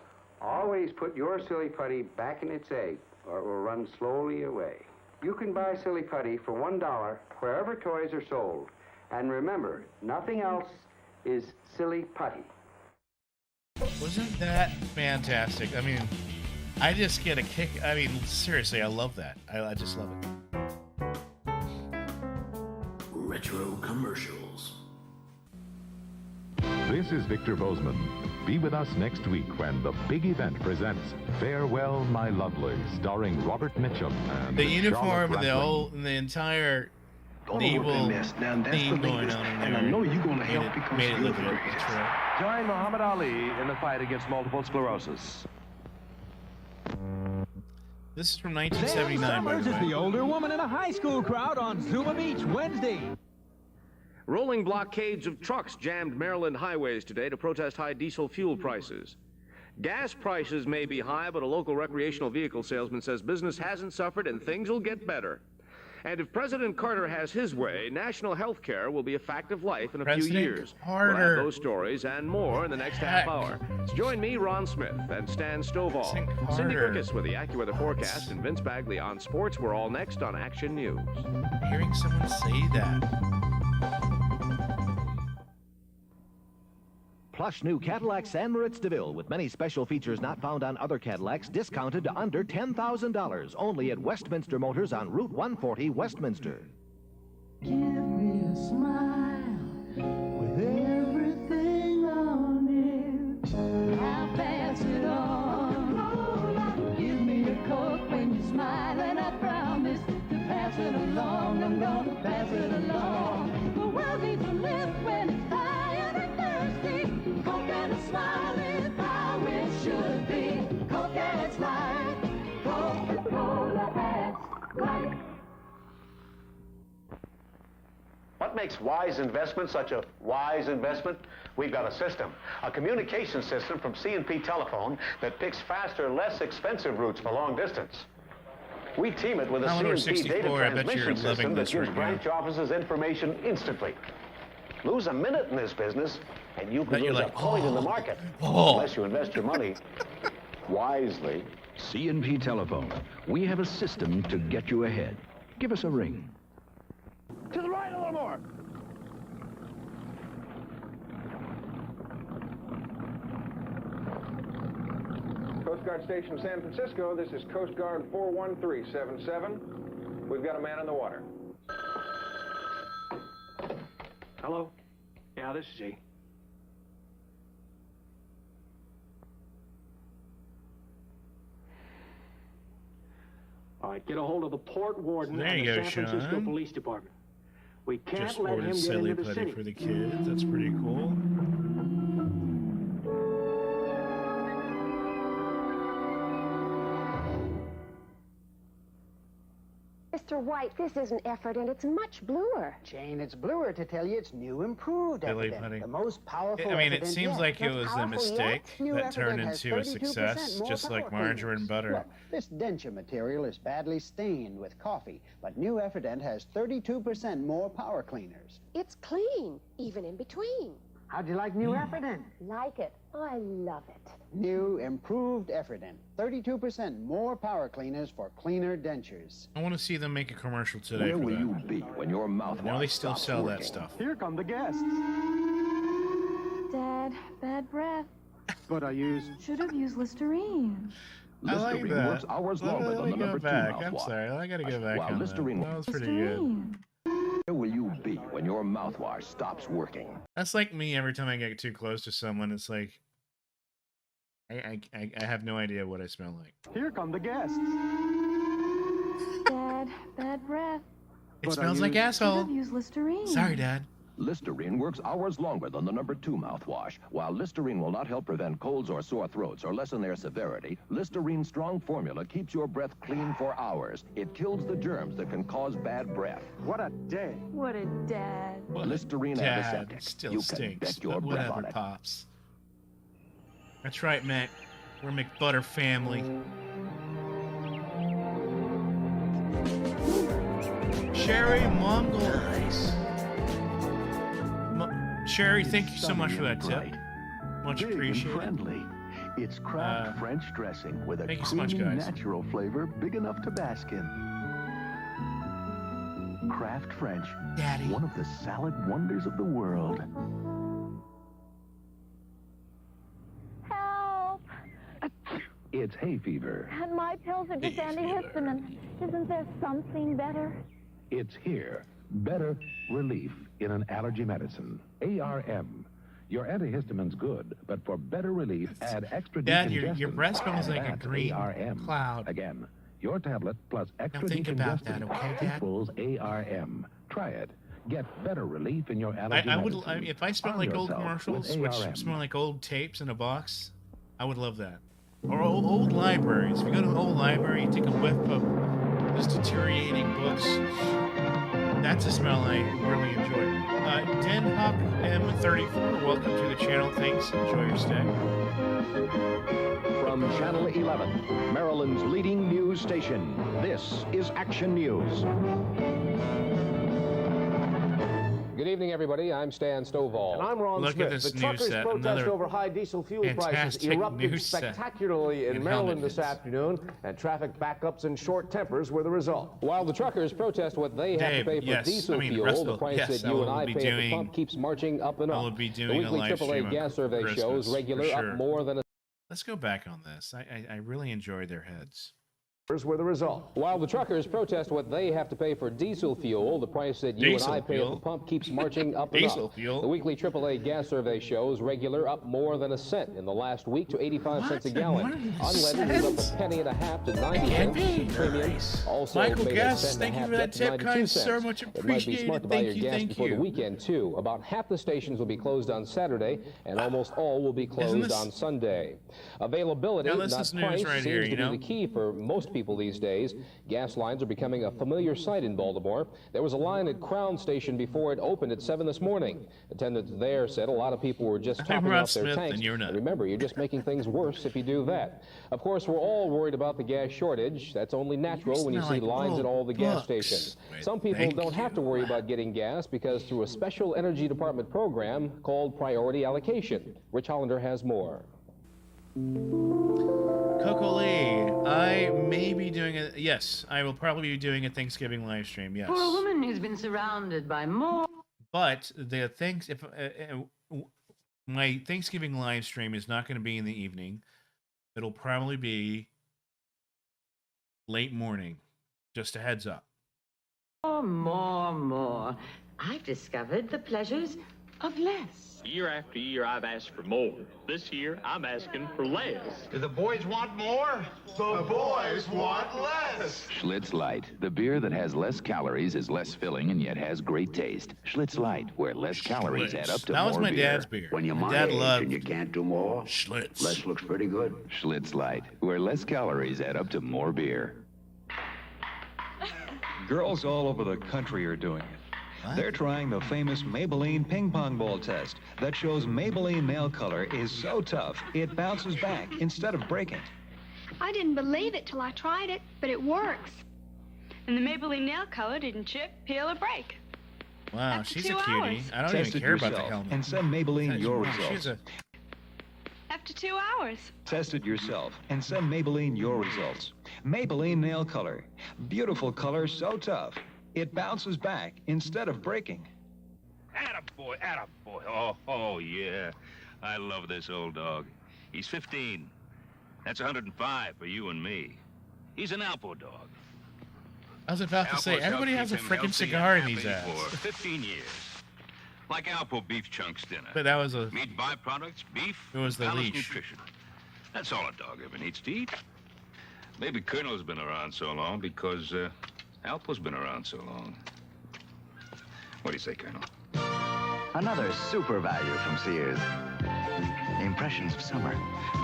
Always put your silly putty back in its egg, or it will run slowly away. You can buy silly putty for $1 wherever toys are sold. And remember, nothing else is silly putty. Wasn't that fantastic? I mean, I just get a kick. I mean, seriously, I love that. I just love it. Retro commercials. This is Victor Bozeman. Be with us next week when the big event presents Farewell, My Lovely, starring Robert Mitchum and The uniform, Charlotte the Rampling. whole, the entire Don't evil overlook this. Now, that's theme the going latest, on in and there. I know you're gonna help because made it you're look the good. greatest. That's right. Join Muhammad Ali in the fight against multiple sclerosis. This is from 1979, by Summers the is way. the older woman in a high school crowd on Zuma Beach Wednesday. Rolling blockades of trucks jammed Maryland highways today to protest high diesel fuel prices. Gas prices may be high, but a local recreational vehicle salesman says business hasn't suffered and things will get better. And if President Carter has his way, national health care will be a fact of life in a few years. We'll have those stories and more in the next half hour. So join me, Ron Smith, and Stan Stovall. Cindy Carter. Crickets with the AccuWeather forecast and Vince Bagley on sports. We're all next on Action News. Hearing someone say that. Plush new Cadillac San Moritz DeVille with many special features not found on other Cadillacs, discounted to under $10,000. Only at Westminster Motors on Route 140, Westminster. Give me a smile with everything on it. I'll pass it on. Give me a Coke when you smile, and I promise to pass it along. I'm gonna pass it along. The world needs a lift when it's tired and thirsty. Coke and a smile is how it should be. Coke and it's life. Coca-Cola adds life. What makes Wise Investment such a wise investment? We've got a system, a communication system from C&P Telephone that picks faster, less expensive routes for long distance. We team it with a Commodore C&P data 64, I bet you're transmission system loving that this gives right branch offices information instantly. Lose a minute in this business, and you could lose a point in the market, unless you invest your money wisely. C&P Telephone. We have a system to get you ahead. Give us a ring. To the right a little more. Coast Guard Station San Francisco, this is Coast Guard 41377. We've got a man in the water. Hello? Yeah, this is he. All right, get a hold of the port warden There and you the go, San Francisco Sean. Police Department. We can't Just let him ordered get silly into the putty city. for the kids. That's pretty cool. Mr. White, this is an effort, and it's much bluer. Jane, it's bluer to tell you it's new improved Silly Evident. putty. The most powerful I mean, it Evident seems yet. like it Most was a powerful mistake yet. New that turned Evident has into a 32% success, more just like power margarine and butter. Look, this denture material is badly stained with coffee, but New Evident has 32% more power cleaners. It's clean, even in between. How'd you like New Evident? Like it. I love it. New, improved Evident. 32% more power cleaners for cleaner dentures. I want to see them make a commercial today Where for will that. you be when your mouth Now they still stops sell that working? stuff. Here come the guests. Dad, bad breath. But I used... Should have used Listerine. I like Listerine that. works hours longer Let than me the go number 2 back. I'm mouthwash. sorry. I gotta go back While on Listerine that. That was pretty good. Where will you be when your mouthwash stops working? That's like me every time I get too close to someone. It's like I have no idea what I smell like. Here come the guests. Dad, bad breath. It smells like asshole. Should have used Listerine. Sorry, Dad. Listerine works hours longer than the number 2 mouthwash. While Listerine will not help prevent colds or sore throats or lessen their severity, Listerine's strong formula keeps your breath clean for hours. It kills the germs that can cause bad breath. What a day. What a dad. Listerine Dad antiseptic. still You can stinks, bet your but breath whatever, on it. Pops. That's right, Mac. We're McButter family. Sherry Mongol. Nice. Sherry, thank you so much for that tip. Much Big and appreciated. friendly. It's Kraft French dressing with a thank you so much, creamy, guys. natural flavor big enough to bask in. Kraft French, Daddy. one of the salad wonders of the world. Help! It's hay fever. And my pills are just antihistamine. Isn't there something better? It's here. Better relief in an allergy medicine. ARM. Your antihistamin's good, but for better relief, add extra Dad, decongestant. your breath smells And like a that's green ARM. cloud. Again, your tablet plus extra Now think about decongestant that, okay, Dad? equals ARM. Try it. Get better relief in your allergy I would, medicine. if I smelled Arm like old yourself commercials, with which ARM. smell like old tapes in a box, I would love that. Or old libraries. If you go to an old library, you take a whiff of those deteriorating books. That's a smell I really enjoy. Den Hawk M34, welcome to the channel. Thanks. Enjoy your stay. From Channel 11, Maryland's leading news station, this is Action News. Good Good evening, everybody. I'm Stan Stovall. And I'm Ron Look Smith. at this The news truckers' set. protest Another over high diesel fuel prices fantastic erupted news set. spectacularly in And Maryland helmet this afternoon, and traffic backups and short tempers were the result. While the truckers protest what they have to Dave, pay for yes. diesel I mean, fuel, Russell, the price yes, that I you will and I be pay at the doing- pump keeps marching up and up. I will be The doing a weekly live stream AAA on gas survey Christmas, shows for regular sure. up more than a Let's go back on this. I really enjoy their heads. were the result. While the truckers protest what they have to pay for diesel fuel, the price that you Diesel and I pay fuel? at the pump keeps marching up and Diesel up. fuel? The weekly AAA gas survey shows regular up more than a cent in the last week to 85 cents a gallon. Unleaded was up a penny and a half to 90 cents. Premium also Michael made Guest, a cent thank and you a for half that to tip, 92 kind cents. sir. Much It might be appreciated. smart to buy your Thank you, gas thank before you. the weekend too. About half the stations will be closed on Saturday, and almost all will be closed this- on Sunday. Availability, Now, this not is news price, right seems here, to you be know? the key for most people these days. Gas lines are becoming a familiar sight in Baltimore. There was a line at Crown Station before it opened at 7 this morning. Attendants there said a lot of people were just I'm topping Rod off their Smith, tanks. and you're not. Remember, you're just making things worse if you do that. Of course, we're all worried about the gas shortage. That's only natural when you smell see like lines old at all the gas books. stations. Wait, Some people thank don't have to worry about getting gas because through a special Energy Department program called Priority Allocation. Rich Hollander has more. Coco Lee, I may be doing a yes. I will probably be doing a Thanksgiving live stream. Yes, For a woman who's been surrounded by more. but the things if my Thanksgiving live stream is not going to be in the evening, it'll probably be late morning. Just a heads up. More. I've discovered the pleasures of less. Year after year, I've asked for more. This year, I'm asking for less. Do the boys want more? The boys want less. Schlitz Light, the beer that has less calories, is less filling, and yet has great taste. Schlitz Light, where less calories add up to That more was my beer. dad's beer. When you're My my dad age loved and you can't do more, Schlitz. less looks pretty good. Schlitz Light, where less calories add up to more beer. Girls all over the country are doing it. They're trying the famous Maybelline ping pong ball test that shows Maybelline nail color is so tough, it bounces back instead of breaking. I didn't believe it till I tried it, but it works. And the Maybelline nail color didn't chip, peel, or break. Wow, After she's a 2 cutie. hours. I don't Test even it care about the yourself helmet. and send Maybelline your Wow, results. she's a After 2 hours. Test it yourself and send Maybelline your results. Maybelline nail color. Beautiful color, so tough, it bounces back instead of breaking. Attaboy, attaboy. Oh, yeah. I love this old dog. He's 15. That's 105 for you and me. He's an Alpo dog. I was about to say, Alpo's everybody helped has a keep him freaking healthy cigar in and these happy ads. For 15 years. Like Alpo beef chunks dinner. But that was a Meat byproducts, beef, It was the balanced leash. nutrition. That's all a dog ever needs to eat. Maybe Colonel's been around so long because Alpo's been around so long. What do you say, Colonel? Another super value from Sears. Impressions of summer.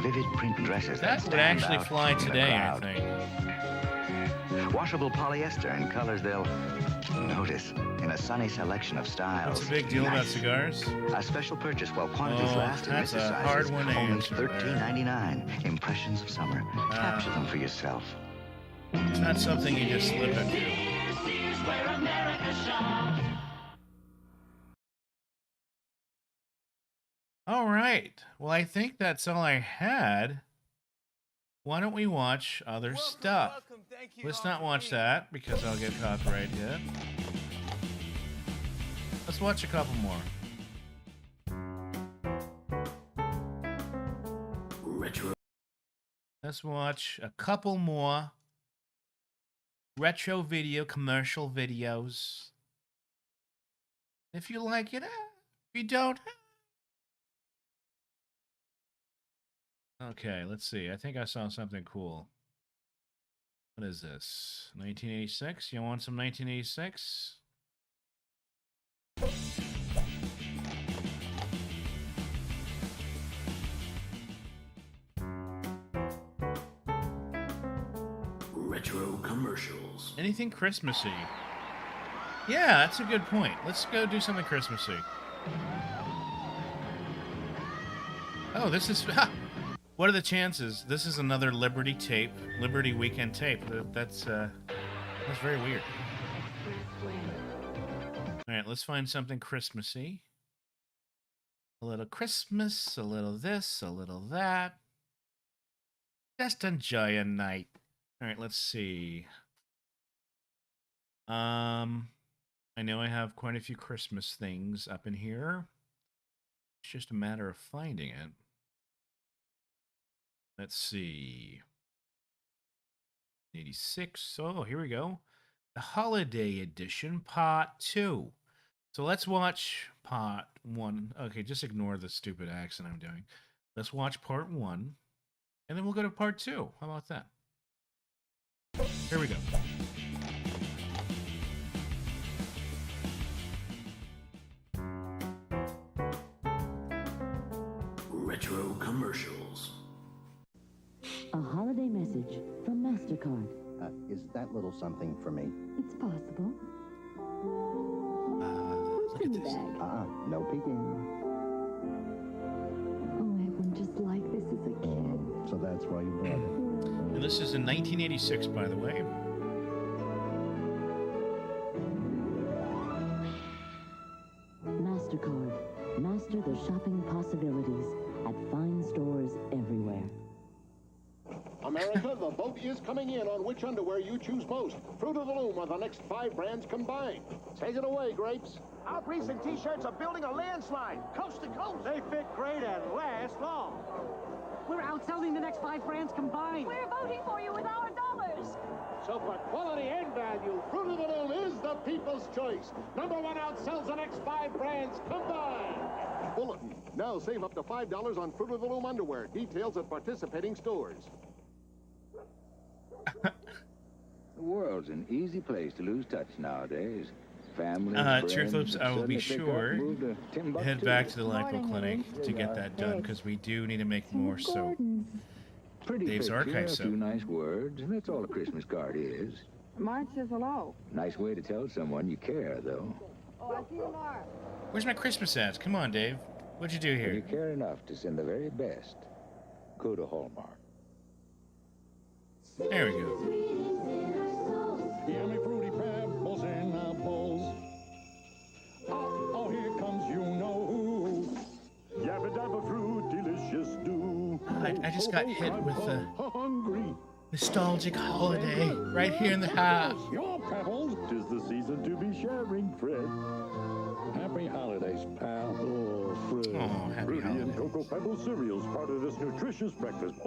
Vivid print dresses That would stand actually out fly in the today, I crowd. think. Washable polyester in colors they'll notice in a sunny selection of styles. What's the big deal about Nice. cigars? A special purchase while quantities Oh, last in that's Mrs. a hard sizes. one to Only answer there. $13.99. Impressions of summer. Capture them for yourself. It's not something you just slip into. All right. Well, I think that's all I had. Why don't we watch other stuff? Let's not watch that because I'll get copyright hit. Let's watch a couple more. Retro. Let's watch a couple more retro video commercial videos. If you like it, if you don't. Okay, let's see. I think I saw something cool. What is this? 1986? You want some 1986? Retro commercials. Anything Christmassy? Yeah, that's a good point. Let's go do something Christmassy. Oh, this is... What are the chances? This is another Liberty tape, Liberty weekend tape. That's very weird. All right, let's find something Christmassy. A little Christmas, a little this, a little that. Just enjoy a night. All right, let's see. I know I have quite a few Christmas things up in here. It's just a matter of finding it. Let's see. 86. Oh, here we go. The Holiday Edition, Part 2. So let's watch Part 1. Okay, just ignore the stupid accent I'm doing. Let's watch Part 1, and then we'll go to Part 2. How about that? Here we go. Retro commercials. A holiday message from MasterCard. Is that little something for me? It's possible. Look at this. No peeking. Oh, I have one just like this as a kid. So that's why you bought it. And this is in 1986, by the way. MasterCard. Master the shopping possibilities at fine stores everywhere. America, the vote is coming in on which underwear you choose most. Fruit of the Loom are the next 5 brands combined. Take it away, Grapes. Our recent t-shirts are building a landslide, coast to coast. They fit great and last long. We're outselling the next 5 brands combined. We're voting for you with our dollars. So for quality and value, Fruit of the Loom is the people's choice. Number 1 outsells the next 5 brands combined. Bulletin. Now save up to $5 on Fruit of the Loom underwear. Details at participating stores. The world's an easy place to lose touch nowadays. Family, Cheerflips, I will be sure to head back to the Lipo Clinic to get that done, because we do need to make more soap. Dave's Archive soap. A few nice words, and that's all a Christmas card is. Marge says hello. Nice way to tell someone you care, though. Oh, I see you, Marge. Where's my Christmas ads? Come on, Dave. What'd you do here? When you care enough to send the very best, go to Hallmark. There we go. Yummy fruity pebbles in our bowls. Oh, here comes you know who. Yabba dabba fruit, delicious do. I just got hit with a hungry nostalgic holiday right here in the house. Your pebbles, 'tis the season to be sharing, Fred. Happy holidays, pal. Oh, Fred. Oh, happy Fruity holidays. and Cocoa Pebbles cereals, part of this nutritious breakfast.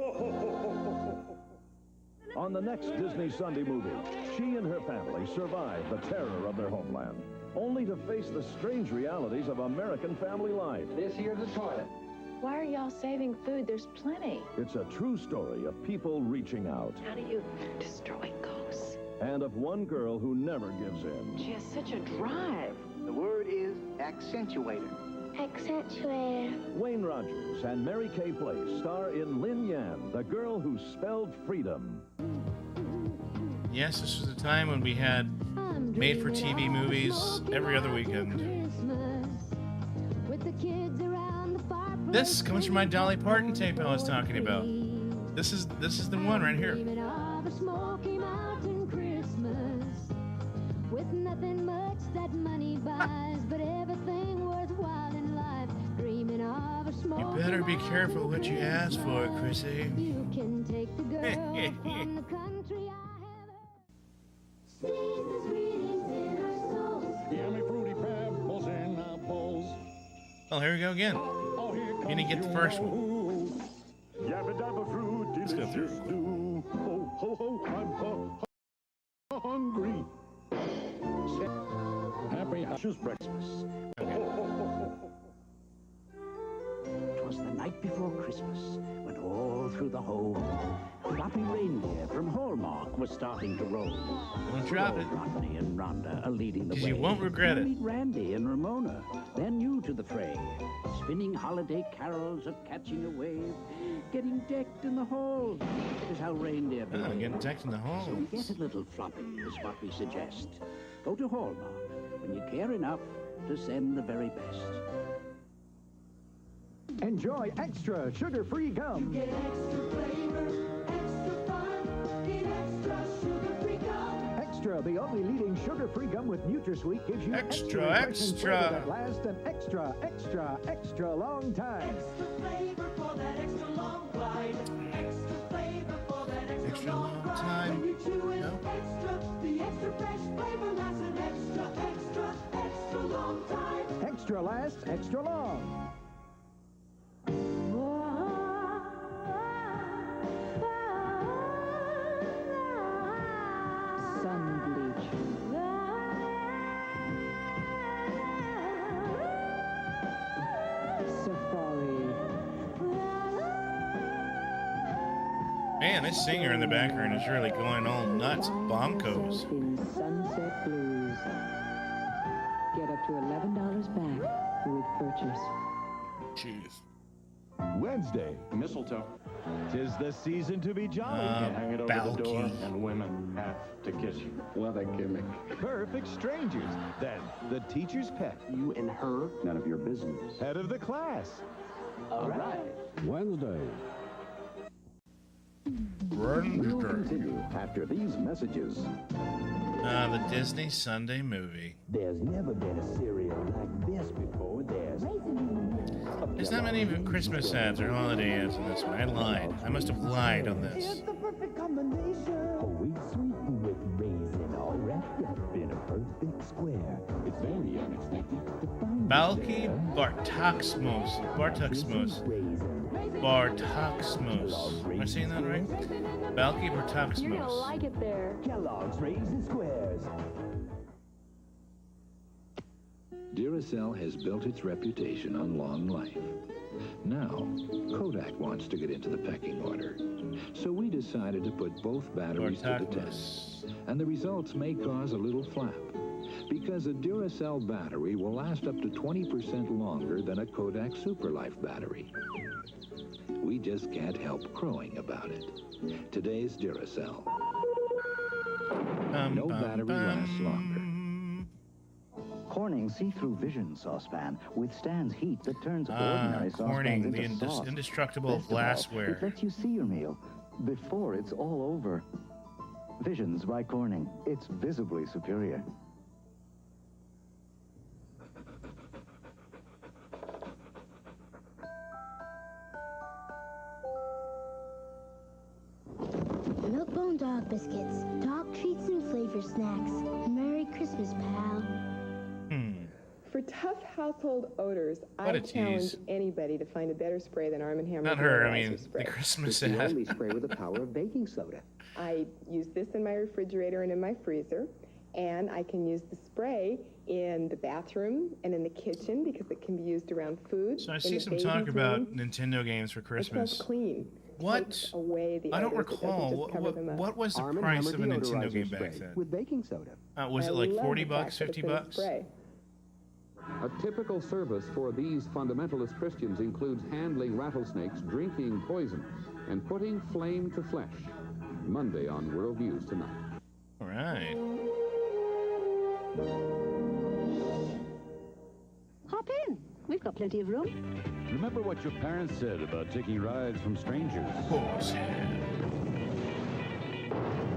On the next Disney Sunday movie, she and her family survive the terror of their homeland, only to face the strange realities of American family life. This here's the toilet. Why are y'all saving food? There's plenty. It's a true story of people reaching out, How do you destroy ghosts? and of one girl who never gives in. She has such a drive. The word is accentuator. Accentuator. Wayne Rogers and Mary Kay Place star in Lin Yan, the girl who spelled freedom. Yes, this was a time when we had made-for-TV movies every other weekend. This comes from my Dolly Parton tape I was talking about. This is the one right here. With nothing much that money buys, but everything worthwhile in life. Dreaming of a small. You better be careful what you ask for, Chrissy. You can take the girl from the country I have. Season's greetings in our souls. Yummy fruity pebbles in our bowls. Well, here we go again. You didn't get the first one. Yabba dabba fruit, Let's go through. delicious do. Ho, ho, ho, I'm hungry. Happy Hush's breakfast. Twas the night before Christmas, when all through the home, floppy reindeer from Hallmark was starting to roll. Don't drop it. Rodney and Rhonda are leading the way. 'Cause you won't regret it. Meet Randy and Ramona. They're new to the fray, spinning holiday carols or catching a wave, getting decked in the halls is how reindeer behave. Oh, getting decked in the halls. So get a little floppy is what we suggest. Go to Hallmark when you care enough to send the very best. Enjoy extra sugar-free gum. Get extra flavor, extra fun, get extra sugar-free gum. Extra Extra, the only leading sugar-free gum with NutraSweet, gives you Extra, refreshing extra. flavor that lasts an extra, extra, extra long time. Extra flavor for that extra long ride. Extra flavor for that extra long ride. When you chew it extra, the extra fresh flavor lasts an extra, extra, extra long time. Extra lasts extra long. Sun bleach. Safari. Man, this singer in the background is really going all nuts. Bonkos. In Sunset Blues. Get up to $11 back with purchase. Jeez. Wednesday. Mistletoe. 'Tis the season to be jolly. Hang it over the door, and women have to kiss you. What a gimmick. Perfect strangers. Then, the teacher's pet. You and her. None of your business. Head of the class. All right. Wednesday. We'll continue after these messages. The Disney Sunday movie. There's never been a cereal like this before. There's not many Christmas ads or holiday ads in this one. I lied. I must have lied on this. The perfect combination. Wheat sweetened with raisin, all wrapped up in a perfect square. It's very unexpected. Balky Bartoxmos. Am I saying that right? Balky Bartoxmos. You're gonna like it there. Kellogg's Raisin Squares. Duracell has built its reputation on long life. Now, Kodak wants to get into the pecking order. So we decided to put both batteries to the test. And the results may cause a little flap. Because a Duracell battery will last up to 20% longer than a Kodak Superlife battery. We just can't help crowing about it. Today's Duracell. No battery lasts longer. Corning see-through vision saucepan withstands heat that turns ordinary Corning, saucepans the into sauce. indestructible Best of all, glassware. It lets you see your meal before it's all over. Visions by Corning. It's visibly superior. Milk-Bone dog biscuits, dog treats and flavor snacks. Merry Christmas, pal. For tough household odors, What I a challenge tease. anybody to find a better spray than Arm & Hammer. Not her, I Vaporizer mean, spray. the Christmas It's the ad. only spray with the power of baking soda. I use this in my refrigerator and in my freezer, and I can use the spray in the bathroom and in the kitchen because it can be used around food. So I in see the some talk baby's about room. Nintendo games for It smells Christmas. clean. What? Takes away the I don't odors. It doesn't recall. just cover them up. What was the Arm & price Hammer of a Nintendo deodorizer game back spray then? with baking soda. Was I it like love 40 the bucks, fact that 50 it's in a bucks? spray. A typical service for these fundamentalist Christians includes handling rattlesnakes, drinking poison, and putting flame to flesh. Monday on Worldviews Tonight. All right. Hop in. We've got plenty of room. Remember what your parents said about taking rides from strangers? Of course.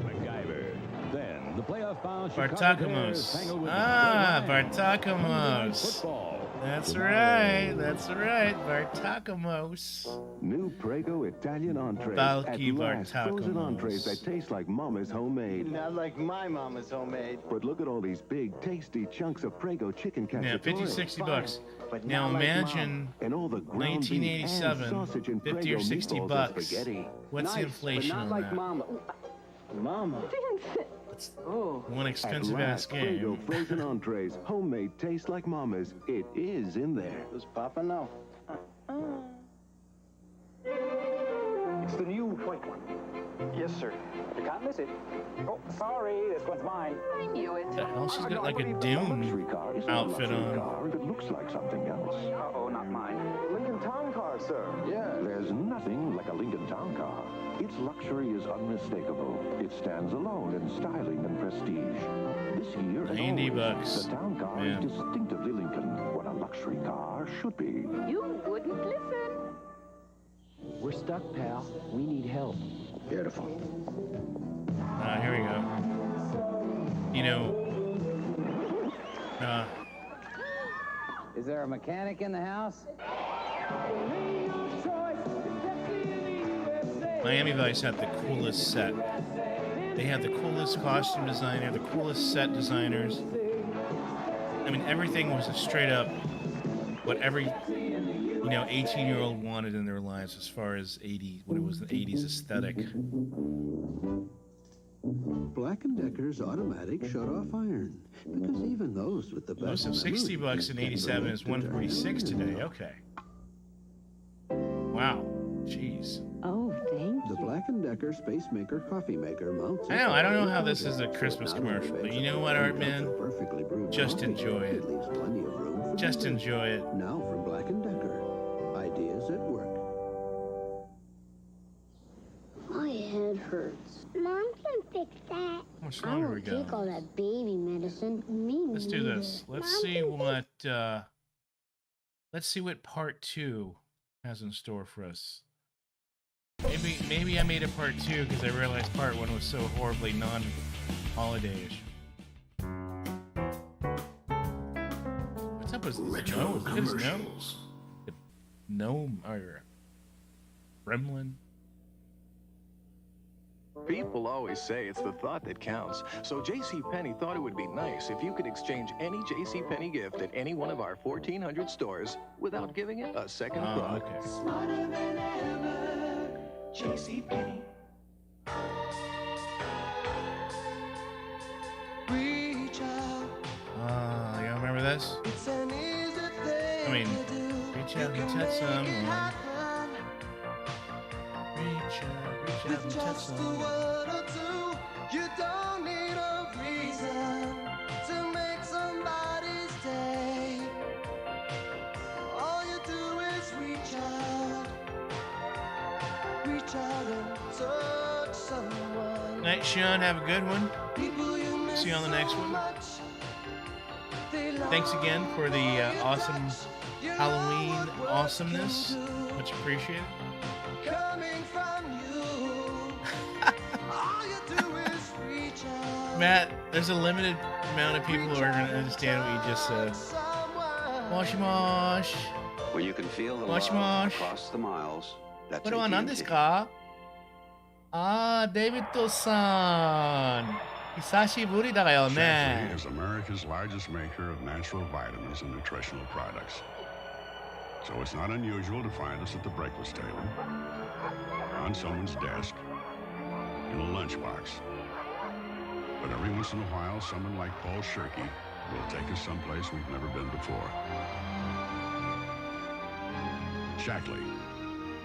MacGyver. Then the playoff-bound Chicago Bears Bartakamos. tangled with Ah, the Lions. Bartakamos. Football. That's right. That's right. Bartakamos. New Prego Italian entrees. Balky At last, frozen Bartakamos. entrees that taste like Mama's homemade. Not like my mama's homemade. But look at all these big, tasty chunks of Prego chicken cacciatore. Yeah, 50, 60 bucks. But Now not like imagine Mom. And all the ground beef and 1987, sausage and 50 or Prego 60 meatballs and bucks. spaghetti. What's the inflation on that? Mama. Mama. Oh. One expensive At ass last, Prego game. frozen entrees, homemade, taste like Mama's. It is in there. Does Papa know? It's the new white one. Yes, sir. You can't miss it. Oh, sorry, this one's mine. I knew it. The hell? She's got like a Dune outfit on. It looks like something else. Uh-oh, not mine. Lincoln Town Car, sir. Yeah. There's nothing like a Lincoln Town Car. Its luxury is unmistakable. It stands alone in styling and prestige. This year and 90 always, bucks. the Town Car Man. is distinctively Lincoln, what a luxury car should be. You wouldn't listen. We're stuck, pal. We need help. Beautiful. Here we go. You know, Is there a mechanic in the house? Miami Vice had the coolest set. They had the coolest costume designer, the coolest set designers. I mean, everything was a straight up what every 18-year-old wanted in their lives as far as what it was, the 80s aesthetic. Black & Decker's automatic shut-off iron, because even those with the best So $60 in '87 is $146 today. Okay. Wow. Jeez. Oh, thank you. The Black & Decker Space Maker coffee maker mounts. I don't know how this is a Christmas commercial, but you know what, Art Man? Just enjoy it. Just enjoy it. Now from Black & Decker. Ideas at work. My head hurts. Mom can fix that. How much I longer we won't got? take all that baby medicine. Me Let's do neither. this. Let's Mom see can what part 2 has in store for us. Maybe I made a part 2 because I realized part 1 was so horribly non-holiday-ish. What's up with this nose? Look at his nose. The gnome or gremlin. People always say it's the thought that counts. So JCPenney thought it would be nice if you could exchange any JCPenney gift at any one of our 1,400 stores without giving it a second thought. Okay. Smarter than ever, JCPenney. Reach out. You remember this? It's an easy thing I mean, to do. reach out and touch someone. Reach out and touch Just a someone. word or two, you don't need a reason to make somebody's day. All you do is reach out and touch someone. Night, Sean. Have a good one. People you miss See you on the next so one. much, they Thanks again for the awesome Halloween awesomeness. Much appreciated. coming from you. All you do is reach out. Matt, there's a limited amount of people who are going to understand what you just said. Mosh mosh. Where you can feel the Mosh love mosh. across the miles. That's これは何です AT&T. か? デビッドさん。久しぶりだよね。 Shaklee is America's largest maker of natural vitamins and nutritional products. So it's not unusual to find us at the breakfast table, on someone's desk, in a lunchbox. But every once in a while, someone like Paul Shirky will take us someplace we've never been before. Shaklee,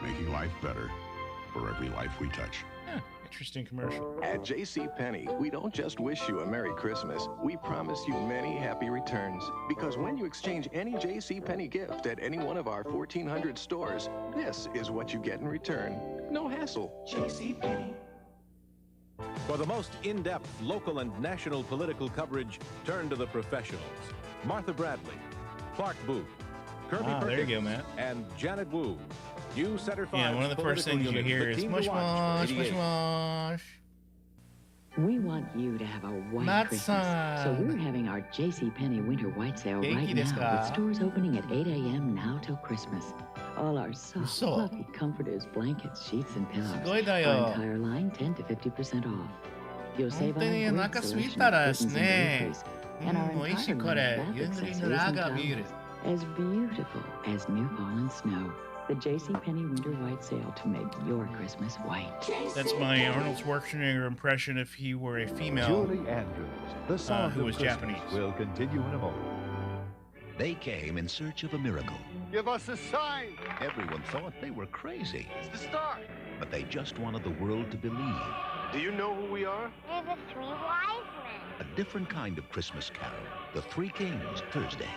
making life better for every life we touch. Interesting commercial. At JCPenney, we don't just wish you a Merry Christmas. We promise you many happy returns. Because when you exchange any JCPenney gift at any one of our 1,400 stores, this is what you get in return. No hassle. JCPenney. For the most in-depth local and national political coverage, turn to the professionals. Martha Bradley, Clark Booth, Kirby Ah, there you go, Perkins, Matt. and Janet Wu. New Center 5 Yeah, one of the first things you hear is mush mosh, mush mosh. We want you to have a white Christmas. Matza. So we're having our JCPenney winter white sale Genki right desu now, ka? with stores opening at 8 a.m. now till Christmas. All our soft, So. fluffy comforters, blankets, sheets, and pillows. すごいだよ。 Our entire line 10 to 50% off. You'll save on a 本当に great お腹空い selection た of らです curtains and ね。 draperies, and our 美味しい entire こ line れ。 of bath ゆんぐり accessories のラ and ガービール。 towels. As beautiful as new fallen snow. The JCPenney winter white sale to make your Christmas white. That's my Arnold Schwarzenegger impression if he were a female Julie Andrews, the song who of was Christmas, Japanese. will continue in a moment. They came in search of a miracle. Give us a sign. Everyone thought they were crazy, It's the star. but they just wanted the world to believe. Do you know who we are? We're the three wise men. A different kind of Christmas carol. The Three Kings, Thursday.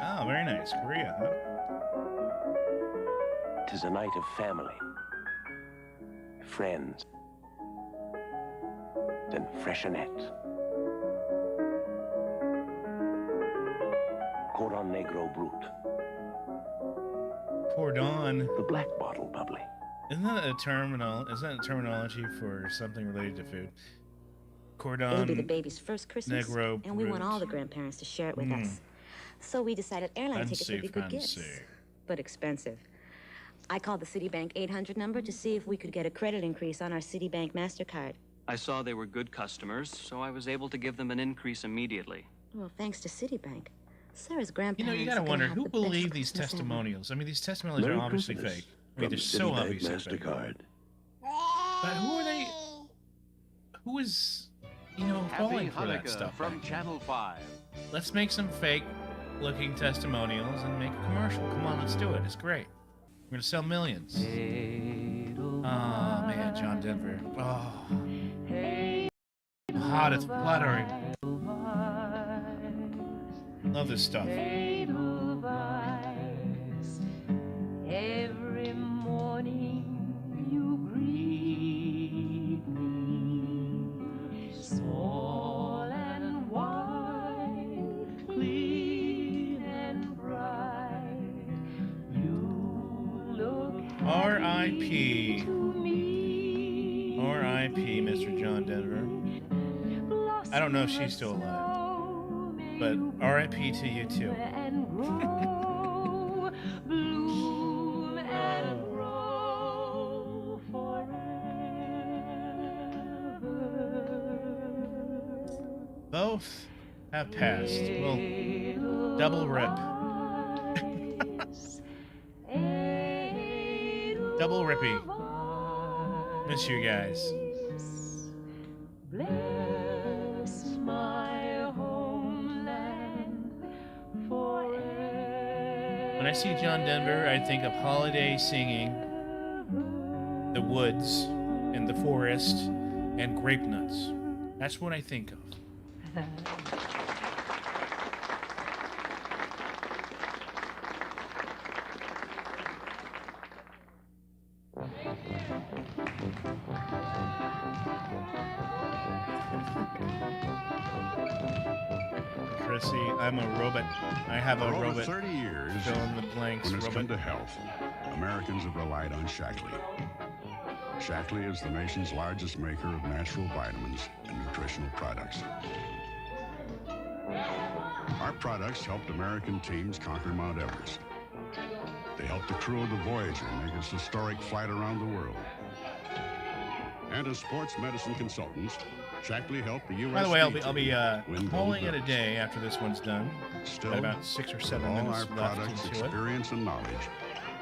Oh, very nice. Korea, huh? 'Tis a night of family, friends, and freshenette. Cordon Negro Brut. Cordon. The black bottle bubbly. Isn't that a terminal? Is that a terminology for something related to food? Cordon. It'll be the baby's first Christmas, Negro and we want brute. all the grandparents to share it with us. So we decided airline tickets would be good gifts, but expensive. I called the Citibank 800 number to see if we could get a credit increase on our Citibank MasterCard. I saw they were good customers, so I was able to give them an increase immediately. Well, thanks to Citibank. Sarah's You grandparents know, you gotta are gonna wonder have who the believed best these Christmas ever. testimonials. I mean, these testimonials Merry are obviously Christmas fake. I mean, from they're so Citibank obviously fake. MasterCard. But who are they? Who is, you know, falling for that stuff? From Channel 5. Let's make some fake-looking testimonials and make a commercial. Come on, let's do it. It's great. We're gonna sell millions. Oh man, John Denver. Oh, hot, it's fluttering. Love this stuff. Every morning you greet me, small and white, clean and bright. You look R.I.P. R.I.P. Mr. John Denver. I don't know if she's still alive, but R.I.P. to you too. and grow, bloom and grow forever. Both have passed. Well, double rip. Double rippy. Miss you guys. Bless my homeland forever. When I see John Denver, I think of holiday singing, the woods, and the forest, and grape nuts. That's what I think of. Chrissy, I'm a robot. I have a For over robot. 30 years, Fill in the blanks. when it's come Robot. to health, Americans have relied on Shackley. Shackley is the nation's largest maker of natural vitamins and nutritional products. Our products helped American teams conquer Mount Everest. They helped the crew of the Voyager make its historic flight around the world. And as sports medicine consultants, Shackley helped the U.S. By the way, I'll be win calling gold it a medals. day after this one's done. Still, Got about 6 or 7 all minutes our left products, into it. experience, and knowledge,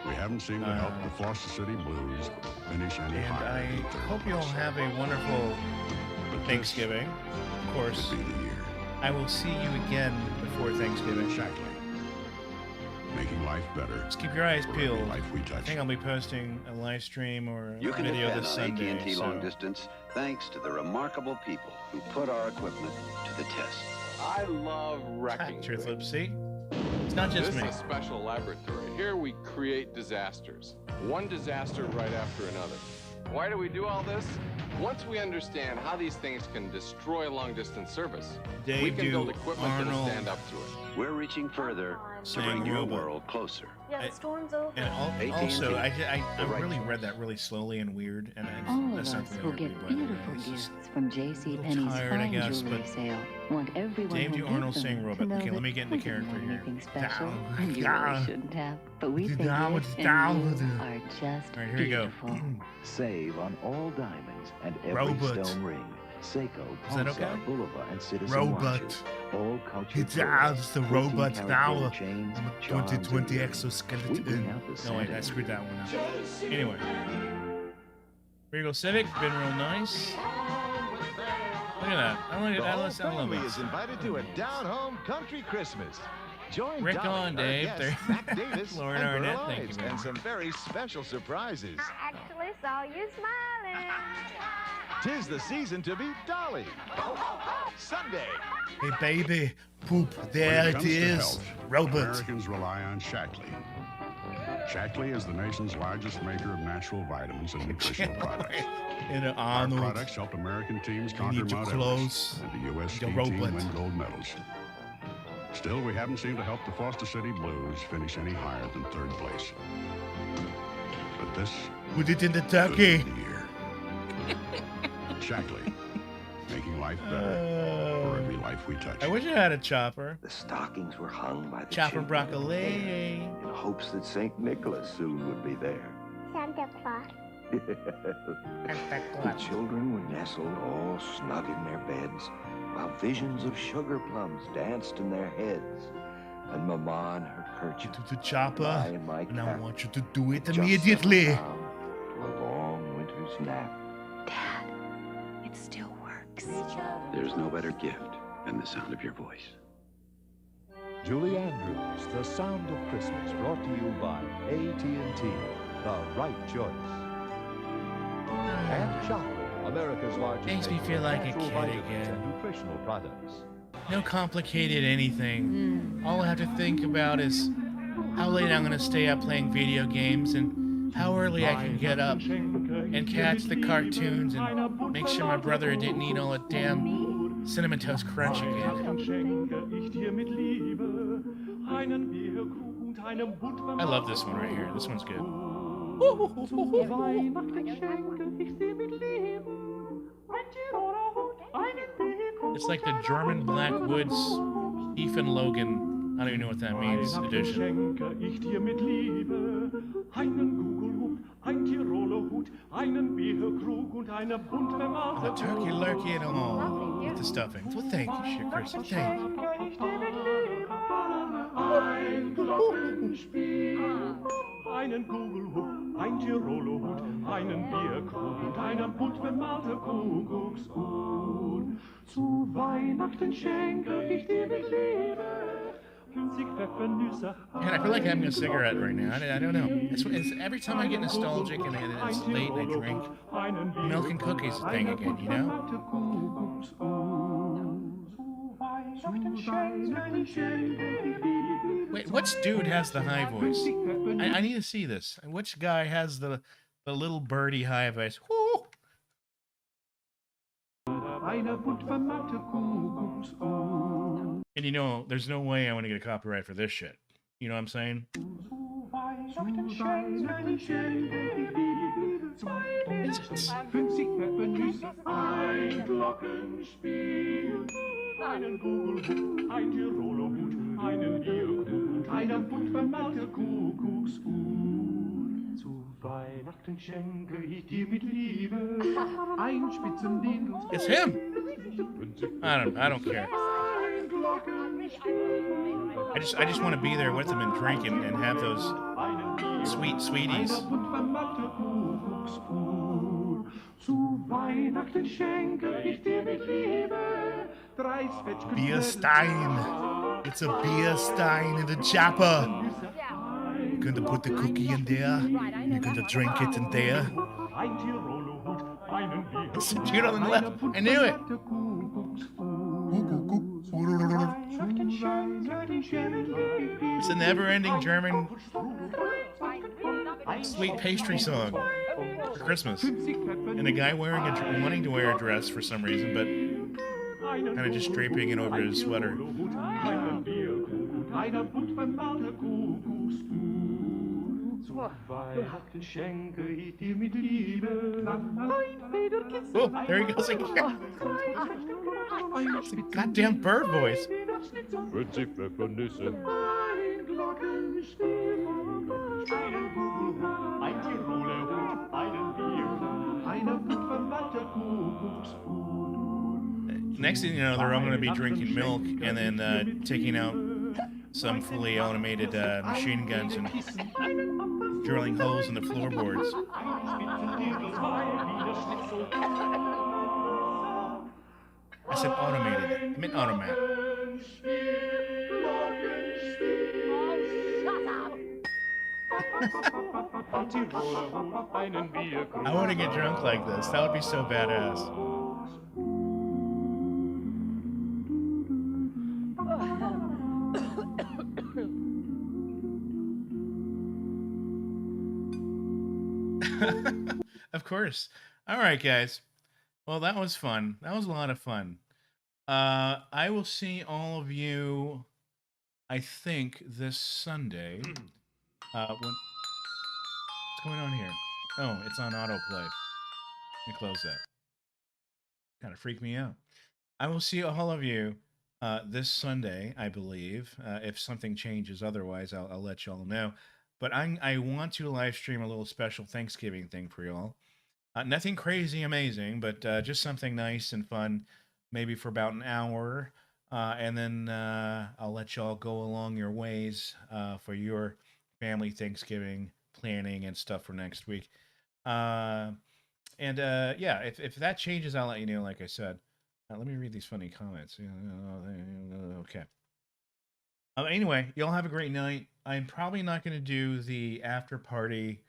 we haven't seemed to help the Foster City Blues finish any And higher. I than third hope you all place. have a wonderful Thanksgiving. Of course, I will see you again before Thanksgiving. Shackley, making life better. Just keep your eyes for every peeled. life we I touch. think I'll be posting a live stream or You a can video depend this on Sunday. AT&T So. Long Distance thanks to the remarkable people who put our equipment to the test. I love wrecking. Truth Loop, see? It's not just This me. is a special laboratory. Here we create disasters. One disaster right after another. Why do we do all this? Once we understand how these things can destroy long-distance service, we Dave can build do equipment that'll Arnold stand up to it. We're reaching further to Saying bring your robot. world closer. Yeah, the storm's over. And AT&T, also, I the right really choice. read that really slowly and weird, and All of that's us something I who read, get by the way. beautiful It's just gifts from JCPenney's tired, I fine guess, jewelry but sale want everyone Dave who do gets Arnold them saying to robot. know Okay, let that me get into we didn't character have here. anything special, Down. and you Down. really shouldn't have. But we think Down. gifts and Down. you are just All right, here we go. beautiful. Save on all diamonds and every Robot. stone ring. Seiko, Is that Pulsar, okay? Boulevard, and Citizen Robot. watches. All cultured It's the robot 14-karat now. gold chains, I'm a charms, 2020 and rings. exoskeleton. We bring out the No, wait, Santa I screwed that one up. Anyway. Regal Civic, been real nice. Look at that. I like it. The I whole love family it. is invited to a down-home country Christmas. Join Rick Dolly, on, our Dave. guest, There- Matt Davis, Lauren and Arnett, Burl thank you Ives, very and much. some very special surprises. I actually saw you smiling. Tis the season to be Dolly. Sunday. Hey, baby. Poop. When There it comes to is. health, Robot. Americans rely on Shackley. Shackley is the nation's largest maker of natural vitamins and nutritional products. And Our Arnold. products helped American teams You conquer need to Mount close Everest and the U.S. the ski team robot. win gold medals. Still, we haven't seemed to help the Foster City Blues finish any higher than third place. But this Put it in the turkey. Shackley, making life better for every life we touch. I wish I had a chopper. The stockings were hung by the Chopper chimney broccoli. in hopes that St. Nicholas soon would be there. Santa Claus. The children were nestled all snug in their beds, while visions of sugar plums danced in their heads. And Mama in her kerchief, To the chopper, I in my and I cap, want you to do it just immediately. settled down to a long winter's nap. Dad, it still works. There's no better gift than the sound of your voice. Julie Andrews, The Sound of Christmas, brought to you by AT&T, the right choice. And Chocolate, America's largest Makes me maker feel of like a natural kid vitamins again. and nutritional products. No complicated anything. All I have to think about is how late I'm going to stay up playing video games and how early I can get up and catch the cartoons and make sure my brother didn't eat all the damn Cinnamon Toast Crunch again. I love this one right here. This one's good. It's like the German Blackwoods Ethan Logan, I don't even know what that means, edition. A turkey lurkey and all with the stuffing. Well, thank you, shit, Chris. Thank you. Einen Kugelhut, ein Tiroler Hut, einen Bierkrug und einen bunt bemalter Kuckucksuhr. Zu Weihnachten schenke ich dir mit Liebe 50 Pfeffernüsse. Man, I feel like having a cigarette right now. I don't know. It's every time I get nostalgic and it's late and I drink, milk and cookies a thing again, you know? Wait, which dude has the high voice? I need to see this. Which guy has the little birdie high voice? Whoo! And you know, there's no way I want to get a copyright for this shit. You know what I'm saying? Ein Glockenspiel. Einen Kugelhut, ein Tiroler Hut, einen Bierkrug und einen bunt bemalter Kuckucksuhr. Zu Weihnachten schenke ich dir mit Liebe ein Spitzendienst. It's him. I don't care. I just want to be there with him and drink and have those sweet sweeties. Zu Weihnachten schenke ich dir mit Liebe drei Zwetschgen. Beer stein. It's a beer stein in the chopper. You're going to put the cookie in there. You're going to drink it in there. Ein Tiroler Hut, einen Bierkrug. It's the dude on the left. I knew it. It's a never-ending German sweet pastry song for Christmas. And a guy wanting to wear a dress for some reason, but kind of just draping it over his sweater. Oh, there he goes again. It's a goddamn bird voice. Next thing you know, they're all going to be drinking milk and then taking out some fully automated machine guns and drilling holes in the floorboards. I said automated. I meant automat. I want to get drunk like this. That would be so badass. Of course. All right, guys. Well, that was fun. That was a lot of fun. I will see all of you, I think, this Sunday. When... going on here? Oh, it's on autoplay. Let me close that. Kind of freaked me out. I will see all of you this Sunday, I believe. If something changes otherwise, I'll let y'all know. But I want to live stream a little special Thanksgiving thing for y'all. Nothing crazy amazing, but just something nice and fun, maybe for about an hour. And then I'll let y'all go along your ways for your family Thanksgiving planning and stuff for next week. Yeah, if that changes, I'll let you know, like I said. Let me read these funny comments. Okay. Anyway, y'all have a great night. I'm probably not going to do the after party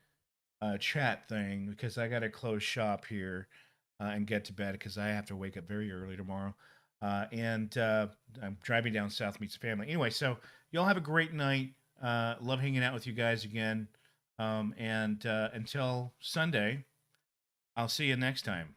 chat thing because I got to close shop here and get to bed because I have to wake up very early tomorrow. And I'm driving down south to meet some family. Anyway, so y'all have a great night. Love hanging out with you guys again. And until Sunday, I'll see you next time.